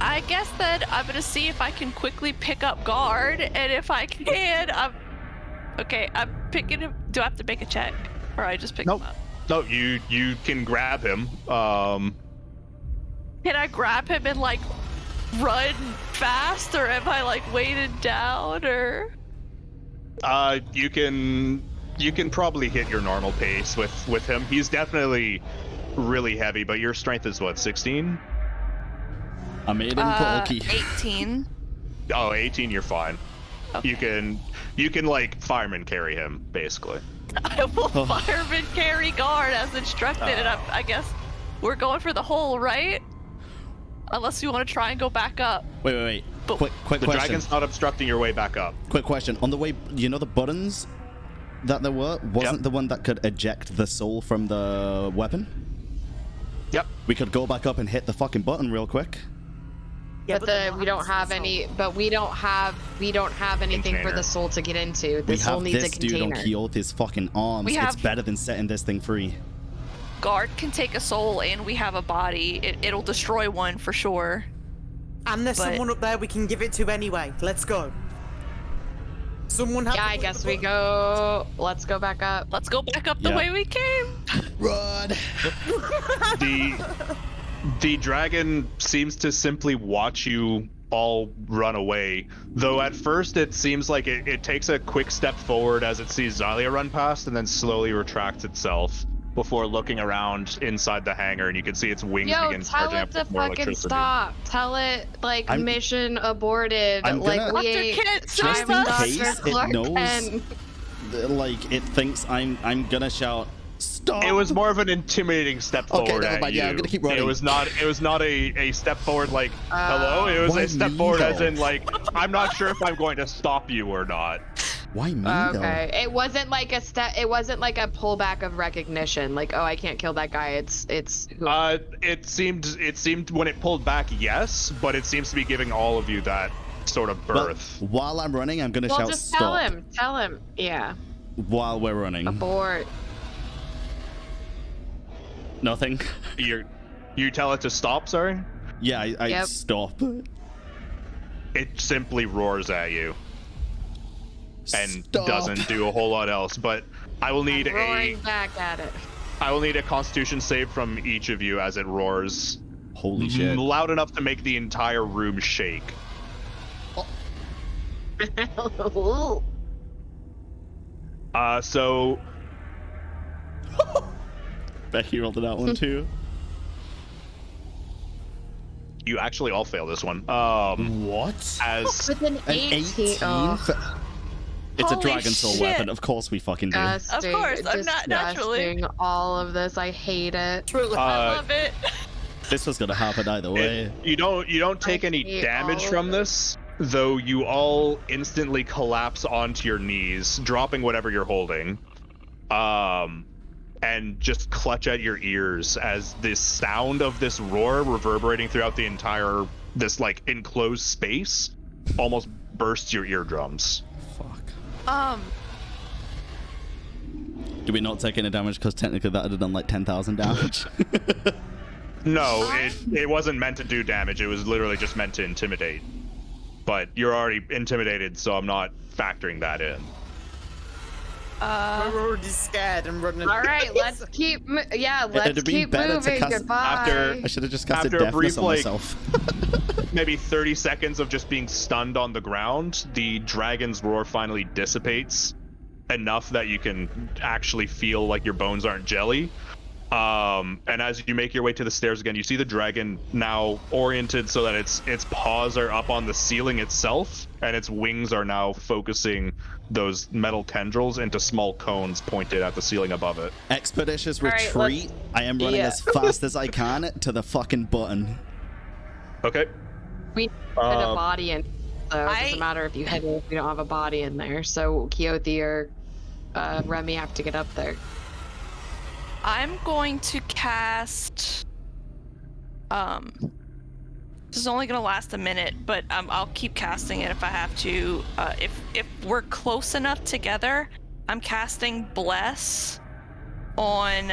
I guess then I'm gonna see if I can quickly pick up guard, and if I can, I'm picking him. Do I have to make a check, or I just pick Nope. him up? No, you can grab him. Can I grab him and like run fast, or am I like weighted down, or? You can probably hit your normal pace with him. He's definitely really heavy, but your strength is what, 16? I made him bulky. 18. Oh, 18, you're fine. Okay. You can like fireman carry him, basically. I will Oh. fireman carry guard as instructed, and I guess we're going for the hole, right? Unless you want to try and go back up. Wait. But Quick The question. dragon's not obstructing your way back up. Quick question. On the way, you know the buttons that there wasn't the one that could eject the soul from the weapon? Yep. We could go back up and hit the fucking button real quick. Yeah, But we don't have any. But we don't have anything for Container. the soul to get into. We The soul have needs this a dude on container. Keoth's fucking arms. We It's have- better than setting this thing free. guard can take a soul, and we have a body. It'll destroy one for sure. And there's But- someone up there we can give it to anyway. Let's go. Someone have Yeah, to I push guess the we button. go. Let's go back up. Let's go back up the Yeah. way we came. Run! The dragon seems to simply watch you all run away, though at first it seems like it takes a quick step forward as it sees Xylia run past and then slowly retracts itself before looking around inside the hangar, and you can see its wings Yo, begin tell charging it up to with more fucking electricity. stop. Tell it, like, I'm- mission aborted. I'm Like, gonna- we Dr. ain't. Kent, Just save in us. Dr. case it Clark knows, Kent. like, it thinks I'm gonna shout, stop! It was more of an intimidating step Okay, forward never at mind, you. yeah, I'm gonna keep running. It was not a step forward like hello. It was Why a step me, forward as though? in like I'm not sure if I'm going to stop you or not. Why me, though? Okay, it wasn't like a step. It wasn't like a pullback of recognition. Like, oh, I can't kill that guy. It's. It seemed when it pulled back, yes, but it seems to be giving all of you that sort of But birth. while I'm running, I'm gonna Well, shout, just stop. tell him. Tell him. Yeah. While we're running. Abort. Nothing. You tell it to stop. Sorry. Yeah, I Yep. stop. It simply roars at you and Stop. doesn't do a whole lot else. But I will need Roaring back at it. I will need a Constitution save from each of you as it roars Holy shit. loud enough to make the entire room shake. So Becky rolled that one too. you actually all fail this one. What? As With an An 18. Oh, It's a Holy Dragon Soul shit. weapon. Of course we fucking do. disgusting. course, I'm not naturally. Disgusting. All of this. I hate it. Truly. I love it. This was gonna happen either way. you don't take I any hate damage all of from it. this, though you all instantly collapse onto your knees, dropping whatever you're holding. And just clutch at your ears as this sound of this roar reverberating throughout the entire this like enclosed space almost bursts your eardrums. Fuck. Do we not take any damage? Because technically that would have done like 10,000 damage. No, it wasn't meant to do damage. It was literally just meant to intimidate. But you're already intimidated, so I'm not factoring that in. We're already scared and running. All right, let's keep. Let's It'd be keep better to moving. cast- Goodbye. I should have just casted After a deafness brief, on like- myself. Maybe 30 seconds of just being stunned on the ground, the dragon's roar finally dissipates enough that you can actually feel like your bones aren't jelly. And as you make your way to the stairs again, you see the dragon now oriented so that its paws are up on the ceiling itself, and its wings are now focusing those metal tendrils into small cones pointed at the ceiling above it. Expeditious All right, retreat. let's- I am running yeah. as fast as I can to the fucking button. Okay. We put a Um, body in, so it doesn't matter if you hit it if we don't have a body in there. So Keothi or Remy have to get up there. I'm going to cast. This is only gonna last a minute, but I'll keep casting it if I have to. If we're close enough together, I'm casting Bless on.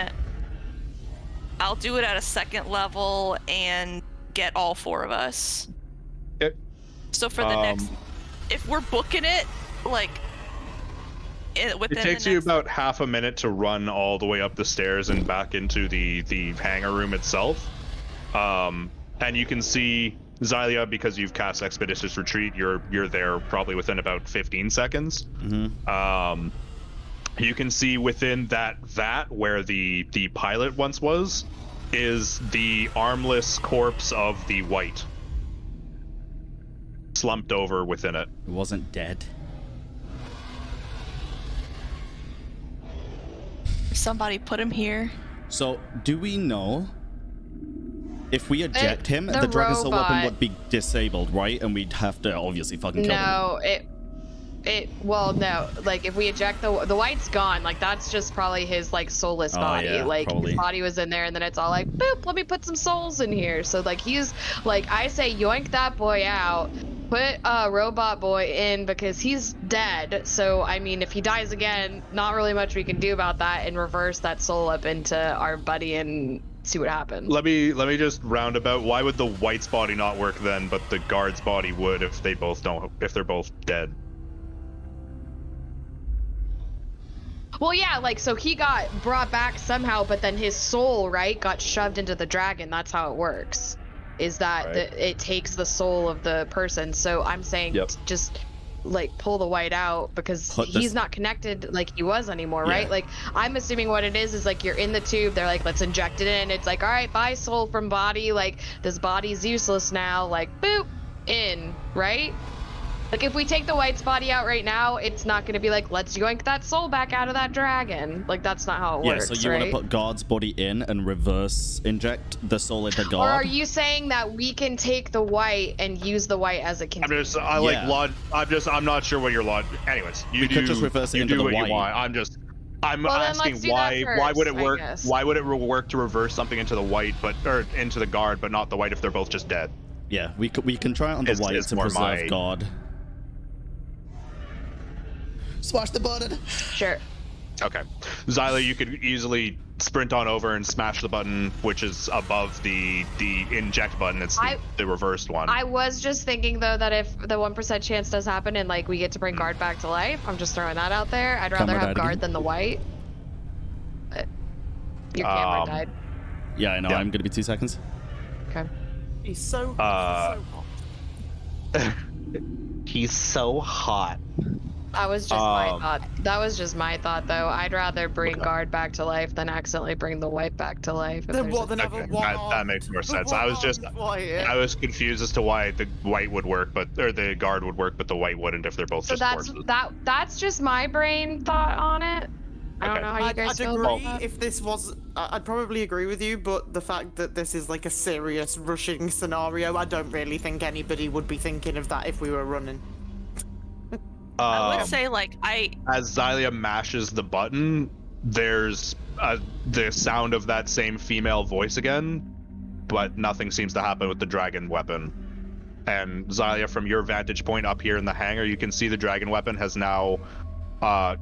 I'll do it at a second level and get all four of us. Okay. So for the next, if we're booking it, like. Within It takes the you next, about half a minute to run all the way up the stairs and back into the hangar room itself. And you can see Xylia, because you've cast Expeditious Retreat, you're there probably within about 15 seconds. Mm-hmm. You can see within that vat where the pilot once was is the armless corpse of the white, slumped over within it. It wasn't dead. Somebody put him here. So, do we know if we eject him, the the Dragon Soul weapon robot- would be disabled, right? And we'd have to obviously fucking kill him. No, well, no. Like, if we eject the white's gone, like, that's just probably his, like, soulless Oh, body. yeah, like, probably. his body was in there, and then it's all like, boop, let me put some souls in here. So, like, he's, like, I say yoink that boy out, put Robot Boy in, because he's dead. So, I mean, if he dies again, not really much we can do about that, and reverse that soul up into our buddy and see what happens. Let me just roundabout. Why would the white's body not work then, but the guard's body would if they're both dead? Well, yeah, like, so he got brought back somehow, but then his soul, right, got shoved into the dragon. That's how it works, is that Right. it takes the soul of the person. So I'm saying just, like, pull the white out, because he's not connected like he was anymore, right? Yeah. Like, I'm assuming what it is, like, you're in the tube, they're like, let's inject it in. It's like, all right, bye, soul from body. Like, this body's useless now. Like, boop, in, right? Like, if we take the white's body out right now, it's not going to be like, let's yoink that soul back out of that dragon. Like, that's not how it works, so you right? want to put Guard's body in and reverse inject the soul into Or Guard? are you saying that we can take the white and use the white as a container? I'm not sure what your logic. Anyways, We could just reverse it you into do the what white. you want. I'm Well, then asking let's do that why would it first, I work? guess. Why would it work to reverse something into the white, or into the guard, but not the white if they're both just dead? Yeah, we can try it on the It's- white it's to more preserve my- Guard. Smash the button! Sure. Okay, Zyla, you could easily sprint on over and smash the button, which is above the inject button. It's the reversed one. I was just thinking, though, that if the 1% chance does happen and, like, we get to bring Guard back to life, I'm just throwing that out there. I'd rather Camera have died Guard again? than the white. But your camera died. Yeah, I know. Yeah. I'm gonna be 2 seconds. Okay. He's so Uh, hot. He's so hot. That was just my thought. That was just my thought, though. I'd rather bring Guard back to life than accidentally bring the white back to life. if Then there's what? a- Then have a Okay, one that makes more sense. I was confused as to why the white would work, or the guard would work, but the white wouldn't if they're both So just corpses. that's just my brain thought on it. I don't Okay. know how you guys I'd feel agree about that. if this was. I'd probably agree with you, but the fact that this is like a serious rushing scenario, I don't really think anybody would be thinking of that if we were running. I would say, like, As Xylia mashes the button, there's the sound of that same female voice again, but nothing seems to happen with the dragon weapon. And Xylia, from your vantage point up here in the hangar, you can see the dragon weapon has now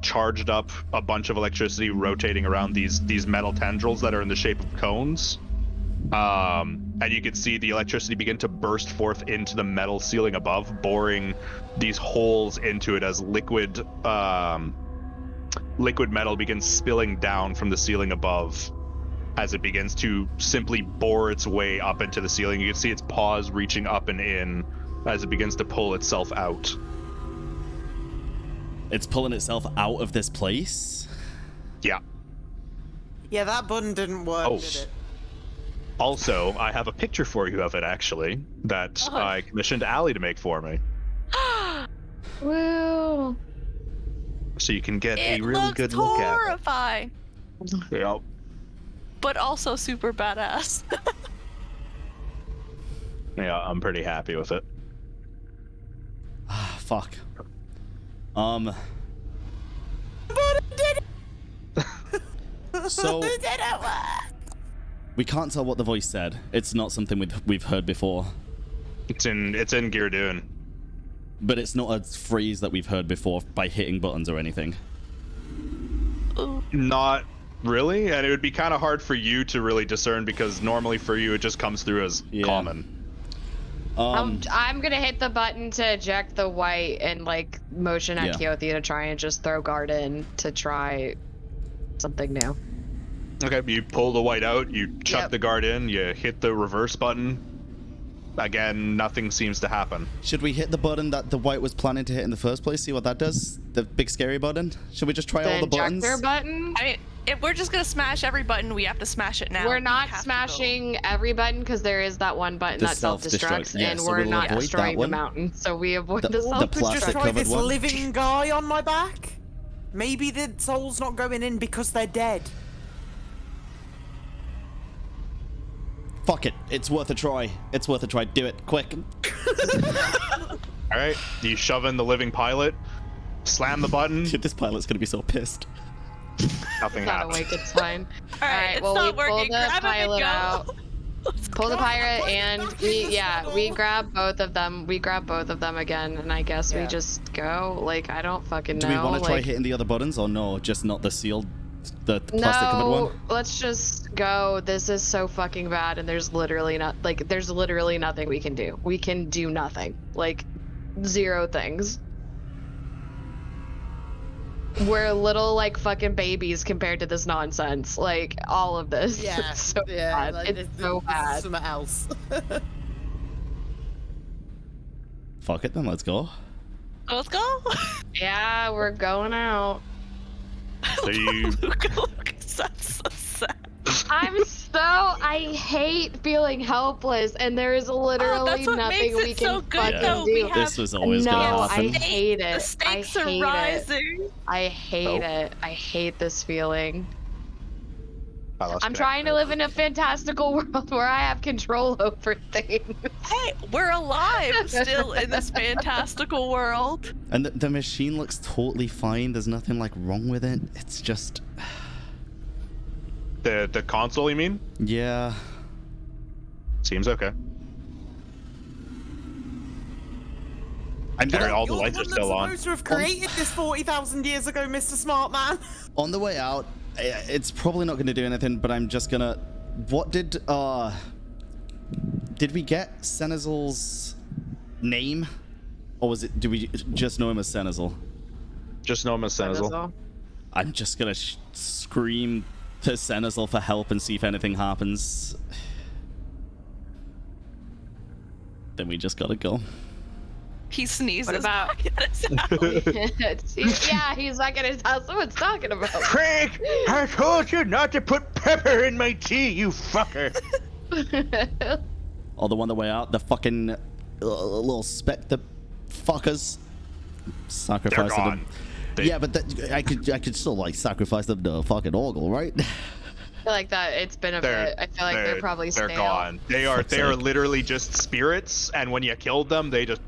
charged up a bunch of electricity rotating around these metal tendrils that are in the shape of cones. And you can see the electricity begin to burst forth into the metal ceiling above, boring these holes into it as liquid metal begins spilling down from the ceiling above as it begins to simply bore its way up into the ceiling. You can see its paws reaching up and in as it begins to pull itself out. It's pulling itself out of this place? Yeah. Yeah, that button didn't work, Oh. did it? Also, I have a picture for you of it, actually, that I commissioned Allie to make for me. Woo. So you can get it a really looks good look at it. horrifying, Yep. but also super badass. Yeah, I'm pretty happy with it. Ah, fuck. So It didn't work. we can't tell what the voice said. It's not something we've heard before. It's in Geardoon. But it's not a phrase that we've heard before by hitting buttons or anything. Not really, and it would be kind of hard for you to really discern because normally for you it just comes through as common. I'm gonna hit the button to eject the white and like motion at Yeah. Keothi to try and just throw Guard in to try something new. Okay, you pull the white out, you chuck Yep. the guard in, you hit the reverse button. Again, nothing seems to happen. Should we hit the button that the white was planning to hit in the first place? See what that does? The big scary button? Should we just try all the buttons? ejector button? I mean, if we're just gonna smash every button, we have to smash it now. We're We not have to smashing every button because there is that one button The that self-destructs, self-destruct, yeah, and so we're we'll not avoid destroying that the one. mountain, so we avoid The the plastic self-destruct. Just covered try this one. living guy on my back. Maybe the soul's not going in because they're dead. Fuck it. It's worth a try. It's worth a try. Do it. Quick. All right, you shove in the living pilot, slam the button. Dude, this pilot's gonna be so pissed. Nothing Not happens. awake, it's fine. All right, it's well, not we pull working. the Grab him and pilot go. out. Pull the pirate, and we grab both of them. We grab both of them again, and I guess we just go. Like, I don't fucking know. Do we want to try like, hitting the other buttons or no? Just not the sealed, the plastic covered no, one? let's just go. This is so fucking bad, and there's literally nothing we can do. We can do nothing. Like, 0 things. We're little, like, fucking babies compared to this nonsense. Like, all of this. Yeah, It's so yeah, bad. like, It's so bad. Something else. Fuck it then, let's go. Let's go. Yeah, we're going out. So you Lucas, that's so sad. I hate feeling helpless, and there is literally that's what nothing makes we it can so good, fucking though. do. We have- This was always no, gonna I happen. hate it. The stakes I are hate rising. It. I hate it. I hate this feeling. I lost I'm trying to live in a fantastical world where I have control over things. Hey, we're alive still in this fantastical world. And the machine looks totally fine. There's nothing like wrong with it. It's just, the console, you mean? yeah. Seems okay. I'm Sorry, gonna, all the You're lights are one still that's on. supposed to have created this 40,000 years ago, Mr. Smart Man. on the way out. It's probably not going to do anything, but I'm just gonna. What did we get Senezal's name, or was it? Do we just know him as Senezal? Just know him as Senezal. I'm just gonna scream to Senezal for help and see if anything happens. Then we just gotta go. He sneezes. What about? back at his house. Yeah, he's back at his house. Someone's talking about. Craig, I told you not to put pepper in my tea, you fucker. Or the one the way out, the fucking little spectre fuckers. Sacrifice They're them. gone. They- Yeah, but I could still like sacrifice them to fucking Orgle, right? I feel like that it's been a bit. I feel like they're probably they're stale. gone. They are literally just spirits, and when you killed them, they just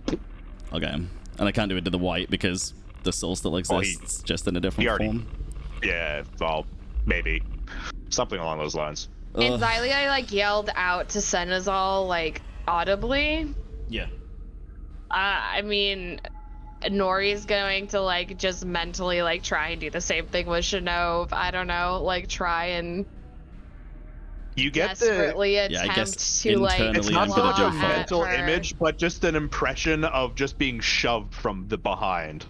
Okay, and I can't do it to the white because the soul still exists, just in a different already- form. yeah, well, maybe something along those lines. And Xylia like yelled out to Senezal like audibly. Yeah. I mean, Nori's going to like just mentally like try and do the same thing with Shinove. I don't know, like try and You get the desperately I attempt guess to like internally it's not I'm so gonna much do a it. mental her. image, but just an impression of just being shoved from the behind.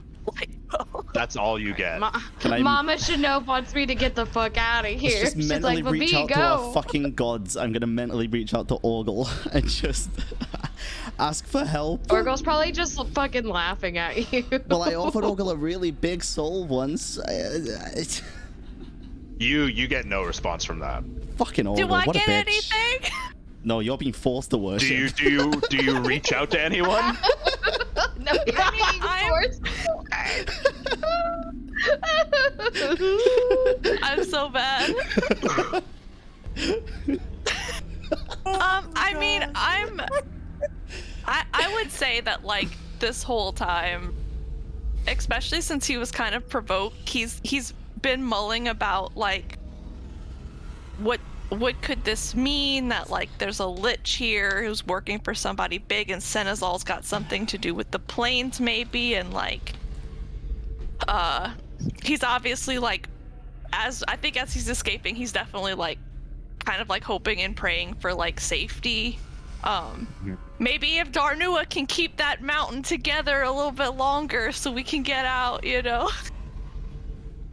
That's all you get. Can I- Mama Shinove wants me to get the fuck out of Let's here. just She's mentally like, but reach me, out go. to our fucking gods. I'm gonna mentally reach out to Orgle and just ask for help. Orgle's probably just fucking laughing at you. Well, I offered Orgle a really big soul once. You get no response from that. Fucking Orgle, Do I what a get bitch. anything? No, you're being forced to worship. Do you reach out to anyone? No, you're being forced. I'm so bad. I mean, I would say that like this whole time, especially since he was kind of provoked, he's been mulling about like what could this mean, that like there's a lich here who's working for somebody big and Senezal's got something to do with the planes maybe, and like he's obviously like as he's escaping, he's definitely like kind of like hoping and praying for like safety. Maybe if Darnua can keep that mountain together a little bit longer so we can get out, you know.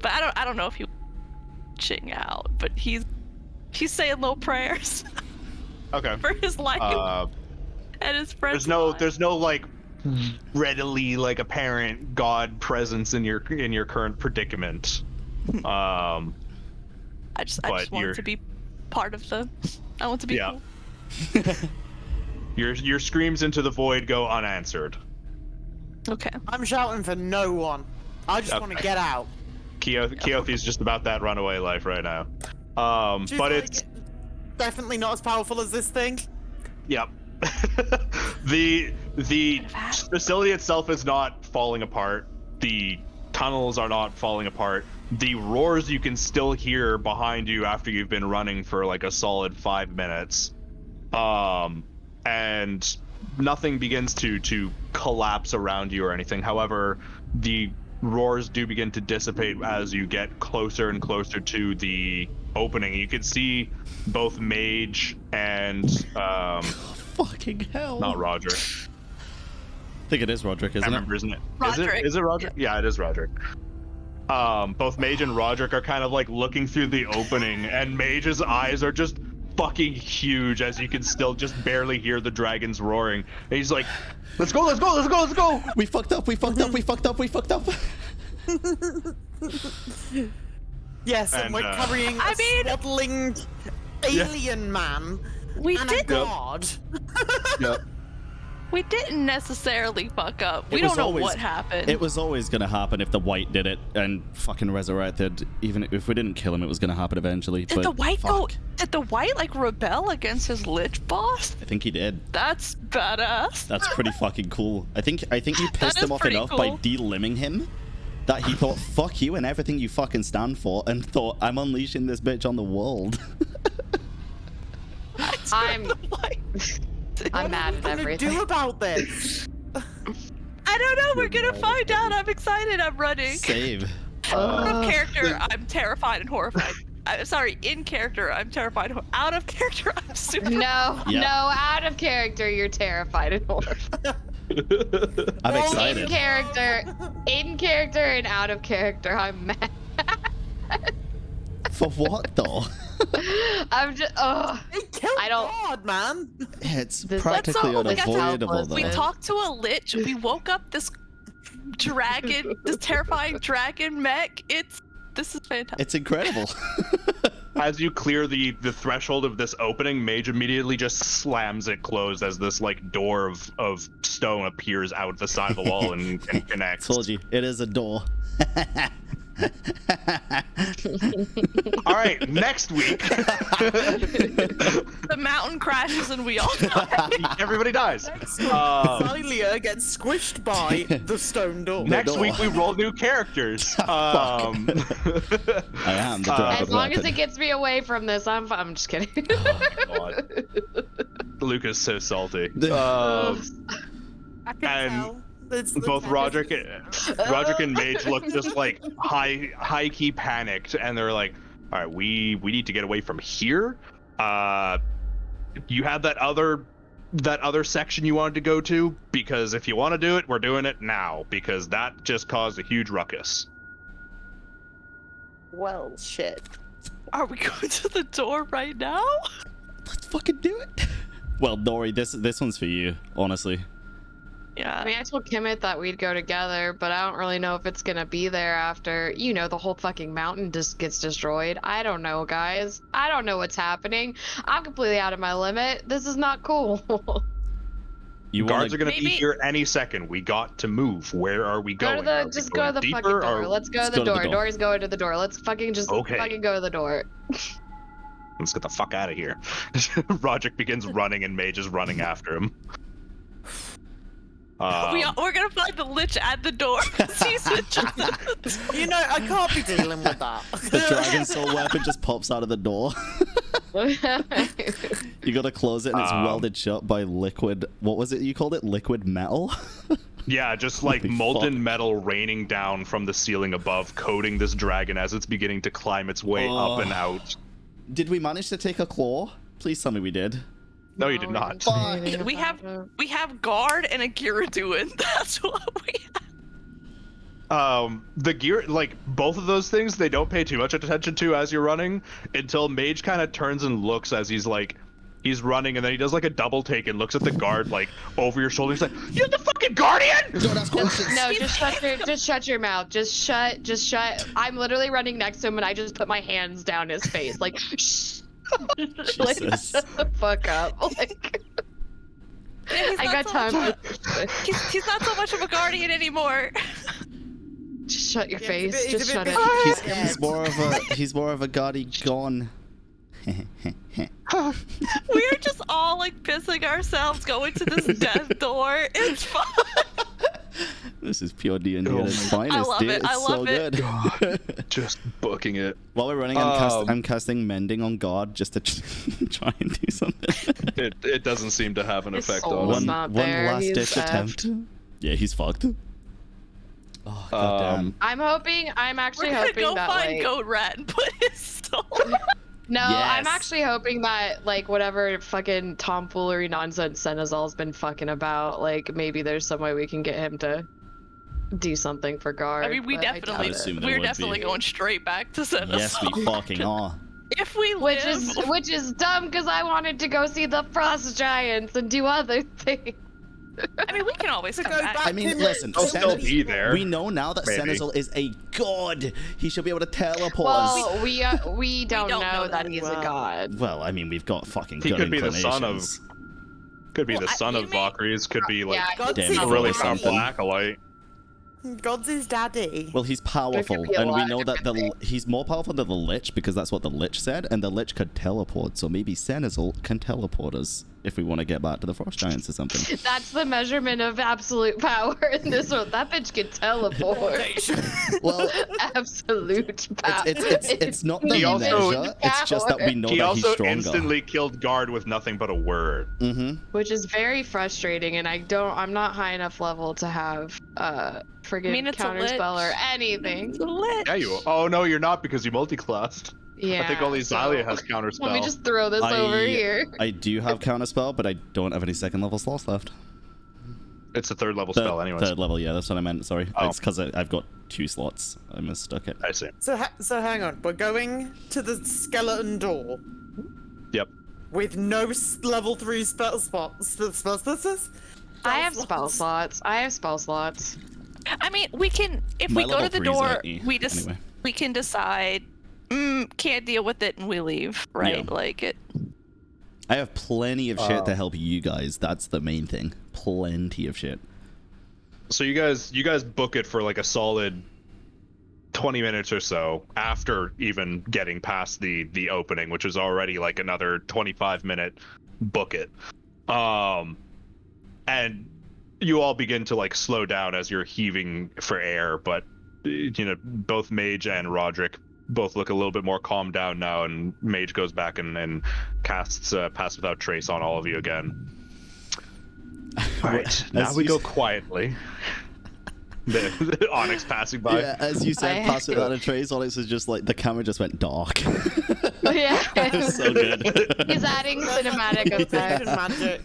But I don't know if he's ching out, but he's saying little prayers Okay. for his life and his friends. There's no like readily like apparent god presence in your current predicament. I just but want you're- to be part of the. I want to be. Yeah. Cool. Your screams into the void go unanswered. Okay. I'm shouting for no one. I just want to get out. Keothi's just about that runaway life right now. She's But like, it's Definitely not as powerful as this thing. Yep. The facility itself is not falling apart. The tunnels are not falling apart. The roars you can still hear behind you after you've been running for like a solid 5 minutes. And nothing begins to collapse around you or anything. However, the roars do begin to dissipate as you get closer and closer to the opening. You can see both Mage and Fucking hell. not Roderick. I think it is Roderick, isn't I it? remember, isn't it? Roderick. Is it Roderick? Yeah, it is Roderick. Both Mage and Roderick are kind of like looking through the opening, and Mage's eyes are just fucking huge as you can still just barely hear the dragons roaring. And he's like, let's go, let's go, let's go, let's go! We fucked up, we fucked up, we fucked up, we fucked up. Yes, and And, we're carrying a swaddling alien man We and a did. god. Yep. We didn't necessarily fuck up. We It was don't know always- what happened. It was always gonna happen if the white did it and fucking resurrected. Even if we didn't kill him, it was gonna happen eventually. Did but the white fuck. Did the white like rebel against his lich boss? I think he did. That's badass. That's pretty fucking cool. I think you pissed is him off pretty enough by cool. de-limbing him that he thought, fuck you and everything you fucking stand for, and thought, I'm unleashing this bitch on the world. I'm Like, I'm mad What at are we gonna everything. do about this? I don't know. We're gonna find out. I'm excited. I'm running. Save. Out of character, I'm terrified and horrified. I'm sorry. In character, I'm terrified. Out of character, I'm super. No, Yeah. no, out of character, you're terrified and horrified. I'm In excited. character and out of character, I'm mad. For what though? I'm just, oh, They killed I don't- God, man. It's This- practically That's so- unavoidable though. We talked to a lich. We woke up this dragon, this terrifying dragon mech. This is fantastic. It's incredible. As you clear the threshold of this opening, Mage immediately just slams it closed as this like door of stone appears out the side of the wall and connects. Told you, it is a door. All right, next week The mountain crashes and we all die. everybody dies. Xylia gets squished by the stone door. Next door. week we roll new characters. I am the dragon. as long as weapon. it gets me away from this, I'm fine. I'm just kidding. God. Luke is so salty. I can and tell. It's the Both Roderick and Mage look just like high key panicked, and they're like, "All right, we need to get away from here. You have that other section you wanted to go to, because if you want to do it, we're doing it now, because that just caused a huge ruckus." Well, shit. Are we going to the door right now? Let's fucking do it. Well, Nori, this one's for you, honestly. Yeah. I mean, I told Kimmit that we'd go together, but I don't really know if it's gonna be there after, the whole fucking mountain just gets destroyed. I don't know, guys. I don't know what's happening. I'm completely out of my limit. This is not cool. You Guards wanna- are gonna be Maybe- here any second. We got to move. Where are we going? Are we Just going go to the deeper, fucking door. or- Let's go to Let's the go to the door. door. Dory's going to the door. Let's fucking just Okay. fucking go to the door. Let's get the fuck out of here. Roderick begins running, and Mage is running after him. We're gonna find the lich at the door. He's just You know, I can't be dealing with that. The dragon soul weapon just pops out of the door. You gotta close it and it's welded shut by liquid. What was it you called it? Liquid metal? Yeah, just like Holy molten fuck. metal raining down from the ceiling above, coating this dragon as it's beginning to climb its way up and out. Did we manage to take a claw? Please tell me we did. No, you did not. Fuck. we have guard and a Gyaraduin. That's what we have. The gear, like both of those things, they don't pay too much attention to as you're running until Mage kind of turns and looks as he's running, and then he does like a double take and looks at the guard like over your shoulder. He's like, "You're the fucking guardian!" Don't ask questions. No, just shut your mouth. Just shut. I'm literally running next to him, and I just put my hands down his face, like, shh. Like, Jesus. shut the fuck up. Like, Yeah, he's I not got so time much- for He's not so much of a guardian anymore. Just shut your Yeah, face. he's a Just bit shut it. He's more of a guardy gone. We're just all like pissing ourselves going to this death door. It's fun. This is pure D&D Oh at its my- finest, love dude. it, It's I so love it. good. Just booking it. While we're running, I'm casting Mending on guard just to try and do something. It doesn't seem to have an His effect soul's on not one there, last he's ditch effed. attempt. Yeah, he's fucked. Oh, goddamn. I'm actually We're gonna hoping go that find like Goat Rat and put his soul. no, I'm Yes. actually hoping that like whatever fucking tomfoolery nonsense Senezal's been fucking about, like maybe there's some way we can get him to do something for guard. I mean, we but I doubt definitely, I'd assume there we're would be. definitely going straight back to Senezal. Yes, we fucking are. If we Which live, which is dumb because I wanted to go see the frost giants and do other things. I mean, we can always come go back. back. I mean, listen, I'll still Senez- be there. we know now that Maybe. Senezal is a god. He should be able to teleport us. Well, we don't don't know know that that he's well. a god. Well, I mean, we've got fucking He good could be the son of- inclinations. Could be Well, the son you of mean- Valkyries. Could be like Yeah, God's Damn, his a he's really something. simple acolyte. God's his daddy. Well, he's powerful, be a and we lot know of that different he's more powerful than the Lich because that's what the Lich said, and the Lich could teleport. So maybe Senezal can teleport us if we want to get back to the Frost Giants or something. That's the measurement of absolute power in this world. That bitch can teleport. Well, Absolute power. it's not the He also- measure. It's just that we know He that he's also stronger. instantly killed guard with nothing but a word. Mm-hmm. Which is very frustrating, and I'm not high enough level to have friggin' I mean, it's a counterspell or lich. anything. It's a lich. Yeah, you. Oh no, you're not because you multiclassed. Yeah. I think only so- Xylia has counterspell. Let me just throw this over here. I do have counterspell, but I don't have any second level slots left. It's a third level spell, anyways. Third level, yeah, that's what I meant. Sorry, Oh. it's because I've got 2 slots. I mistook it. I see. So hang on. We're going to the skeleton door Yep. with no level 3 spell spots. I have spell slots. I mean, we can, if My we go level to the 3's door, at E, we just anyway. we can decide, can't deal with it, and we leave, right? Yeah. Like it. I have plenty of shit Oh. to help you guys. That's the main thing. Plenty of shit. So you guys book it for like a solid 20 minutes or so after even getting past the opening, which is already like another 25-minute book it. And you all begin to like slow down as you're heaving for air, but you know, both Mage and Roderick both look a little bit more calmed down now, and Mage goes back and casts Pass Without Trace on all of you again. All right, now As we you go s- quietly. The Onyx passing by. Yeah, as you said, I- pass without a trace. Onyx is just like the camera just went dark. Yeah. It's so good. He's adding cinematic Teleportation effects.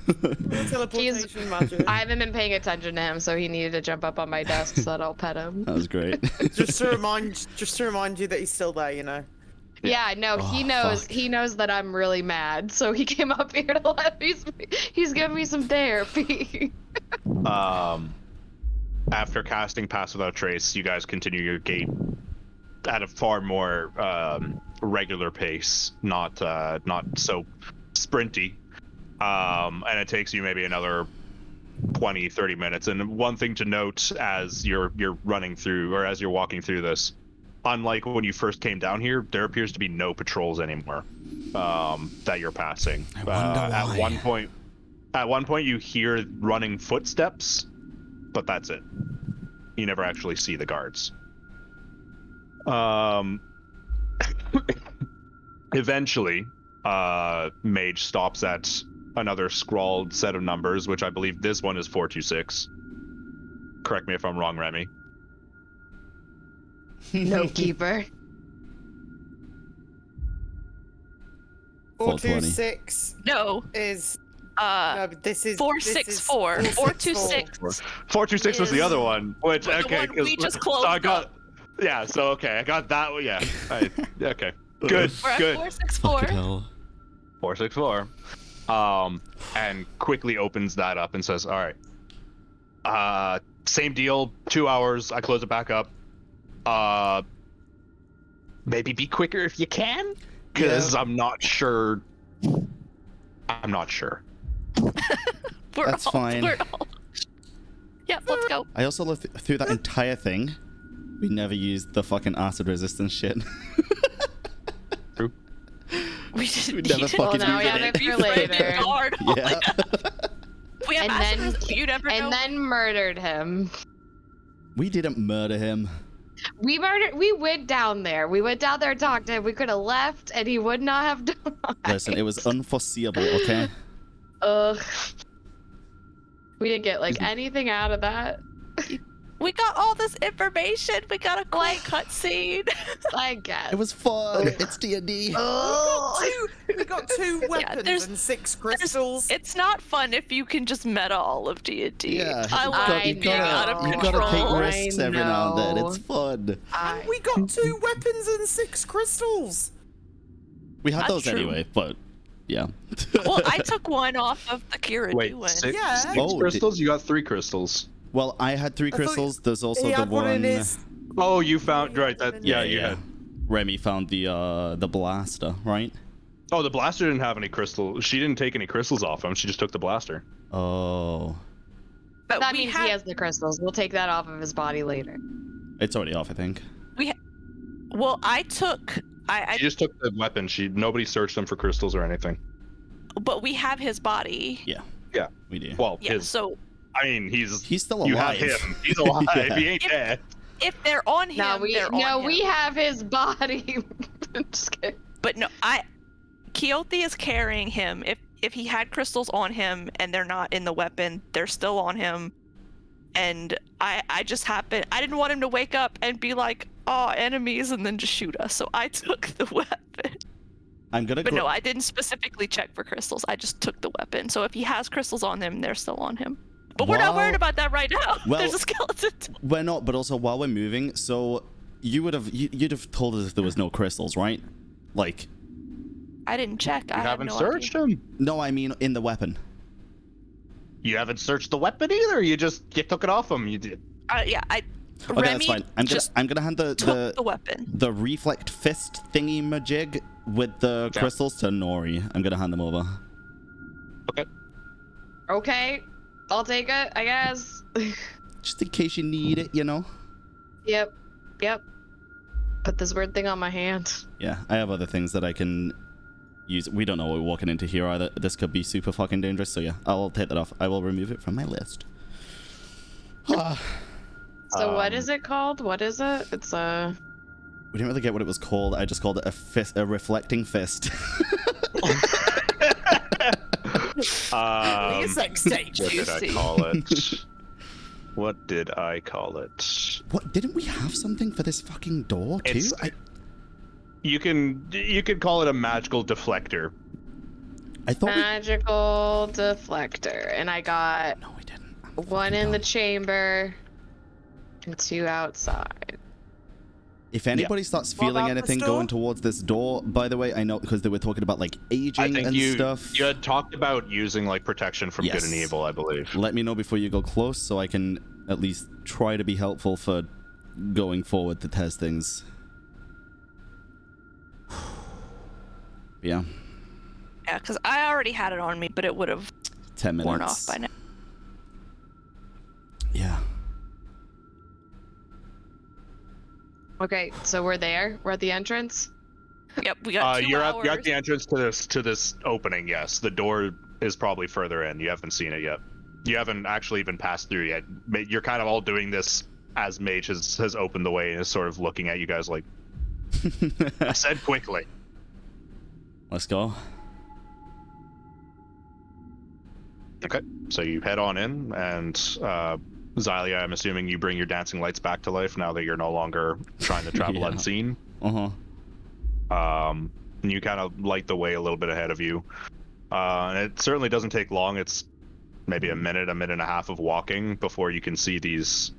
magic. Teleportation magic. I haven't been paying attention to him, so he needed to jump up on my desk so that I'll pet him. That was great. Just to remind you that he's still there, you know. Yeah, no, he Oh, knows. fuck. He knows that I'm really mad, so he came up here to let me. He's giving me some therapy. After casting Pass Without Trace, you guys continue your gait at a far more regular pace, not so sprinty. And it takes you maybe another 20-30 minutes. And one thing to note as you're running through, or as you're walking through this, unlike when you first came down here, there appears to be no patrols anymore that you're passing. I wonder why. At one point you hear running footsteps, but that's it. You never actually see the guards. Eventually, Mage stops at another scrawled set of numbers, which I believe this one is 426. Correct me if I'm wrong, Remy. No keeper. 420. 426 No. is Uh, but this is 464. 426. 426 was the Is- other one, which the okay, one we 'cause- just closed so I got, up. yeah, so okay, I got that one, yeah, okay, good, We're at good. 464. Fucking hell. 464, and quickly opens that up and says, all right, same deal, 2 hours, I close it back up, maybe be quicker if you can, because I'm not sure. That's fine. Yep, let's go. I also looked through that entire thing. We never used the fucking acid resistance shit. True. We didn't We never need fucking it. Well, now we needed have it. it for You framed later. it guard. Yeah. We have And acid then- resist, you never know. And then murdered him. We didn't murder him. We went down there. We went down there and talked to him. We could have left and he would not have died. Listen, it was unforeseeable, okay? Ugh. We didn't get like anything out of that. We got all this information. We got a cool cutscene. I guess. It was fun. It's D&D. We got two weapons there's- and 6 crystals. It's not fun if you can just meta all of D&D. Yeah, I you love got- being you out of gotta, you control. gotta take I risks every now and then. know. It's fun. We got 2 weapons and 6 crystals. We had That's those true. anyway, but yeah. Well, I took one off of the Kira Wait, one. six, Yeah. six Oh, crystals? You got 3 crystals. Well, I had 3 thought crystals. There's also He the had one in his. Oh, you found Yeah, right. That yeah, you had. Remy found the blaster, right? Oh, the blaster didn't have any crystals. She didn't take any crystals off him. She just took the blaster. Oh, But That we means had, he has the crystals. We'll take that off of his body later. it's already off, I think. well, I took. She just took the weapon. Nobody searched him for crystals or anything. But we have his body. We do. Well, Yeah. his. So I mean, he's. He's still You alive. have him. He's alive. Yeah. He ain't dead. if they're on him, they're on him. we have his body. Just kidding. But no, Keothi is carrying him. If he had crystals on him and they're not in the weapon, they're still on him. And I just happened. I didn't want him to wake up and be like, "Oh, enemies," and then just shoot us. So I took the weapon. I'm gonna. But no, I didn't specifically check for crystals. I just took the weapon. So if he has crystals on him, they're still on him. But we're not Well- worried about that right now. well- There's a skeleton. We're not, but also while we're moving, so you'd have told us if there was no crystals, right? Like, I didn't check. You I haven't have no searched idea. him. no, I mean in the weapon. You haven't searched the weapon either. You took it off him. You did. Yeah, Okay, Remy that's fine. just I'm gonna hand took the weapon. the reflect fist thingy majig with the Yeah. crystals to Nori. I'm gonna hand them over. Okay, I'll take it, I guess. Just in case you need it, you know? Yep. Put this weird thing on my hand. Yeah, I have other things that I can use. We don't know what we're walking into here either. This could be super fucking dangerous, so yeah, I'll take that off. I will remove it from my list. So what is it called? What is it? It's a... We didn't really get what it was called. I just called it a reflecting fist. Sex stage. What did I Juicy. call it? What did I call it? What? Didn't we have something for this fucking door too? It's- You can call it a magical deflector. I thought we... magical deflector. And I got No, we didn't. I'm one fucking in the dumb. chamber and 2 outside. If anybody starts What feeling about the anything door? going towards this door, by the way, I know because they were talking about like I aging think and you stuff. had talked about using like protection from good and Yes. evil, I believe. Let me know before you go close so I can at least try to be helpful for going forward to test things. Yeah, Yeah, because I already had it on me, but it would have 10 minutes. worn off by now. Yeah. Okay, so we're there. We're at the entrance. Yep, we got 2 you're hours. at the entrance to this opening. Yes, the door is probably further in. You haven't seen it yet. You haven't actually even passed through yet. You're kind of all doing this as Mage has opened the way and is sort of looking at you guys like, I said quickly. Let's go. Okay, so you head on in, and Xylia, I'm assuming you bring your dancing lights back to life now that you're no longer trying to travel Yeah. unseen. Uh-huh. And you kind of light the way a little bit ahead of you. And it certainly doesn't take long. It's maybe a minute and a half of walking before you can see these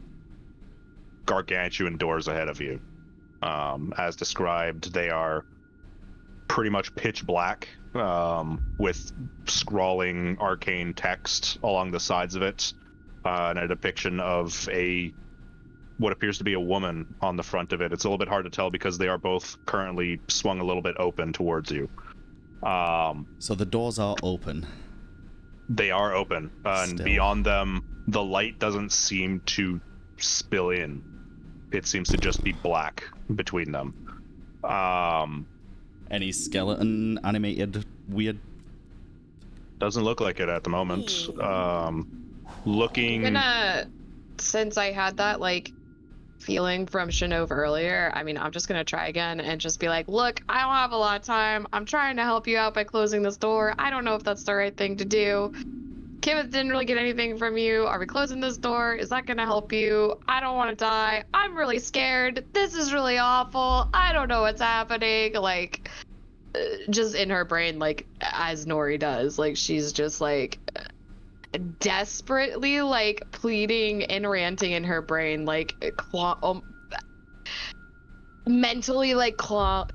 gargantuan doors ahead of you. As described, they are pretty much pitch black, with scrawling arcane text along the sides of it, and a depiction of what appears to be a woman on the front of it. It's a little bit hard to tell because they are both currently swung a little bit open towards you. So the doors are open. They are open, and Still. beyond them, the light doesn't seem to spill in. It seems to just be black between them. Any skeleton animated weird? Doesn't look like it at the moment. Looking. I'm gonna, since I had that like feeling from Shinove earlier, I mean, I'm just gonna try again and just be like, look, I don't have a lot of time. I'm trying to help you out by closing this door. I don't know if that's the right thing to do. Kivith didn't really get anything from you. Are we closing this door? Is that gonna help you? I don't want to die. I'm really scared. This is really awful. I don't know what's happening. Like, just in her brain, like, as Nori does. Like, she's just, like, desperately, like, pleading and ranting in her brain. Like, mentally, like,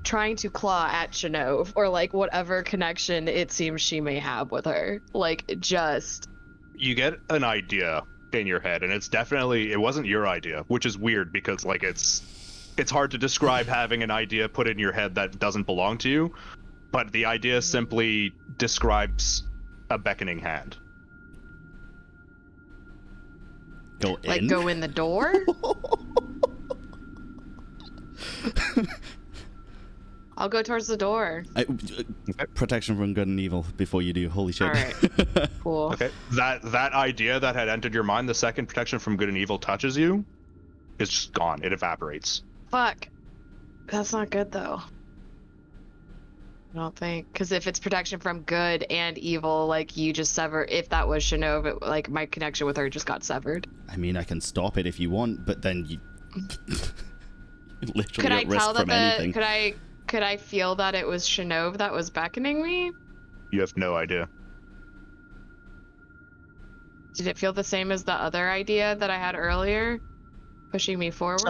trying to claw at Shinove. Or, like, whatever connection it seems she may have with her. Like, just... You get an idea in your head, and it's definitely, it wasn't your idea, which is weird because, like, it's hard to describe having an idea put in your head that doesn't belong to you, but the idea simply describes a beckoning hand. Go in? Like, go in the door? I'll go towards the door. Protection from good and evil before you do. Holy shit. All right. Cool. Okay. That idea that had entered your mind, the second protection from good and evil touches you, is just gone. It evaporates. Fuck. That's not good, though. I don't think. Because if it's protection from good and evil, like, you just sever... If that was Shinove, like, my connection with her just got severed. I mean, I can stop it if you want, but then you... literally Could I at risk tell from that anything. Could I feel that it was Shinove that was beckoning me? You have no idea. Did it feel the same as the other idea that I had earlier? Pushing me forward?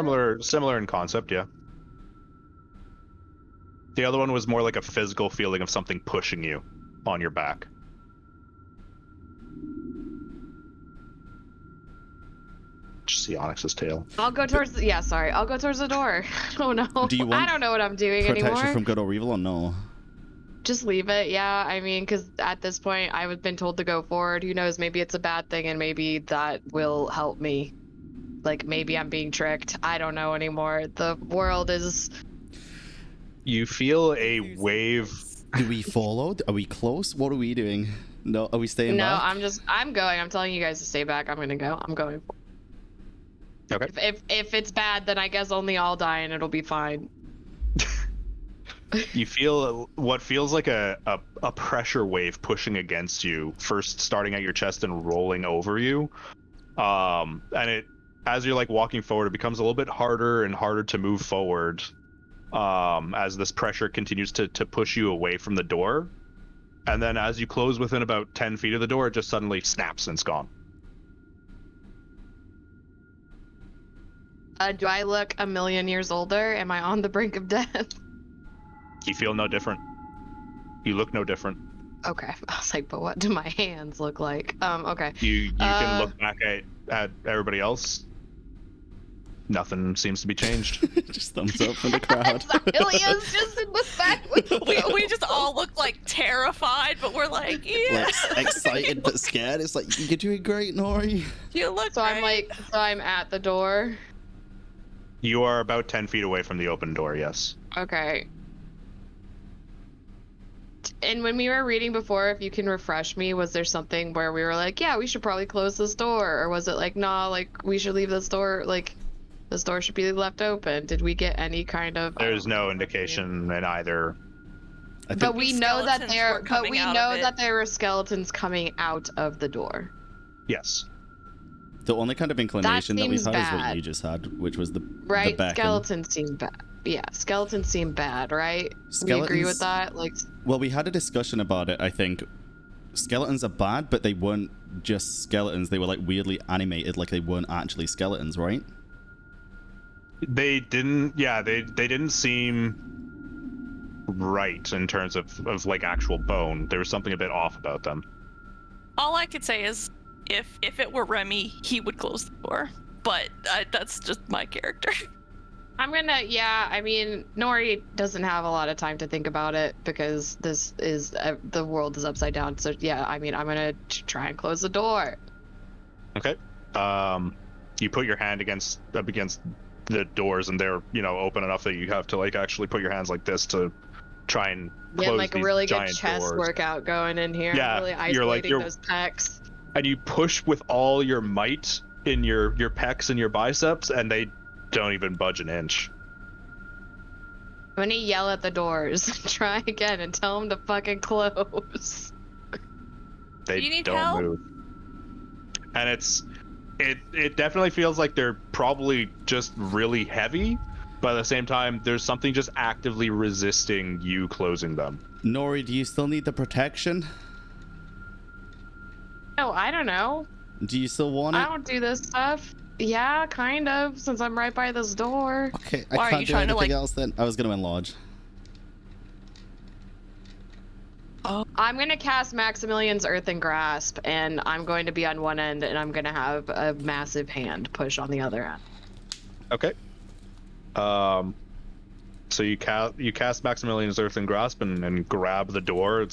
Similar in concept, yeah. The other one was more like a physical feeling of something pushing you on your back. Just see Onyx's tail. I'll go towards the... Yeah, sorry. I'll go towards the door. Oh, no. Do you want I don't know what I'm doing protection anymore. from good or evil or no? Just leave it, yeah. I mean, because at this point, I've been told to go forward. Who knows? Maybe it's a bad thing, and maybe that will help me. Like, maybe I'm being tricked. I don't know anymore. The world is... You feel a wave. Do we follow? Are we close? What are we doing? No, are we staying back? I'm going. I'm telling you guys to stay back. I'm gonna go. I'm going. Okay. If it's bad, then I guess only I'll die and it'll be fine. You feel what feels like a pressure wave pushing against you, first starting at your chest and rolling over you. And it, as you're like walking forward, it becomes a little bit harder and harder to move forward. As this pressure continues to push you away from the door. And then as you close within about 10 feet of the door, it just suddenly snaps and it's gone. Do I look a million years older? Am I on the brink of death? You feel no different. You look no different. Okay. I was like, but what do my hands look like? Okay. You can look back at everybody else. Nothing seems to be changed. Just thumbs up from the crowd. Ilia's just in the back with we just all look like terrified, but we're like, yeah. Like, excited but scared. It's like, you're doing great, Nori. You look So great. I'm at the door. You are about 10 feet away from the open door, yes. Okay. And when we were reading before, if you can refresh me, was there something where we were like, yeah, we should probably close this door? Or was it like, nah, like, we should leave this door, like, this door should be left open? Did we get any kind of... There's no indication in either. But we know that there were skeletons coming out of the door. Yes. The only kind of inclination that we seems had is what bad. you just had, which was the Right? beckon. Skeletons seem bad. Yeah, skeletons seem bad, right? We agree with that? Like, Well, we had a discussion about it, I think. Skeletons are bad, but they weren't just skeletons. They were, like, weirdly animated, like they weren't actually skeletons, right? They didn't seem right in terms of like actual bone. There was something a bit off about them. All I could say is, if it were Remy, he would close the door. But that's just my character. I'm gonna, yeah, I mean, Nori doesn't have a lot of time to think about it because this is, the world is upside down. So, yeah, I mean, I'm gonna try and close the door. Okay. You put your hand up against the doors and they're, open enough that you have to like actually put your hands like this to try and close Getting like a these really good giant chest doors. workout going in here. Yeah, Really you're like- isolating you're- those pecs. And you push with all your might in your pecs and your biceps, and they don't even budge an inch. I'm gonna yell at the doors. Try again and tell them to fucking close. They You need don't help? move. And it definitely feels like they're probably just really heavy, but at the same time, there's something just actively resisting you closing them. Nori, do you still need the protection? Oh, I don't know. Do you still want it? I don't do this stuff. Yeah, kind of, since I'm right by this door. Okay, Why I are can't you do trying to, anything like- else then. I was going to enlarge. I'm gonna cast Maximilian's Earthen Grasp, and I'm going to be on one end, and I'm gonna have a massive hand push on the other end. Okay. So you cast Maximilian's Earthen Grasp and grab the door.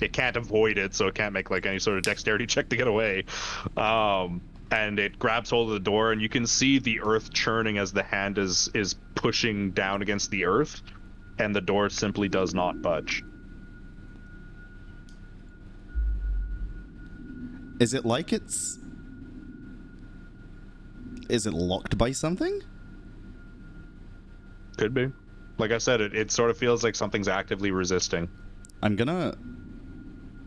It can't avoid it, so it can't make like any sort of dexterity check to get away. And it grabs hold of the door, and you can see the earth churning as the hand is pushing down against the earth, and the door simply does not budge. Is it like it's... Is it locked by something? Could be. Like I said, it sort of feels like something's actively resisting. I'm gonna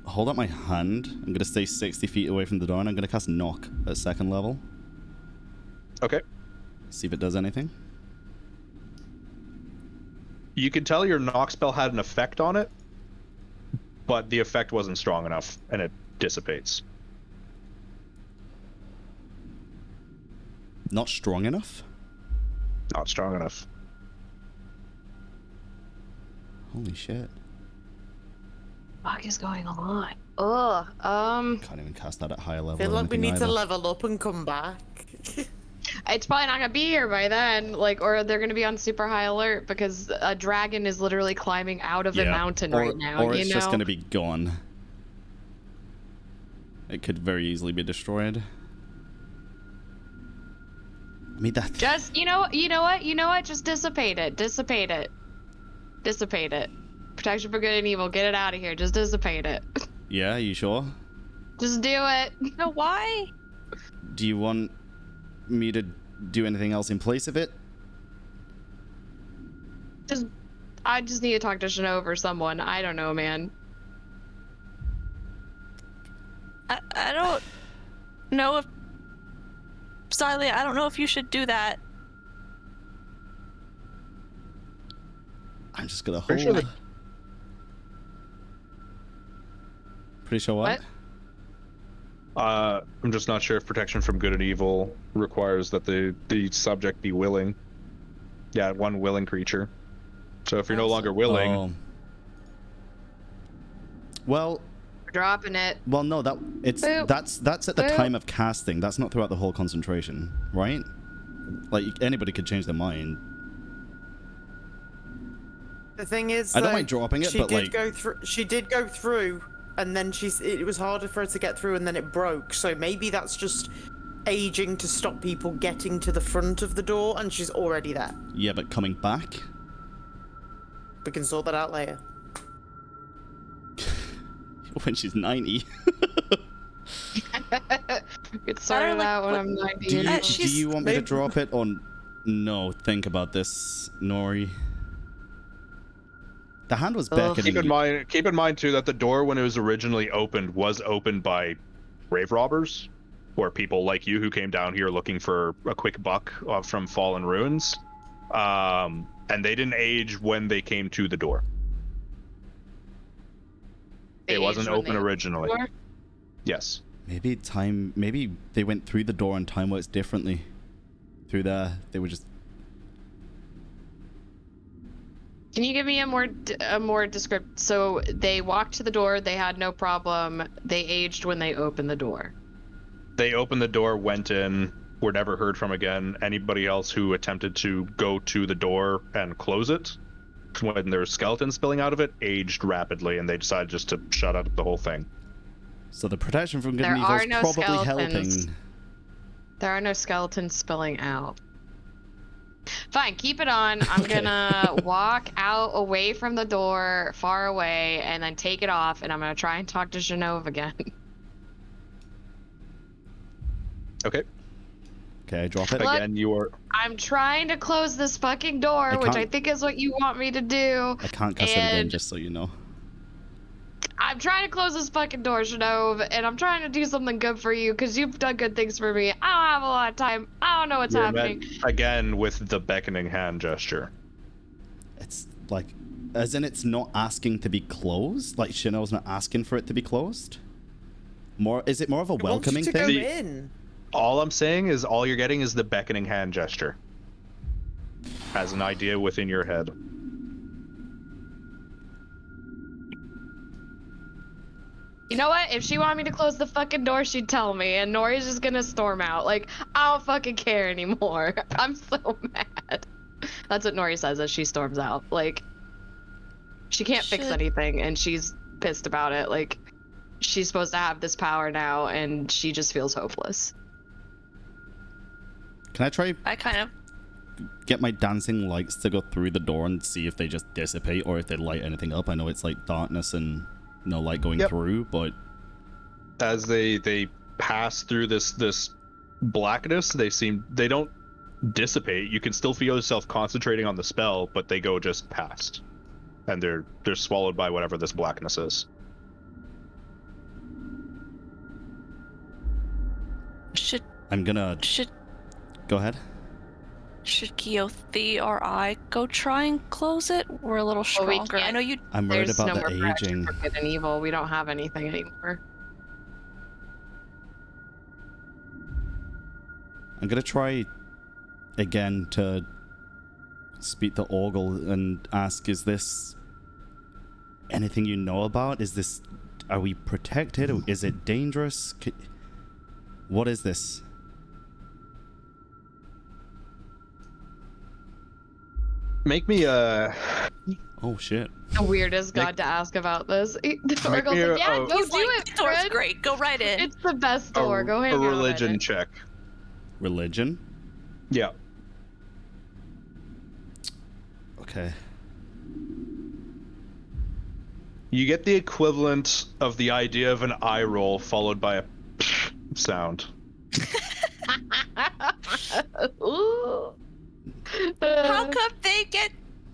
hold up my hand. I'm gonna stay 60 feet away from the door, and I'm gonna cast Knock at 2nd level. Okay. See if it does anything. You can tell your knock spell had an effect on it, but the effect wasn't strong enough, and it dissipates. Not strong enough? Not strong enough. Holy shit. Fuck is going on? Ugh. Can't even cast that at higher level. I feel or like we anything need to either. level up and come back. It's probably not gonna be here by then, like, or they're gonna be on super high alert because a dragon is literally climbing out of a mountain right now. Or you it's know? just gonna be gone. It could very easily be destroyed. I mean that. Just you know what? Just dissipate it. Dissipate it. Protection for good and evil. Get it out of here. Just dissipate it. Yeah, you sure? Just do it. No, why? Do you want me to do anything else in place of it? I just need to talk to Chanove or someone. I don't know, man. I don't know if... Xylia, I don't know if you should do that. I'm just gonna hold. Pretty sure that- Pretty sure what? I'm just not sure if protection from good and evil requires that the subject be willing. Yeah, one willing creature. So if you're no longer willing, Oh. Well, We're dropping it. well, no, Boop. that's at the Boop. time of casting. That's not throughout the whole concentration, right? Like anybody could change their mind. The thing is, I don't though, mind dropping it, she but, did like- go through. She did go through, and then it was harder for her to get through, and then it broke. So maybe that's just aging to stop people getting to the front of the door, and she's already there. Yeah, but coming back. We can sort that out later. When she's 90. Get started like, out when what- I'm 90. Do you you, know? do she's- you want me to maybe- drop it or no? Think about this, Nori. The hand was beckoning. keep in mind too that the door when it was originally opened was opened by grave robbers, or people like you who came down here looking for a quick buck from fallen ruins, and they didn't age when they came to the door. They It wasn't aged when open they- originally. Door? Yes. Maybe they went through the door and time works differently. Through there, they were just. Can you give me a more descriptive? So they walked to the door. They had no problem. They aged when they opened the door. They opened the door, went in, were never heard from again. Anybody else who attempted to go to the door and close it, when there's skeletons spilling out of it, aged rapidly, and they decided just to shut out the whole thing. So the protection from good There and evil are is no probably skeletons. helping. There are no skeletons spilling out. Fine, keep it on. I'm gonna walk out away from the door, far away, and then take it off, and I'm gonna try and talk to Shanov again. Okay. Okay, I drop it. Look, Again, you are. I'm trying to close this fucking door, which I think is what you want me to do. I can't cast it again, just so you know. I'm trying to close this fucking door, Shanov, and I'm trying to do something good for you, because you've done good things for me. I don't have a lot of time. I don't know what's happening. Again, with the beckoning hand gesture. It's like, as in it's not asking to be closed? Like, Chanel's not asking for it to be closed? Is it more of a welcoming It wants thing? you to go in. All I'm saying is all you're getting is the beckoning hand gesture. As an idea within your head. You know what? If she wanted me to close the fucking door, she'd tell me, and Nori's just gonna storm out. Like, I don't fucking care anymore. I'm so mad. That's what Nori says as she storms out. Like, she can't fix anything, and she's pissed about it. Like, she's supposed to have this power now, and she just feels hopeless. Can I try I kind of get my dancing lights to go through the door and see if they just dissipate or if they light anything up? I know it's like darkness and no light going through, but as they pass through this blackness, they don't dissipate. You can still feel yourself concentrating on the spell, but they go just past, and they're swallowed by whatever this blackness is. should go ahead. Should Keothi or I go try and close it? We're a little Well, we stronger. I can't. know you. I'm worried There's about no more the protection aging. for good and evil. We don't have anything anymore. I'm gonna try again to speak to Orgel and ask, is this anything you know about? Are we protected? Is it dangerous? What is this? Make me Oh shit. the weirdest god to ask about this. Orgel's like, yeah, go He's do like, it, "This door's Fred. great. Go right in." It's the best door. Go hang a out in religion it. check. Religion? Yeah. Okay. You get the equivalent of the idea of an eye roll followed by a sound. Ooh. How come they get?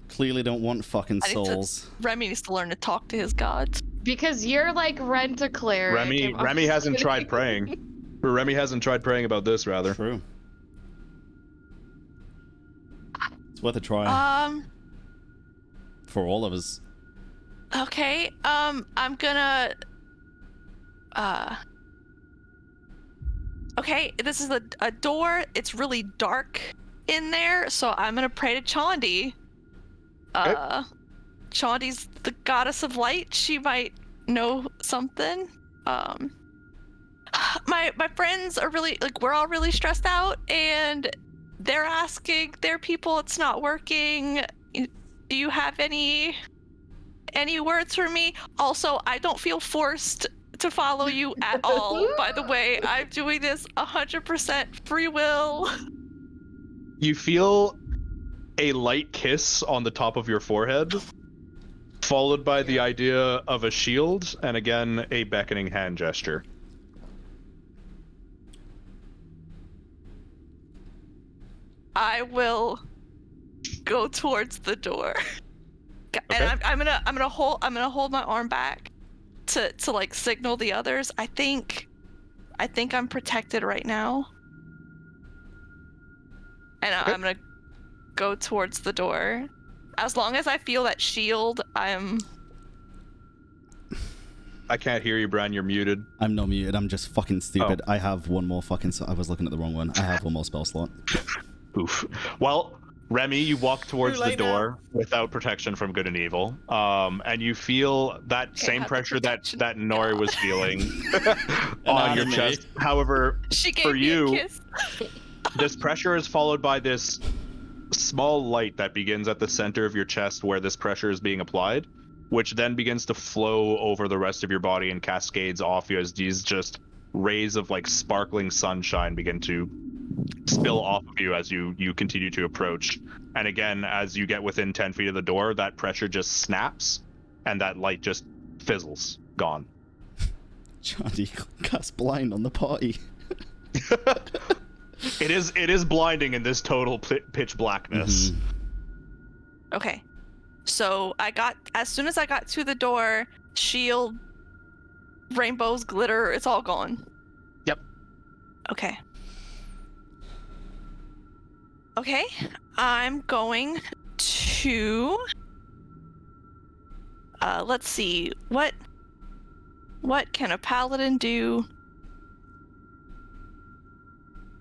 Clearly don't want fucking souls. Remy needs to learn to talk to his gods. Because you're like rent a cleric. Remy hasn't tried praying. Or Remy hasn't tried praying about this, rather. True. It's worth a try. For all of us. Okay. I'm gonna. Okay, this is a door. It's really dark in there, so I'm gonna pray to Chandi. Okay. Chandi's the goddess of light. She might know something. My friends are really, like, we're all really stressed out, and they're asking their people it's not working. Do you have any words for me? Also, I don't feel forced to follow you at all. By the way, I'm doing this 100% free will. You feel a light kiss on the top of your forehead, followed by the idea of a shield, and again, a beckoning hand gesture. I will go towards the door. Okay. And I'm gonna hold my arm back to like signal the others. I think I'm protected right now. And Okay. I'm gonna go towards the door. As long as I feel that shield, I can't hear you, Bran. You're muted. I'm not muted, I'm just fucking stupid. I have one more fucking... I was looking at the wrong one. I have one more spell slot. Oof. Well, Remy, you walk towards Too the late door without protection from good and evil, and you feel that same have the pressure that protection. Nori was feeling on your Anatomy. chest. However, she gave for me you, a kiss. this pressure is followed by this small light that begins at the center of your chest where this pressure is being applied, which then begins to flow over the rest of your body and cascades off you as these just rays of like sparkling sunshine begin to spill off of you as you continue to approach. And again, as you get within 10 feet of the door, that pressure just snaps, and that light just fizzles, gone. Johnny cast blind on the party. It is blinding in this total pitch blackness. Mm-hmm. Okay. So as soon as I got to the door, shield, rainbows, glitter, it's all gone. Yep. Okay. Okay, I'm going to let's see, what can a paladin do?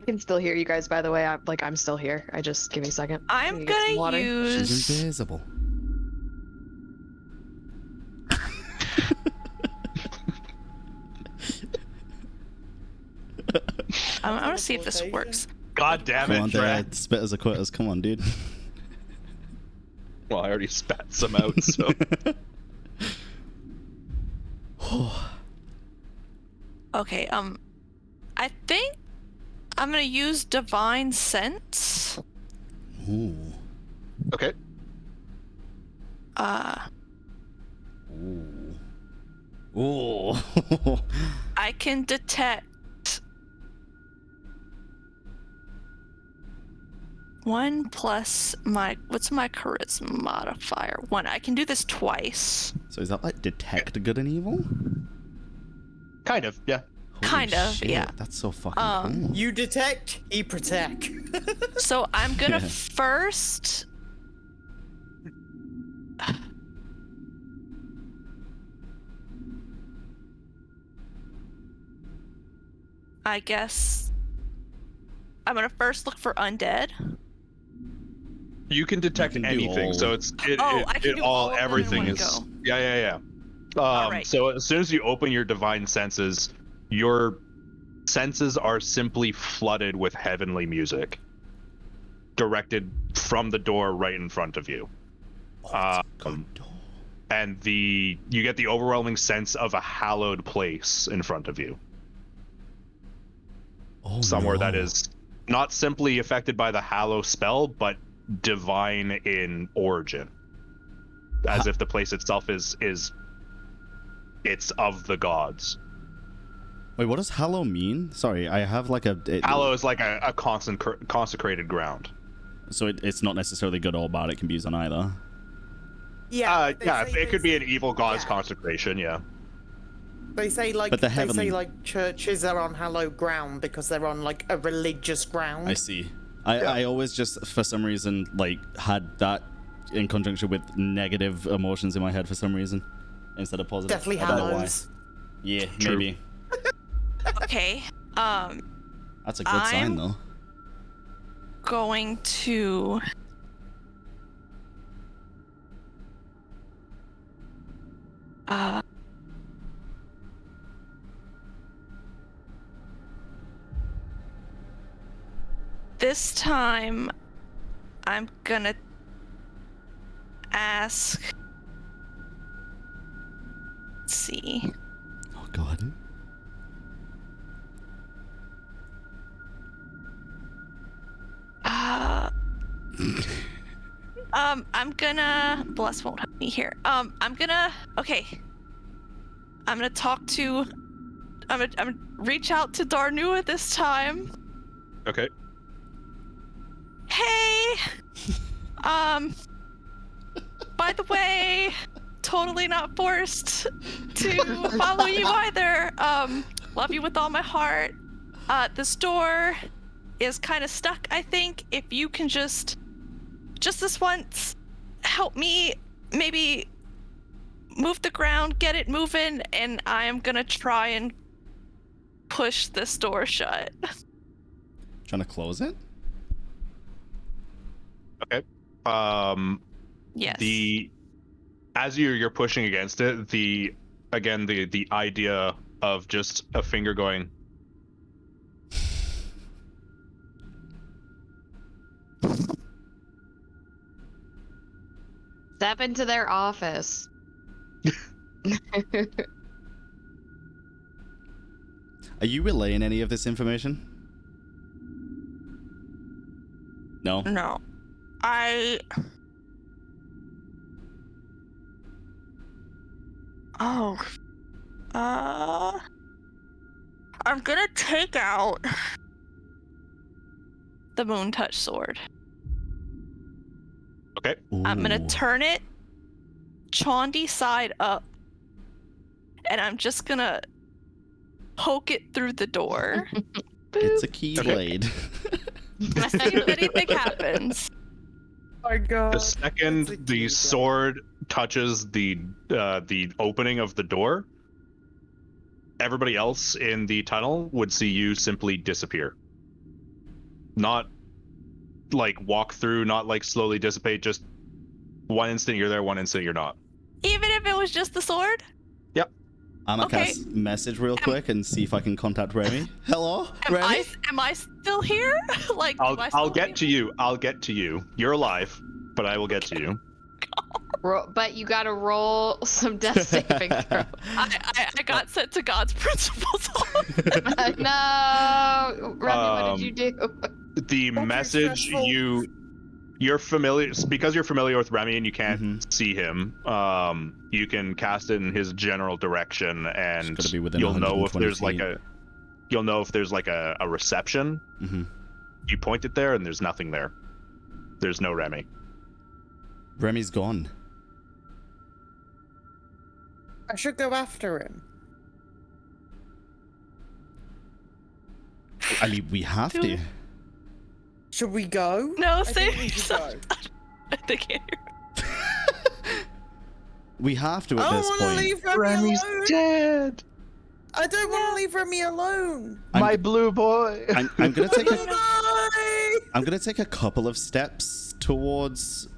I can still hear you guys, by the way. I'm still here. Just give me a second. I'm Get some gonna water. use She's invisible. I'm gonna see if this works. God damn it, Come on, Dre. Dad. Spit as a quitters. Come on, dude. Well, I already spat some out, so. Okay, I think I'm gonna use divine sense. Ooh. Okay. Ooh. Ooh. I can detect 1 plus what's my charisma modifier? 1. I can do this twice. So is that like detect good and evil? Kind of, yeah. Holy Kind of, shit, yeah. That's so fucking cool. You detect, he protect. So I'm gonna Yeah. first. I guess I'm gonna first look for undead. You can detect You can do anything, all. so it's I can do all of them in everything one is go. yeah. Alright. So as soon as you open your divine senses, your senses are simply flooded with heavenly music, directed from the door right in front of you. Oh, that's a good door. And you get the overwhelming sense of a hallowed place in front of you, Oh, somewhere that no. is not simply affected by the hallow spell, but divine in origin, as if the place itself is it's of the gods. Wait, what does hallow mean? Sorry, I have like a... Hallow is like a consecrated ground. So it's not necessarily good or bad, it can be used on either. Yeah, It could be an evil god's yeah. consecration, yeah. They say like But the they heavenly- say like churches are on hallowed ground because they're on like a religious ground. I see. I always just, for some reason, like, had that in conjunction with negative emotions in my head for some reason, instead of positive. Deathly I don't know why. Hallows. Yeah, True. maybe. Okay. That's a good sign, though. Going to. This time, I'm gonna ask. Let's see. Oh, God. I'm gonna. Bless won't help me here. Okay. I'm gonna talk to. I'm gonna reach out to Darnua this time. Okay. Hey! By the way, totally not forced to follow you either. Love you with all my heart. This door is kind of stuck, I think. If you can just this once, help me maybe move the ground, get it moving, and I am gonna try and push this door shut. Trying to close it? Okay. Yes. As you're pushing against it, the idea of just a finger going. Step into their office. Are you relaying any of this information? No? No. Oh. I'm gonna take out the Moon Touch sword. Okay. I'm gonna Ooh. turn it Chondi side up, and I'm just gonna poke it through the door. It's a keyblade. See if anything happens. Oh my god. The second That's a the keyblade. sword touches the opening of the door, everybody else in the tunnel would see you simply disappear. Not like walk through, not like slowly dissipate, just one instant you're there, one instant you're not. Even if it was just the sword? I'm gonna Okay. cast message real quick and see if I can contact Remy. Hello, Remy? Am I still here? Like, do I I'll still get to you. I'll get to you. You're alive, but I will get to you. But you gotta roll some death saving throw. I got sent to God's principles. No, Remy, what did you do? The Okay, message stressful. you're familiar, because you're familiar with Remy and you can't Mhm. see him. You can cast it in his general direction, and gotta be within you'll know if 120 there's like feet. a reception. Mm-hmm. You point it there, and there's nothing there. There's no Remy. Remy's gone. I should go after him. I mean, we have to. Should we go? No, I think we save should go. They can't hear. We have to at I don't this want to point. leave Remy Remy's alone. dead. I don't want to leave Remy alone. I'm- blue boy. I'm gonna take a Bye. I'm gonna take a couple of steps towards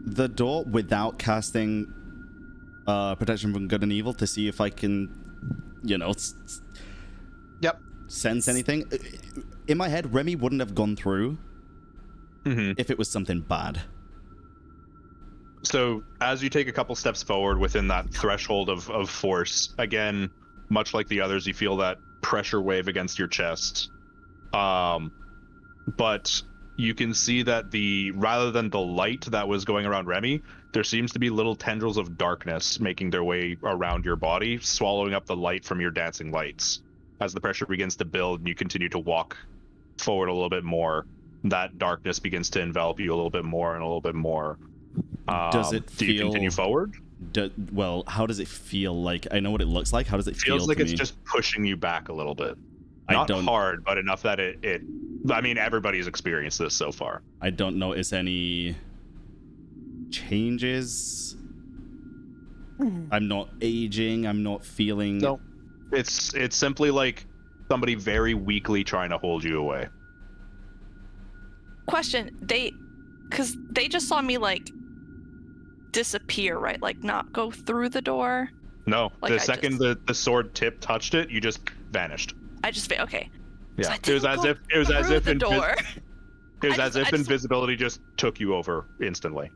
the door without casting protection from good and evil to see if I can, Yep. sense anything. In my head, Remy wouldn't have gone through Mm-hmm. if it was something bad. So as you take a couple steps forward within that threshold of force, again, much like the others, you feel that pressure wave against your chest. But you can see that rather than the light that was going around Remy, there seems to be little tendrils of darkness making their way around your body, swallowing up the light from your dancing lights. As the pressure begins to build and you continue to walk forward a little bit more, that darkness begins to envelop you a little bit more and a little bit more. Does it Do you continue feel- forward? Well, how does it feel like? I know what it looks like. How does it feel Feels like to it's me? just pushing you back a little bit. I Not don't- hard, but enough that it I mean, everybody's experienced this so far. I don't notice any changes. I'm not aging. I'm not feeling. No. It's simply like somebody very weakly trying to hold you away. Question, because they just saw me like disappear, right? Like not go through the door. No, Like, the I second the sword tip touched it, you just vanished. I just okay. Yeah, I it was didn't as go if it was as through if the door. it was I as just- if I just- invisibility just took you over instantly.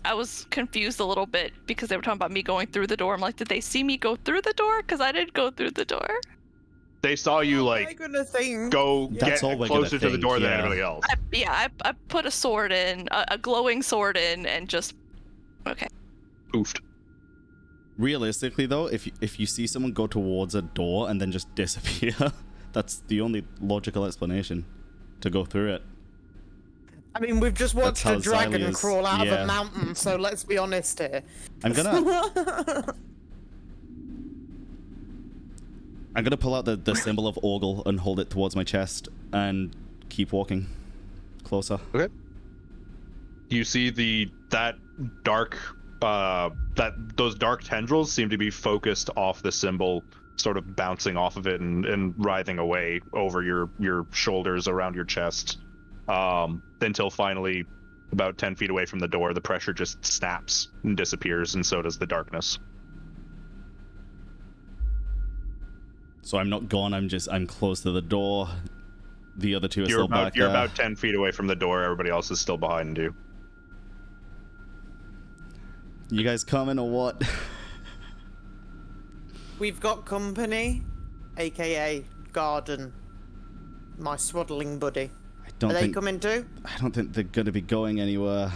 I was confused a little bit because they were talking about me going through the door. I'm like, did they see me go through the door? Because I didn't go through the door. They saw you What am I like gonna think? go That's get all we're gonna closer to the think, door than yeah. anybody else. I put a sword in, a glowing sword in, and just okay. Oofed. Realistically, though, if you see someone go towards a door and then just disappear, that's the only logical explanation to go through it. I mean, we've just That's watched how a dragon Xylia's- crawl out of yeah. a mountain, so let's be honest here. I'm gonna pull out the symbol of Orgle and hold it towards my chest and keep walking closer. Okay. You see those dark tendrils seem to be focused off the symbol, sort of bouncing off of it and writhing away over your shoulders, around your chest, until finally, about 10 feet away from the door, the pressure just snaps and disappears, and so does the darkness. So I'm not gone. I'm close to the door. The other two are You're still back you're there. about 10 feet away from the door. Everybody else is still behind you. You guys coming or what? We've got company, aka Garden, my swaddling buddy. don't Are they think coming too? I don't think they're gonna be going anywhere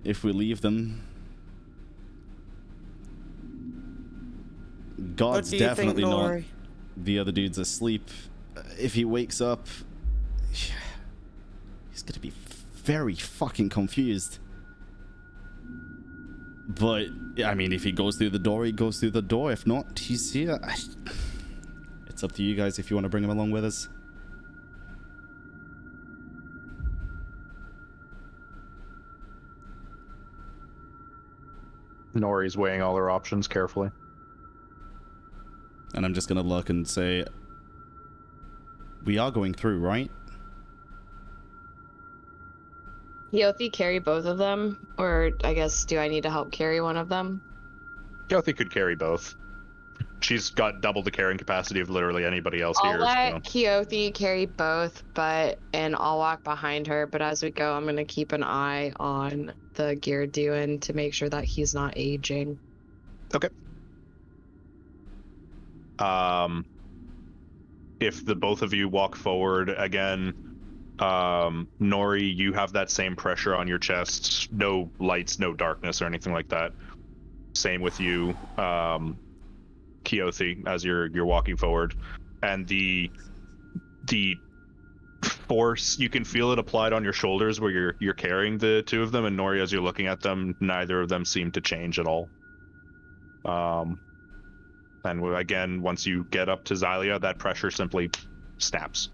if we leave them. God's What do you definitely think, not. Nori? The other dude's asleep. If he wakes up, he's gonna be very fucking confused. But I mean, if he goes through the door, he goes through the door. If not, he's here. It's up to you guys if you want to bring him along with us. Nori's weighing all her options carefully. And I'm just gonna look and say, we are going through, right? Keothi carry both of them? Or, I guess, do I need to help carry one of them? Keothi could carry both. She's got double the carrying capacity of literally anybody else I'll here. let Keothi carry both, and I'll walk behind her, but as we go, I'm going to keep an eye on the Gearduin to make sure that he's not aging. Okay. If the both of you walk forward again, Nori, you have that same pressure on your chest. No lights, no darkness or anything like that. Same with you, Keothi, as you're walking forward. And the force, you can feel it applied on your shoulders where you're carrying the two of them, and Nori, as you're looking at them, neither of them seem to change at all. And again, once you get up to Xylia, that pressure simply snaps.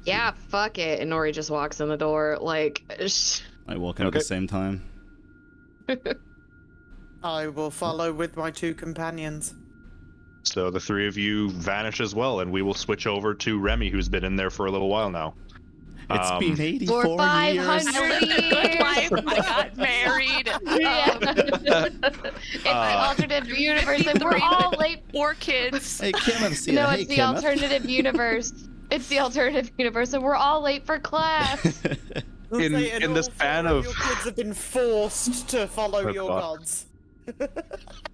Yeah, fuck it. And Nori just walks in the door, like... I walk in at the same time. I will follow with my two companions. So the three of you vanish as well, and we will switch over to Remy, who's been in there for a little while now. It's been 84 For 500 years. I lived a good life. I got married. It's the alternative universe, and we're all late. 4 kids. Hey, Kim, see No, hey, it's the Kim. alternative universe. It's the alternative universe, and we're all late for class. In the all span 4 of- your kids have been forced to follow Oh, your God. gods.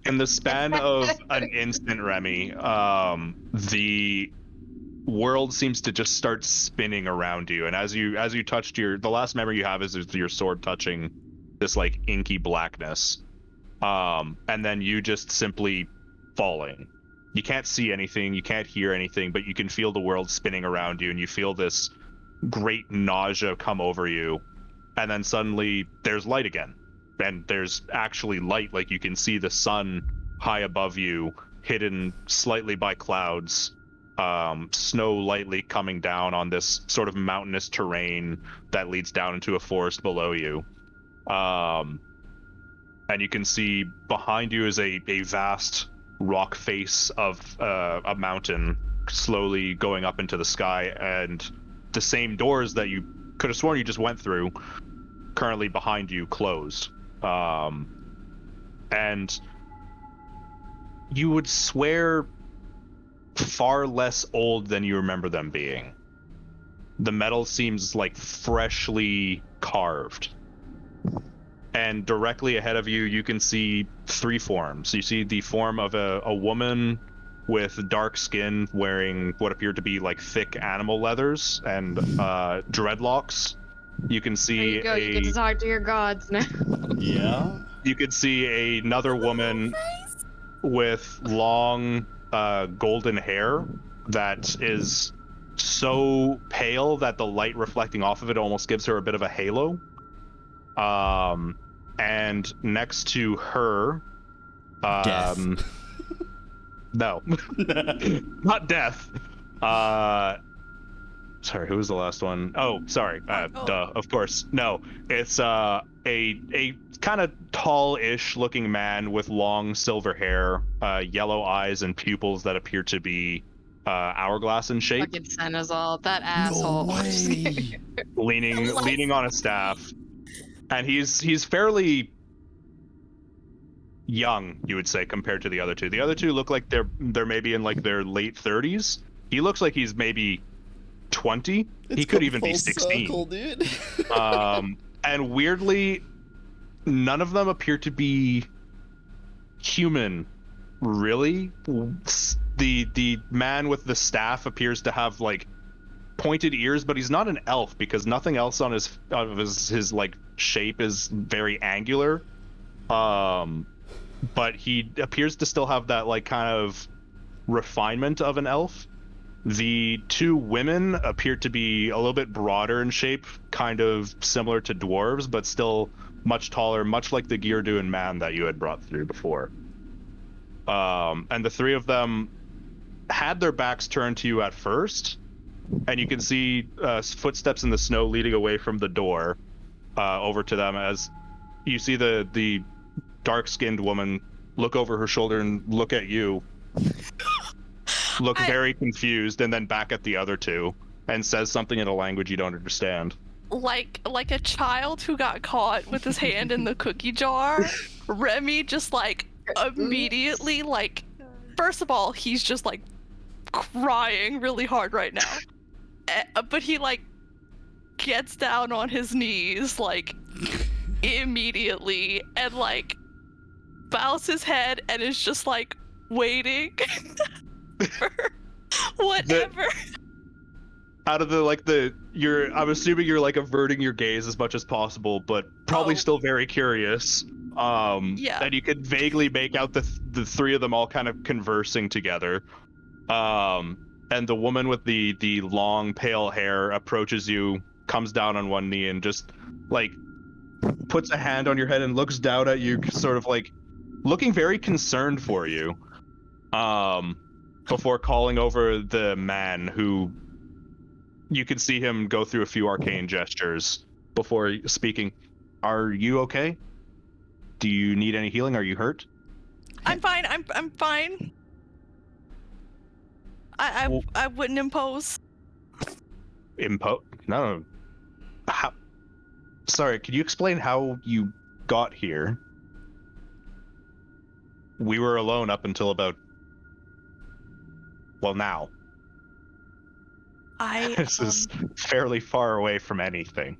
In the span of an instant, Remy, the world seems to just start spinning around you, and as you touched the last memory you have is your sword touching this like inky blackness, and then you just simply falling. You can't see anything, you can't hear anything, but you can feel the world spinning around you, and you feel this great nausea come over you, and then suddenly there's light again, and there's actually light, like you can see the sun high above you, hidden slightly by clouds. Snow lightly coming down on this sort of mountainous terrain that leads down into a forest below you. And you can see behind you is a vast rock face of a mountain slowly going up into the sky, and the same doors that you could have sworn you just went through currently behind you closed. And you would swear far less old than you remember them being. The metal seems like freshly carved. And directly ahead of you, you can see 3 forms. You see the form of a woman with dark skin wearing what appear to be like thick animal leathers and dreadlocks. You can see There you go, you get to talk to your gods now. Yeah. You could see another woman with long golden hair that is so pale that the light reflecting off of it almost gives her a bit of a halo. And next to her, Death. no, not death. Sorry, who was the last one? Oh, sorry. Duh, of course. No, it's a kind of tall-ish looking man with long silver hair, yellow eyes, and pupils that appear to be hourglass in shape. Fucking Senezal, that asshole. No way. leaning on a staff, and he's fairly young, you would say, compared to the other two. The other two look like they're maybe in like their late 30s. He looks like he's maybe 20. It's he could come even be full 16. circle, dude. And weirdly, none of them appear to be human, really. the man with the staff appears to have like pointed ears, but he's not an elf because nothing else on his like shape is very angular. But he appears to still have that like kind of refinement of an elf. The two women appear to be a little bit broader in shape, kind of similar to dwarves, but still much taller, much like the Gearduin man that you had brought through before. And the three of them had their backs turned to you at first, and you can see footsteps in the snow leading away from the door over to them as you see the dark-skinned woman look over her shoulder and look at you. Look very confused, and then back at the other two, and says something in a language you don't understand. Like a child who got caught with his hand in the cookie jar, Remy just like immediately like, first of all, he's just like crying really hard right now, but he like gets down on his knees like immediately and like bows his head and is just like waiting for whatever. Out of I'm assuming you're like averting your gaze as much as possible, but probably still very curious. Yeah. And you could vaguely make out the three of them all kind of conversing together. And the woman with the long pale hair approaches you, comes down on one knee, and just like puts a hand on your head and looks down at you, sort of like looking very concerned for you. Before calling over the man, who you can see him go through a few arcane gestures before speaking. Are you okay? Do you need any healing? Are you hurt? I'm fine. I'm fine. I wouldn't impose. No. How? Sorry, could you explain how you got here? We were alone up until about... Well, now. This is fairly far away from anything.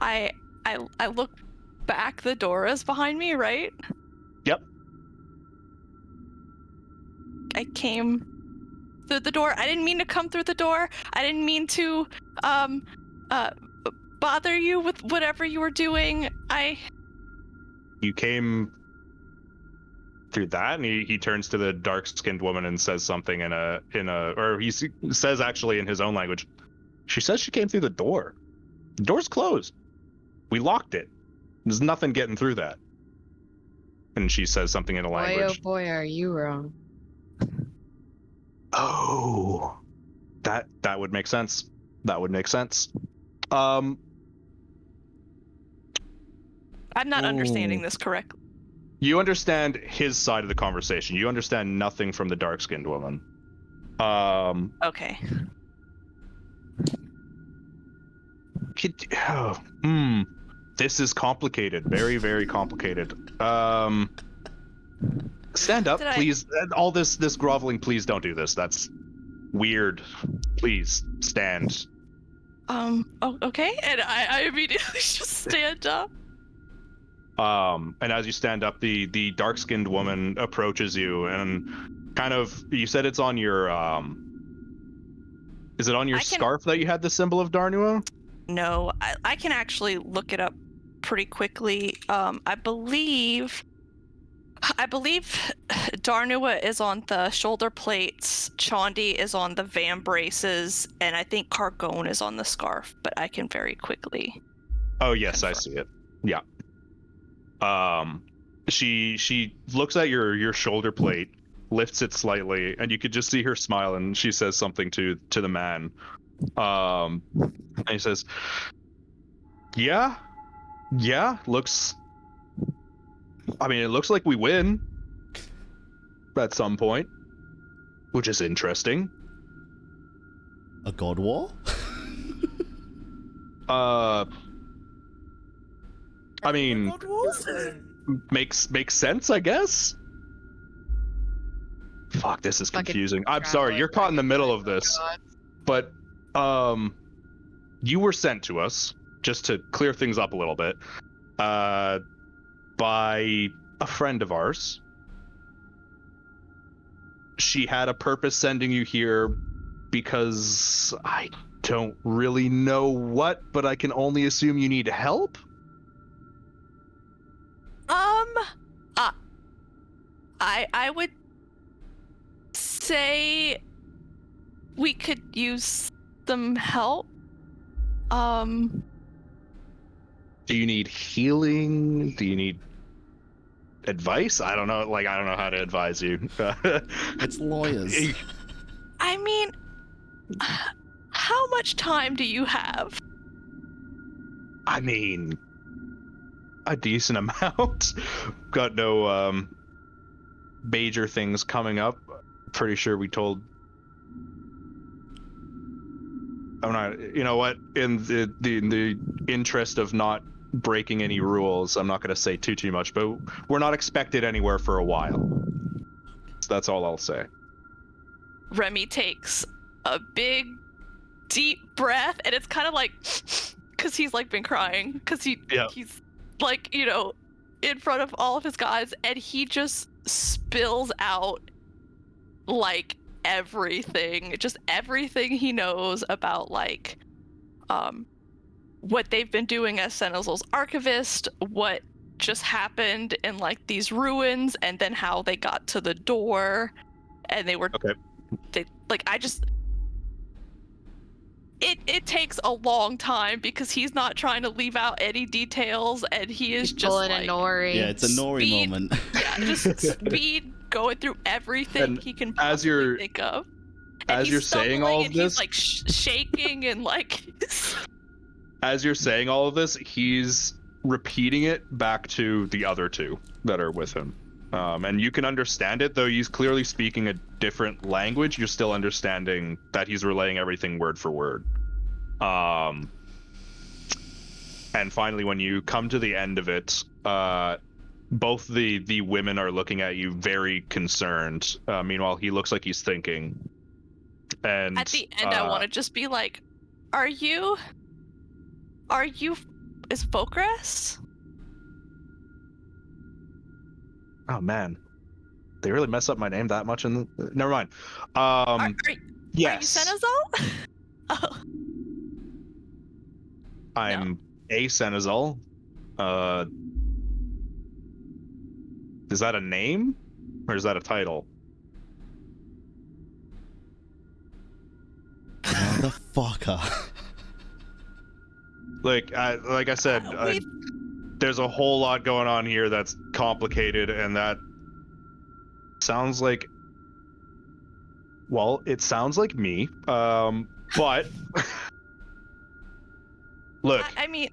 I look back. The door is behind me, right? Yep. I came through the door. I didn't mean to come through the door. I didn't mean to bother you with whatever you were doing. You came through that, and he turns to the dark-skinned woman and says something or he says actually in his own language. She says she came through the door. The door's closed. We locked it. There's nothing getting through that. And she says something in a language. Boy, oh boy, are you wrong. Oh, that would make sense. That would make sense. I'm not understanding this correctly. You understand his side of the conversation. You understand nothing from the dark-skinned woman. Okay. This is complicated. Very, very complicated. Stand up, please. All this groveling, please don't do this. That's weird. Please, stand. Oh, okay. And I immediately just stand up. And as you stand up, the dark-skinned woman approaches you and kind of, you said it's on your, is it on your scarf that you had the symbol of Darnua? No, I can actually look it up pretty quickly. I believe Darnua is on the shoulder plates, Chandi is on the van braces, and I think Cargone is on the scarf, but I can very quickly. Oh, yes, confirm. I see it. Yeah. She looks at your shoulder plate, lifts it slightly, and you could just see her smile, and she says something to the man. And he says, yeah, looks... I mean, it looks like we win at some point, which is interesting. A god war? I mean, makes sense, I guess. Fuck, this is confusing. I'm sorry, you're caught in the middle of this. But, you were sent to us, just to clear things up a little bit, by a friend of ours. she had a purpose sending you here because I don't really know what, but I can only assume you need help? I would say we could use some help. Do you need healing? Do you need advice? I don't know. Like, I don't know how to advise you. It's lawyers. I mean, how much time do you have? I mean, a decent amount. Got no major things coming up. Pretty sure we told. I'm not. You know what? In the interest of not breaking any rules, I'm not going to say too much. But we're not expected anywhere for a while. So that's all I'll say. Remy takes a big, deep breath, and it's kind of like, because he's like been crying, because he's like, you know, in front of all of his guys, and he just spills out like everything he knows about like what they've been doing as Senezal's archivist, what just happened in like these ruins, and then how they got to the door, and they were it takes a long time because he's not trying to leave out any details, and he is just pulling like, a Nori. Yeah, it's a Nori speed. moment. Yeah, just speed going through everything And he can as possibly you're- think of. And As he's you're saying all of stumbling, and this, he's like shaking and like. as you're saying all of this, he's repeating it back to the other two that are with him. And you can understand it, though he's clearly speaking a different language. You're still understanding that he's relaying everything word for word. And finally, when you come to the end of it, both the women are looking at you very concerned. Meanwhile, he looks like he's thinking. And At the end, I want to just be like, are you is Focrus? Oh man, they really mess up my name that much. Never mind. Yes, Are you Senezal? Oh, I'm a Senezal. Is that a name or is that a title? Motherfucker. Like I said, there's a whole lot going on here that's complicated, and that sounds like. Well, it sounds like me. But look, I mean,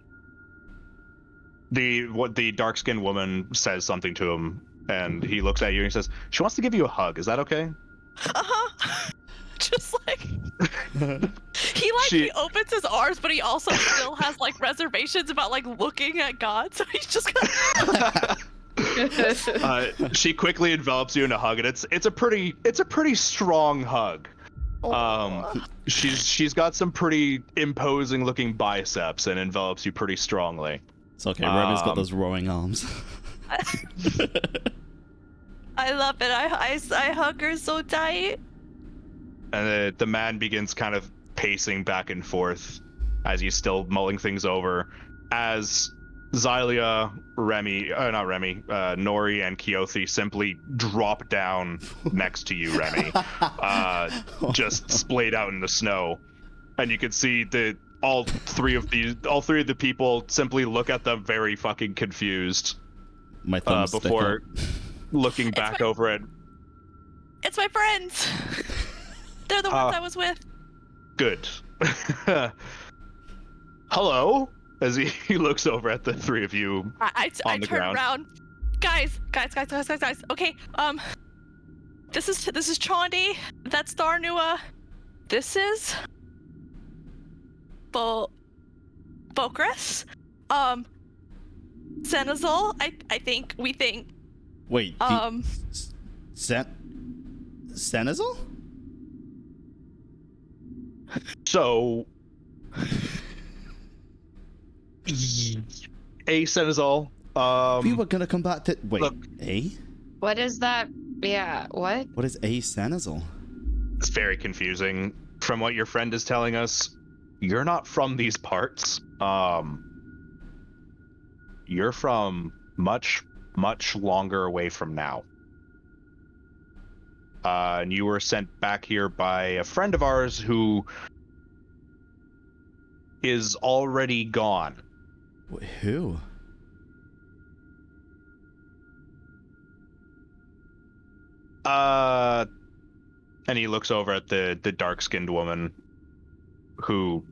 the dark-skinned woman says something to him, and he looks at you and he says, "She wants to give you a hug. Is that okay?" just like he opens his arms, but he also still has like reservations about like looking at God, so he's just she quickly envelops you in a hug, and it's a pretty strong hug. She's got some pretty imposing looking biceps and envelops you pretty strongly. It's okay, Remy's got those roaring arms. I love it. I hug her so tight. And the man begins kind of pacing back and forth as he's still mulling things over. As Xylia, Nori, and Keothi simply drop down next to you, Remy, just splayed out in the snow, and you can see that all three of the people simply look at them very fucking confused. My thumbs before looking back over it. It's my friends. They're the ones I was with. Good. Hello. As he looks over at the three of you I on the turn ground. around. Guys. Okay. This is Chandi. That's Darnua. This is Focrus. Senezal. We think. Wait. Senezal? So, a Senezal. We were gonna come back to. Wait, look, eh? What is that Yeah, what? What is a Senezal? It's very confusing. From what your friend is telling us, you're not from these parts. You're from much, much longer away from now. And you were sent back here by a friend of ours who is already gone. Who? And he looks over at the dark-skinned woman, who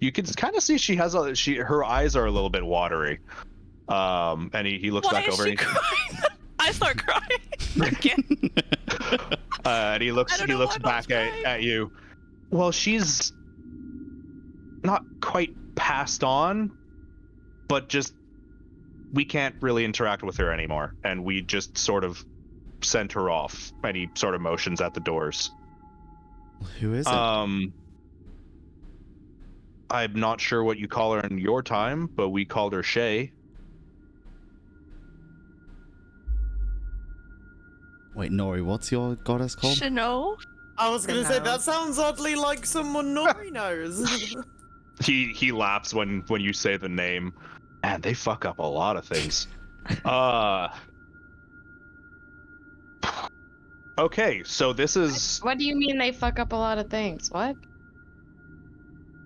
you can kind of see her eyes are a little bit watery. And he looks Why back is over. she crying? I start crying again. And he looks back at you. Well, she's not quite passed on, but just we can't really interact with her anymore, and we just sort of sent her off. And he sort of motions at the doors. Who is it? I'm not sure what you call her in your time, but we called her Shay. Wait, Nori, what's your goddess called? Shino? I was gonna say that sounds oddly like someone Nori knows. He laughs when you say the name. Man, they fuck up a lot of things. Okay, so this is... What do you mean they fuck up a lot of things? What?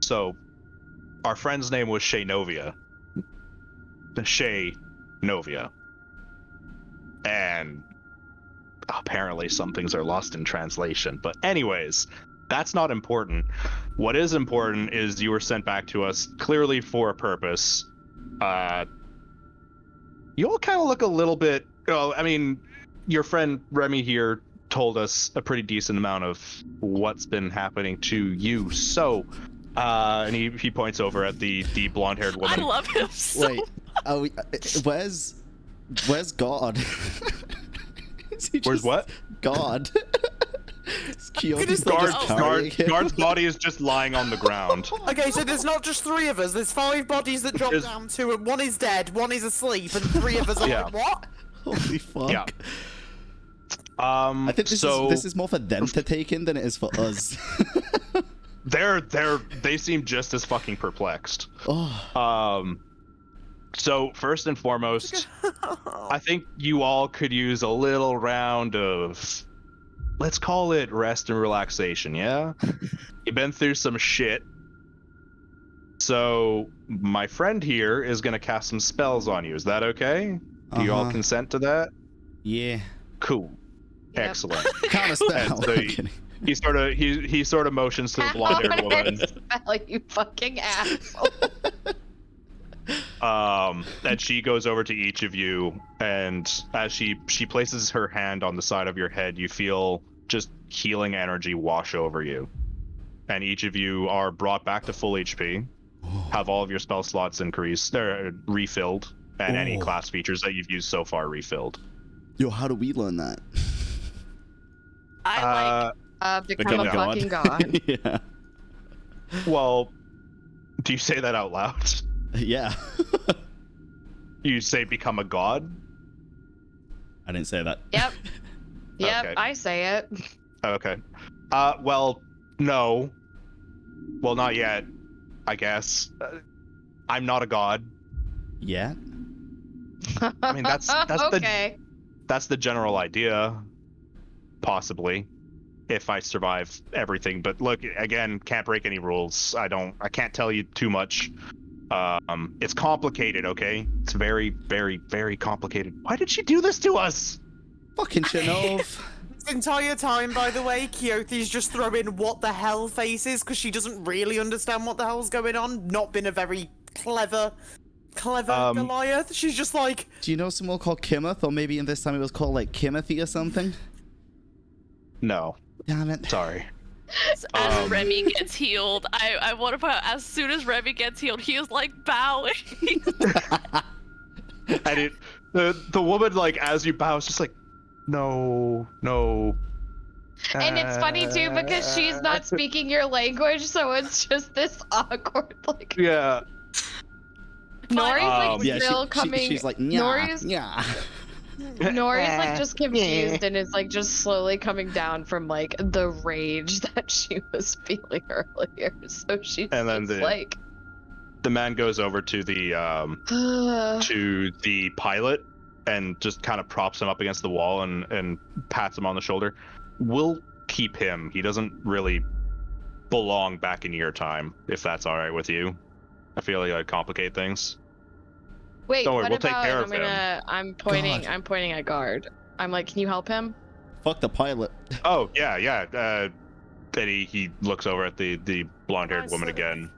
So, our friend's name was Shay Novia. Shay Novia. And apparently some things are lost in translation. But anyways, that's not important. What is important is you were sent back to us clearly for a purpose. You all kind of look a little bit... Well, I mean, your friend Remy here told us a pretty decent amount of what's been happening to you. So, and he points over at the blonde-haired woman. I love him so Wait, where's God? Where's what? God. Guard's body is just lying on the ground. Okay, so there's not just 3 of us. There's 5 bodies that drop down to it. 1 is dead, 1 is asleep, and 3 of us are like, what? Holy fuck. Yeah. I think this is more for them to take in than it is for us. They seem just as fucking perplexed. Oh. So first and foremost, I think you all could use a little round of, let's call it rest and relaxation, yeah? You've been through some shit. So my friend here is gonna cast some spells on you. Is that okay? Do you all consent to that? Yeah. Cool. Yep. Excellent. Kind of spell. So he sort of motions to the blonde-haired woman. Spell, you fucking asshole. And she goes over to each of you, and as she places her hand on the side of your head, you feel just healing energy wash over you. And each of you are brought back to full HP, have all of your spell slots refilled, and any class features that you've used so far refilled. Yo, how do we learn that? Become a fucking god. Yeah. Well, do you say that out loud? Yeah. You say become a god? I didn't say that. Yep. Yep, Okay. I say it. Okay. Well, no. Well, not yet, I guess. I'm not a god. Yeah. I mean, that's okay. that's the general idea, possibly, if I survive everything. But look, again, can't break any rules. I can't tell you too much. It's complicated, okay? It's very, very, very complicated. Why did she do this to us? Fucking Shinov. This entire time, by the way, Keothi's just throwing what the hell faces because she doesn't really understand what the hell's going on. Not been a very clever Goliath. She's just like... Do you know someone called Kimeth? Or maybe in this time it was called like Kimothy or something? No. Damn it. Sorry. As Remy gets healed, I want to put out, as soon as Remy gets healed, he is like bowing. And the woman, like, as you bow, is just like, no. And it's funny too because she's not speaking your language, so it's just this awkward like. Yeah. Nori's like yeah, still coming. she's like, Nori's yeah. Nori's like just confused and is like just slowly coming down from like the rage that she was feeling earlier. So she's And then just like the man goes over to the pilot and just kind of props him up against the wall and pats him on the shoulder. We'll keep him. He doesn't really belong back in your time, if that's all right with you. I feel like I'd complicate things. Wait, Don't worry, what we'll take about care of him. I'm pointing God. I'm pointing at guard. I'm like, can you help him? Fuck the pilot. Oh, yeah. Then he looks over at the blonde-haired woman again,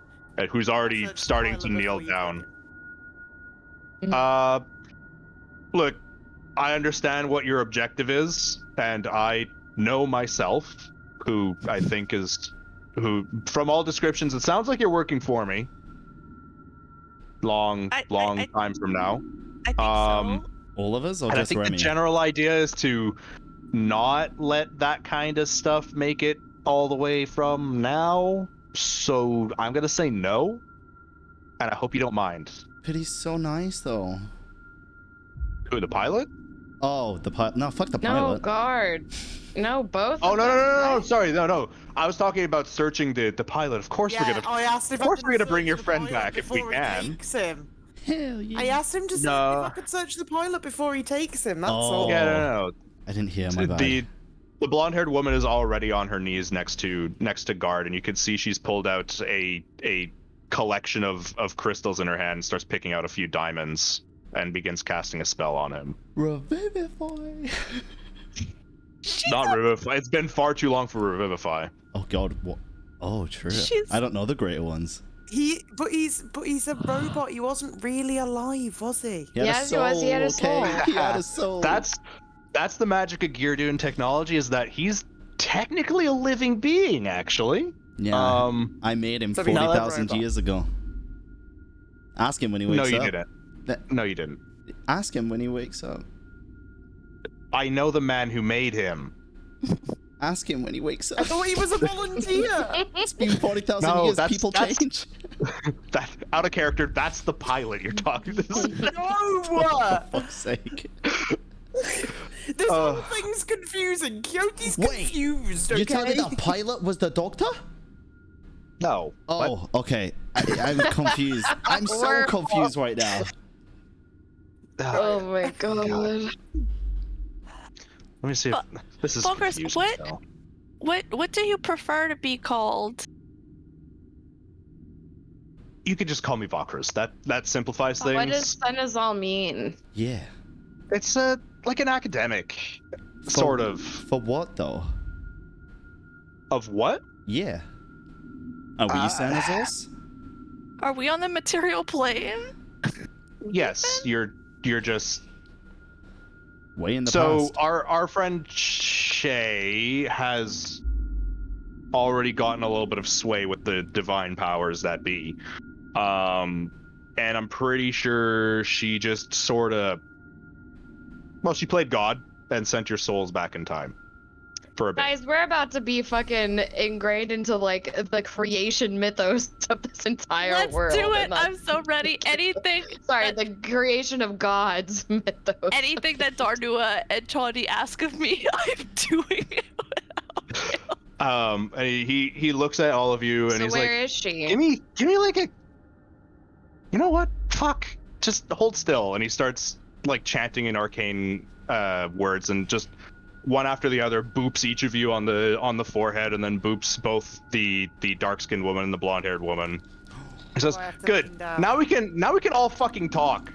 who's already starting to kneel down. Look, I understand what your objective is, and I know myself, who I think from all descriptions, it sounds like you're working for me. Long time from now. I think so. All of us, or And I just think Remy? the general idea is to not let that kind of stuff make it all the way from now. So I'm gonna say no, and I hope you don't mind. But he's so nice, though. Who, the pilot? Oh, the pilot. No, fuck the No, pilot. guard. No, both. Oh of no, them. sorry, no. I was talking about searching the pilot. Of course Yeah, I asked if Of course I we're could gonna bring search your the friend pilot back if we before he can. takes him. Hell yeah. I asked him to see if I could search the pilot before he takes him. That's all. Yeah, no. I didn't hear, my bad. The blonde-haired woman is already on her knees next to guard, and you can see she's pulled out a collection of crystals in her hand and starts picking out a few diamonds and begins casting a spell on him. Revivify. Not revivify. It's been far too long for revivify. Oh god, what? Oh, true. She's- I don't know the greater ones. But he's a robot. He wasn't really alive, was he? He had Yes, a he was. He had a soul, okay? soul. He had a soul. That's the magic of Geardoon technology, is that he's technically a living being, actually. Yeah. I made him So we know that 40,000 robot. years ago. Ask him when he wakes No, up. you didn't. No, you didn't. Ask him when he wakes up. I know the man who made him. Ask him when he wakes I up. thought he was a volunteer. It's been 40,000 No, years. that's- People that's- change. That out of character. That's the pilot you're talking to. No! For fuck's sake. This whole thing's confusing. Kyoti's Wait, confused, okay? You tell me the pilot was the doctor? No. Oh, okay. I'm confused. I'm so confused right now. Oh my god. Let me see if this is Focus, confusing. what? now. What do you prefer to be called? You could just call me Vakras. That simplifies things. What does Senezal mean? Yeah. It's like an academic, sort of. For what, though? Of what? Yeah. Are we Senezals? Are we on the material plane? Yes, you're just. Way in the So past. our friend Shay has already gotten a little bit of sway with the divine powers that be. And I'm pretty sure she just sort of, well, she played God and sent your souls back in time for a bit. Guys, we're about to be fucking ingrained into like the creation mythos of this entire Let's world. do it. and that's- I'm so ready. Anything. Sorry, the creation of gods mythos. Anything that Darnua and Chaudy ask of me, I'm doing it. And he looks at all of you and So he's where like, is she? give me like a, you know what? Fuck. Just hold still. And he starts like chanting in arcane words and just one after the other boops each of you on the forehead and then boops both the dark-skinned woman and the blonde-haired woman. He says, I have to "Good. lean down." Now we can all fucking talk.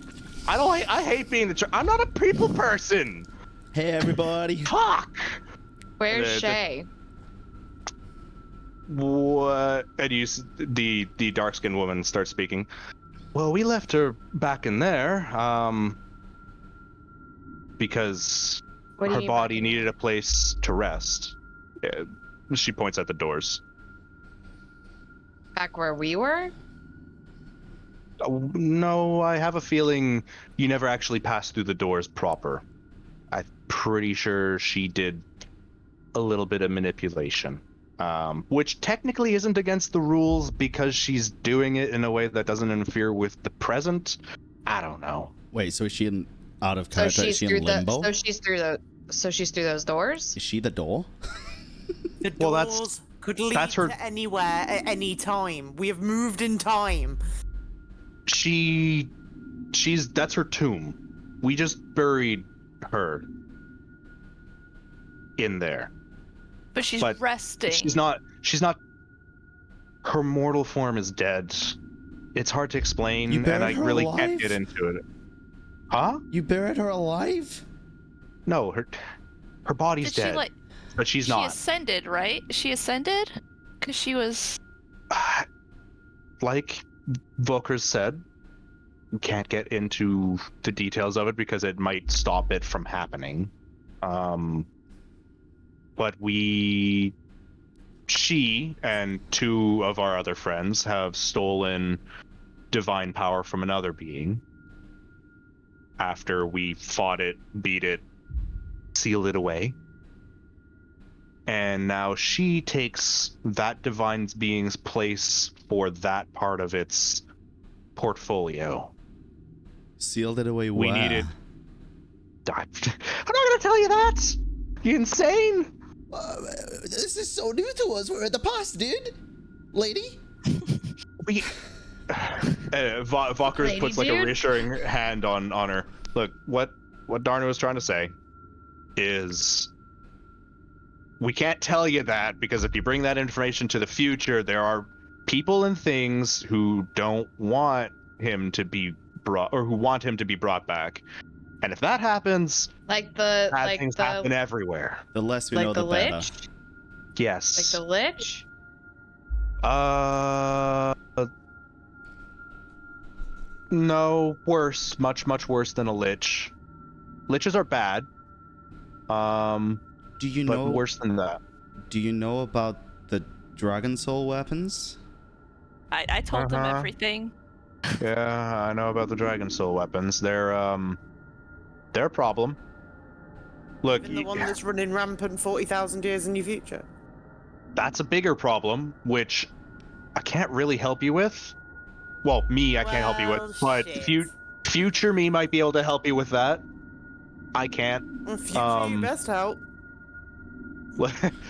I hate being the I'm not a people person. Hey, everybody. Fuck." Where's the- Shay? What? And the dark-skinned woman starts speaking. Well, we left her back in there, because What do you her mean body back in needed a place to rest. She points at the doors. Back where we were? Oh, no, I have a feeling you never actually passed through the doors proper. I'm pretty sure she did a little bit of manipulation. Which technically isn't against the rules because she's doing it in a way that doesn't interfere with the present. I don't know. Wait, so is she out of character? Is she in limbo? So she's through those doors? Is she the door? The Well, doors could lead to anywhere at any time. We have moved in time. That's her tomb. We just buried her in there. But she's resting. She's not. Her mortal form is dead. It's hard to explain, and I really can't get into it. Huh? You buried her alive? No, her body's dead. But she's not. She ascended, right? She ascended? Because she was... Like Volker's said, we can't get into the details of it because it might stop it from happening. But she and two of our other friends have stolen divine power from another being. After we fought it, beat it, sealed it away. And now she takes that divine being's place for that part of its portfolio. Sealed it away We where? needed... I'm not gonna tell you that! You insane? This is so new to us. We're in the past, dude. Lady? Valkyrie puts like a reassuring hand on her. Look, what Darna was trying to say is we can't tell you that because if you bring that information to the future, there are people and things who don't want him to be brought, or who want him to be brought back. And if that happens, bad things happen everywhere. The less we know, the better. Lich? Yes. Like the Lich? No, worse. Much worse than a Lich. Liches are bad. Do you but know worse than that? Do you know about the Dragon Soul weapons? I told them everything. Yeah, I know about the Dragon Soul weapons. They're a problem. Look, Even the one that's running rampant 40,000 years in your future. That's a bigger problem, which I can't really help you with. Well, I can't help you with, but future me might be able to help you with that. I can't. Future you best help.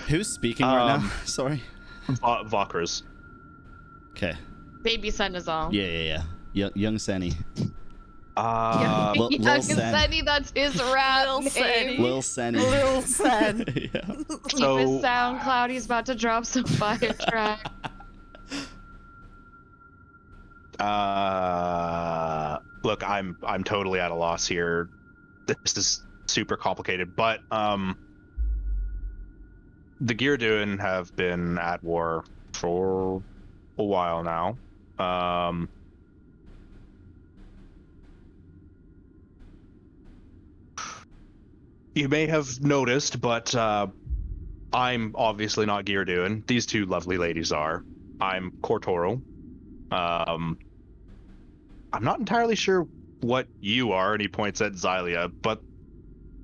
Who's speaking right now? Sorry. Valkyries. Okay. Baby Senezal. Yeah. Young Senny. Young Senny, that's his rat name. Lil Senny. Lil Sen. Yeah. Keep his SoundCloud, he's about to drop some fire track. Look, I'm totally at a loss here. This is super complicated, but the Gearduin have been at war for a while now. You may have noticed, but I'm obviously not Gearduin. These two lovely ladies are. I'm Cortoro. I'm not entirely sure what you are, and he points at Xylia, but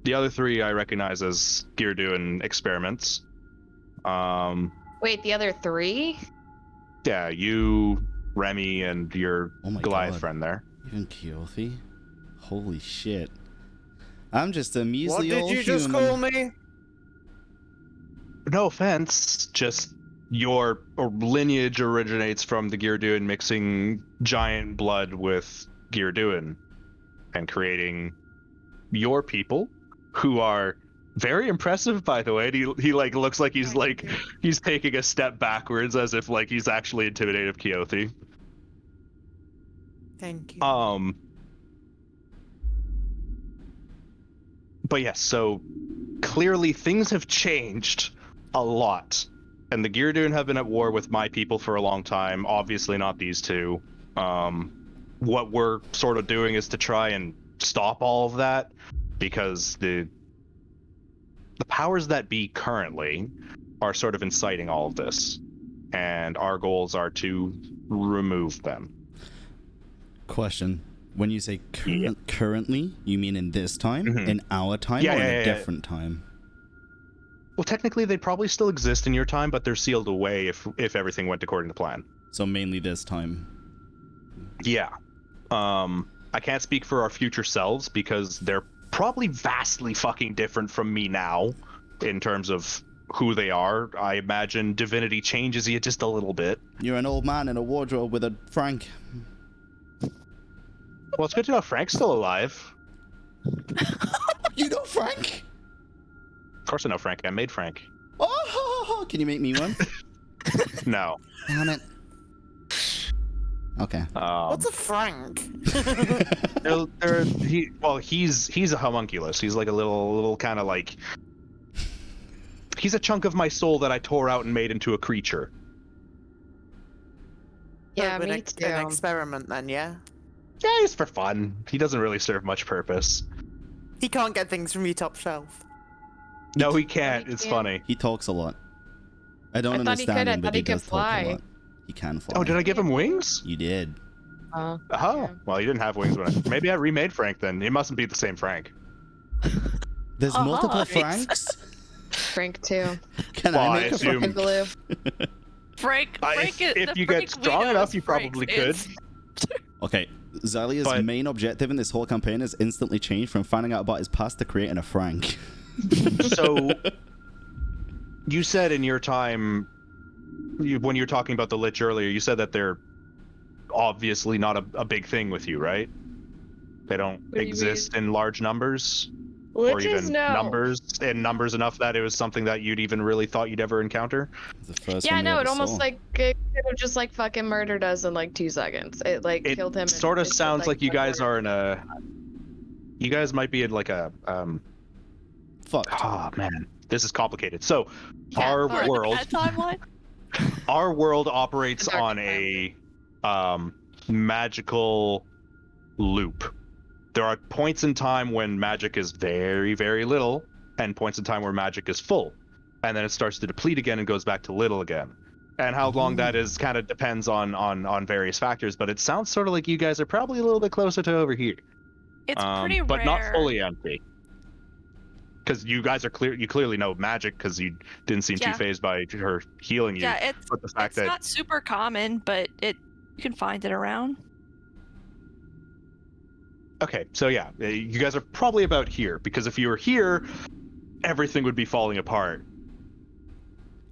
the other three I recognize as Gearduin experiments. Wait, the other three? Yeah, you, Remy, and your Goliath friend there. Even Keothi? Holy shit. I'm just a measly old human. What did you just call me? No offense, just your lineage originates from the Gearduin mixing giant blood with Gearduin and creating your people, who are very impressive, by the way. He like looks like he's taking a step backwards as if like he's actually intimidated of Keothi. Thank you. But yes, so clearly things have changed a lot. And the Gearduin have been at war with my people for a long time. Obviously not these two. What we're sort of doing is to try and stop all of that, because the powers that be currently are sort of inciting all of this. And our goals are to remove them. Question. When you say currently, you mean in this time, in our time, or in a different time? Well, technically, they'd probably still exist in your time, but they're sealed away if everything went according to plan. So mainly this time. Yeah. I can't speak for our future selves because they're probably vastly fucking different from me now in terms of who they are. I imagine divinity changes you just a little bit. You're an old man in a wardrobe with a Frank. Well, it's good to know Frank's still alive. You know Frank? Of course I know Frank. I made Frank. Oh, can you make me one? No. Damn it. Okay. What's a Frank? He's a homunculus. He's like a little kind of like. He's a chunk of my soul that I tore out and made into a creature. Yeah, me An too. experiment then, yeah? Yeah, he's for fun. He doesn't really serve much purpose. He can't get things from your top shelf. No, he can't. he It's can't. funny. He talks a lot. I don't I thought he understand could. I him, but thought he he could does talk fly. a lot. He can fly. Oh, did I give him wings? You did. Oh, Yeah. well, he didn't have wings when maybe I remade Frank then. It mustn't be the same Frank. There's multiple Nice. Franks? Frank too. Can Well, I I make a assume- Frank? Blue. Frank, Frank is, if the you Frank get we strong know enough, as you Frank probably could. is- Okay, Zalia's But- main objective in this whole campaign is instantly changed from finding out about his past to creating a Frank. So, you said in your time, when you were talking about the Lich earlier, you said that they're obviously not a big thing with you, right? They don't do you exist in large numbers, or Witches, even no. numbers enough that it was something that you'd even really thought you'd ever encounter. It's the first Yeah, one we no, ever it almost saw. like it could have just like fucking murdered us in like 2 seconds. It like It killed him. and sort of it's just, sounds like you guys murder. are in a. You guys might be in like a. Fucked. Oh man, this is complicated. So, Yeah, our fuck. world, That timeline? our world operates The dark on a magical loop. There are points in time when magic is very, very little, and points in time where magic is full, and then it starts to deplete again and goes back to little again. And how long that is kind of depends on various factors. But it sounds sort of like you guys are probably a little bit closer to over here. It's pretty but rare. not fully empty. Because you guys are clear. You clearly know magic because you didn't seem Yeah. too phased by her healing you. Yeah, But the fact it's that not super common, but you can find it around. okay, so yeah, you guys are probably about here because if you were here, everything would be falling apart.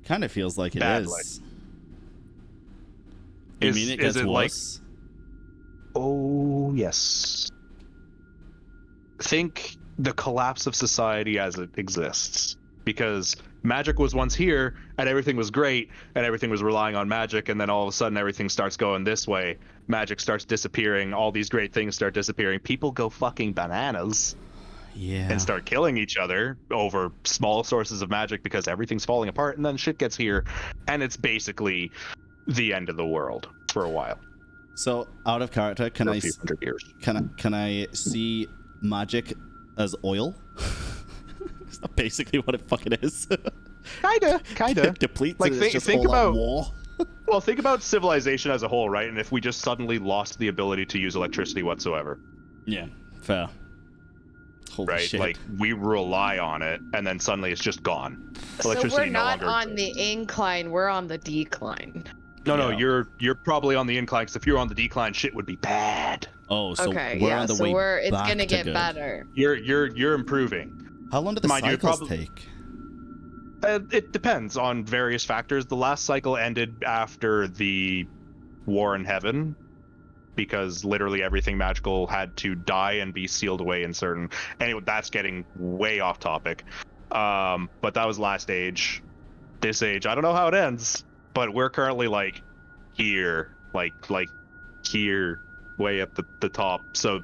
Kind of feels like it Badly. is. You mean it gets is it like? worse? Oh yes. Think the collapse of society as it exists, because magic was once here and everything was great and everything was relying on magic, and then all of a sudden everything starts going this way. Magic starts disappearing. All these great things start disappearing. People go fucking bananas Yeah. and start killing each other over small sources of magic because everything's falling apart, and then shit gets here, and it's basically the end of the world for a while. So, out of character, can For I a few hundred years. can I see magic as oil? Is that basically what it fucking is? Kinda. Depletes Like, and it's think just all out about- war. Well, think about civilization as a whole, right? And if we just suddenly lost the ability to use electricity whatsoever, Yeah, fair. Holy right? shit. Like, we rely on it, and then suddenly it's just gone. So Electricity we're no not longer on exists. the incline. We're on the decline. No, Yeah. you're probably on the incline, because if you're on the decline, shit would be bad. Oh, so Okay, we're yeah. on the So way it's back gonna to get good. better. You're improving. How long do the Mind you, cycles probably- take? It depends on various factors. The last cycle ended after the War in Heaven, because literally everything magical had to die and be sealed away in certain. Anyway, that's getting way off topic. But that was last age. This age, I don't know how it ends, but we're currently like here, like here, way up the top. So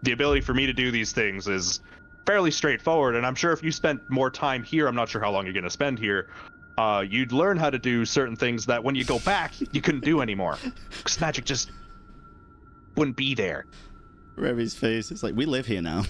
the ability for me to do these things is fairly straightforward, and I'm sure if you spent more time here, I'm not sure how long you're going to spend here, you'd learn how to do certain things that when you go back, you couldn't do anymore. Because magic just wouldn't be there. Revy's face is like, we live here now.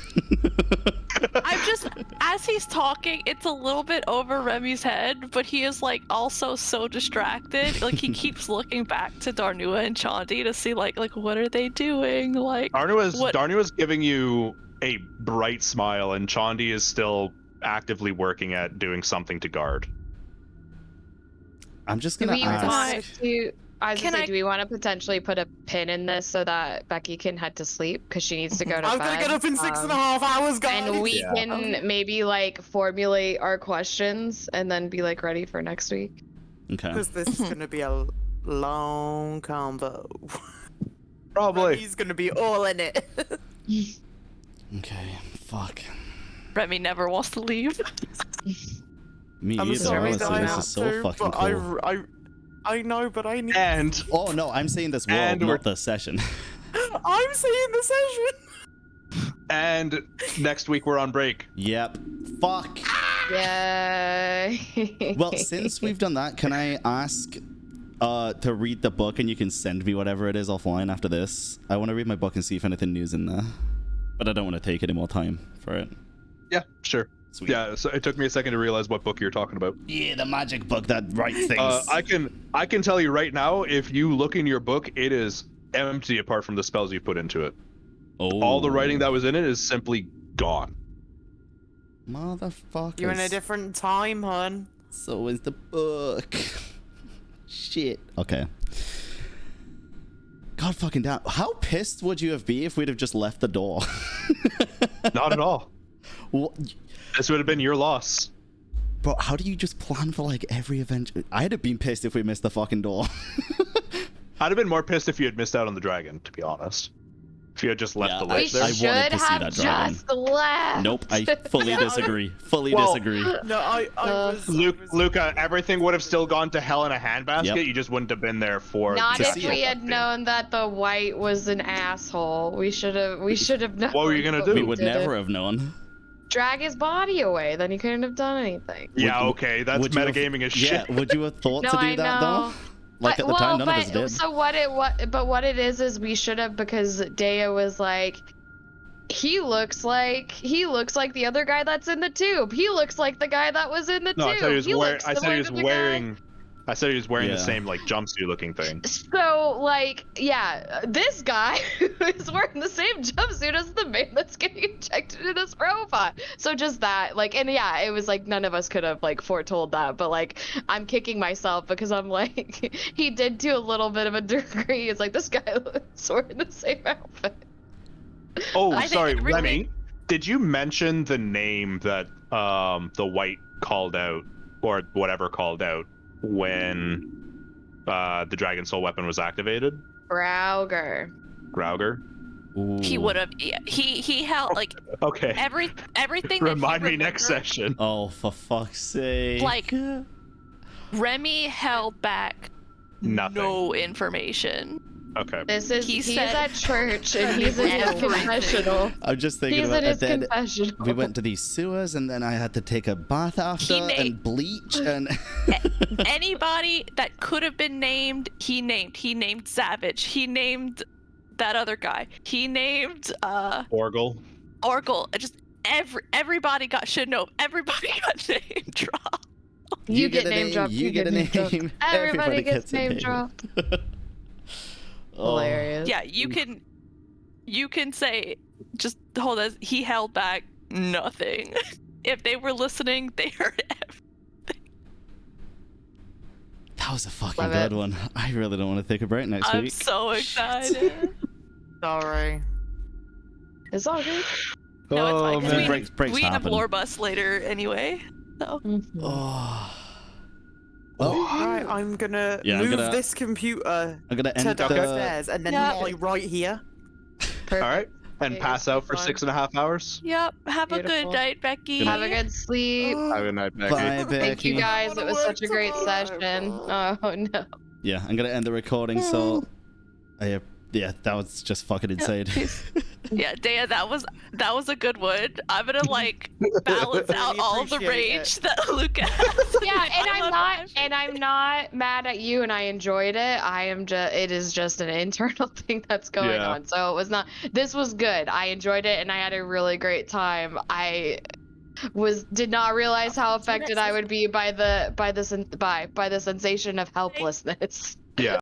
I'm just, as he's talking, it's a little bit over Remy's head, but he is like also so distracted. Like he keeps looking back to Darnua and Chandi to see like what are they doing? Like what- Darnua's giving you a bright smile, and Chandi is still actively working at doing something to guard. I'm just Do gonna we ask. want to? I was Can gonna say, I- do we want to potentially put a pin in this so that Becky can head to sleep because she needs to go to bed? I'm gonna get up in 6.5 hours, guys. And we Yeah. can maybe like formulate our questions and then be like ready for next week. Okay. Because this is gonna be a long combo. Probably. He's gonna be all in it. Okay. Fuck. Remy never wants to leave. Me I'm either. sorry Honestly, that I this have is so to, fucking but cool. I know, but I need. And Oh no, I'm saying this world, And we're- not the session. I'm seeing the session. and next week we're on break. Yep. Fuck. Yay. Well, since we've done that, can I ask to read the book and you can send me whatever it is offline after this? I want to read my book and see if anything new's in there. But I don't want to take any more time for it. Yeah, sure. Sweet. Yeah, so it took me a second to realize what book you're talking about. Yeah, the magic book that writes things. I can tell you right now, if you look in your book, it is empty apart from the spells you put into it. Oh. All the writing that was in it is simply gone. Motherfucker. You're in a different time, hun. So is the book. Shit. Okay. God fucking damn. How pissed would you have been if we'd have just left the door? Not at all. What? This would have been your loss. Bro, how do you just plan for like every event? I'd have been pissed if we missed the fucking door. I'd have been more pissed if you had missed out on the dragon, to be honest. If you had just left Yeah, the We lich there. I should wanted to see have that dragon. just left. Nope, I fully disagree. Fully Well, disagree. No, I was. Luca, everything would have still gone to hell in a handbasket. Yep. You just wouldn't have been there for. Not To if see we it. had known that the white was an asshole. We should have known. What were you gonna but do? We we would didn't. never have known. Drag his body away. Then he couldn't have done anything. Yeah, Would- okay, that's would you have- metagaming as shit. Yeah, would you have thought No, to do I that know. though? Like at the time, none of us did. So what it is we should have, because Dea was like, he looks like the other guy that's in the tube. He looks like the guy that was in the No, tube. I said he was wearing. looks I said he similar was to the guy. wearing. I said he was wearing Yeah. the same like jumpsuit looking thing. So, like, yeah, this guy is wearing the same jumpsuit as the man that's getting injected in this robot. So just that, like, and yeah, it was like none of us could have like foretold that, but like, I'm kicking myself because I'm like, he did to a little bit of a degree. It's like this guy was wearing the same outfit. Oh, I think sorry, it really- Remy. Did you mention the name that the white called out, or whatever called out, when the Dragon Soul weapon was activated? Brauger. Grauger? He Ooh. would have. He held like Okay. everything. that he Remind me next remembered, session. Oh, for fuck's sake. Like, Remy held back Nothing. no information. Okay. He's said- at church and he's in his Everything. confessional. I'm just thinking He's about in his it. Then confessional. we went to these sewers, and then I had to take a bath after He and bleach, and Anybody that could have been named, he named. He named Savage. He named that other guy. He named Orgle. Oracle. Just everybody got should know. Everybody got name dropped. You get a name dropped. You get a name dropped. name. Everybody gets a name dropped. Oh. Hilarious. Yeah, you can say just hold on. He held back nothing. If they were listening, they heard everything. That was a fucking Love good it. one. I really don't want to take a break next I'm week. so Shit. excited. Sorry. It's all good. No, it's fine. 'cause man. we, Breaks we have happen. lore bus later anyway. So Oh. Well, Right, I'm gonna Yeah, I'm move gonna- this computer I'm gonna to end the. downstairs and then Yeah. lie right here. Perfect. All right. And Okay, pass out for fun. 6.5 hours. yep. Have a Beautiful. good night, Becky. Good Have a good sleep. Have a night, Becky. Bye, Becky. Thank you guys. It wanna was work such a great tomorrow. session. Oh no. Yeah, I'm gonna end the recording. So, yeah, that was just fucking insane. Yeah, Dea, that was a good one. I'm gonna like balance out Really all the appreciate rage that Luca has. Yeah, and I love I'm not mad at you, and I enjoyed it. It is just an internal thing that's going Yeah. on. So it was not. This was good. I enjoyed it, and I had a really great time. I did not realize how affected I would be by the sensation of helplessness.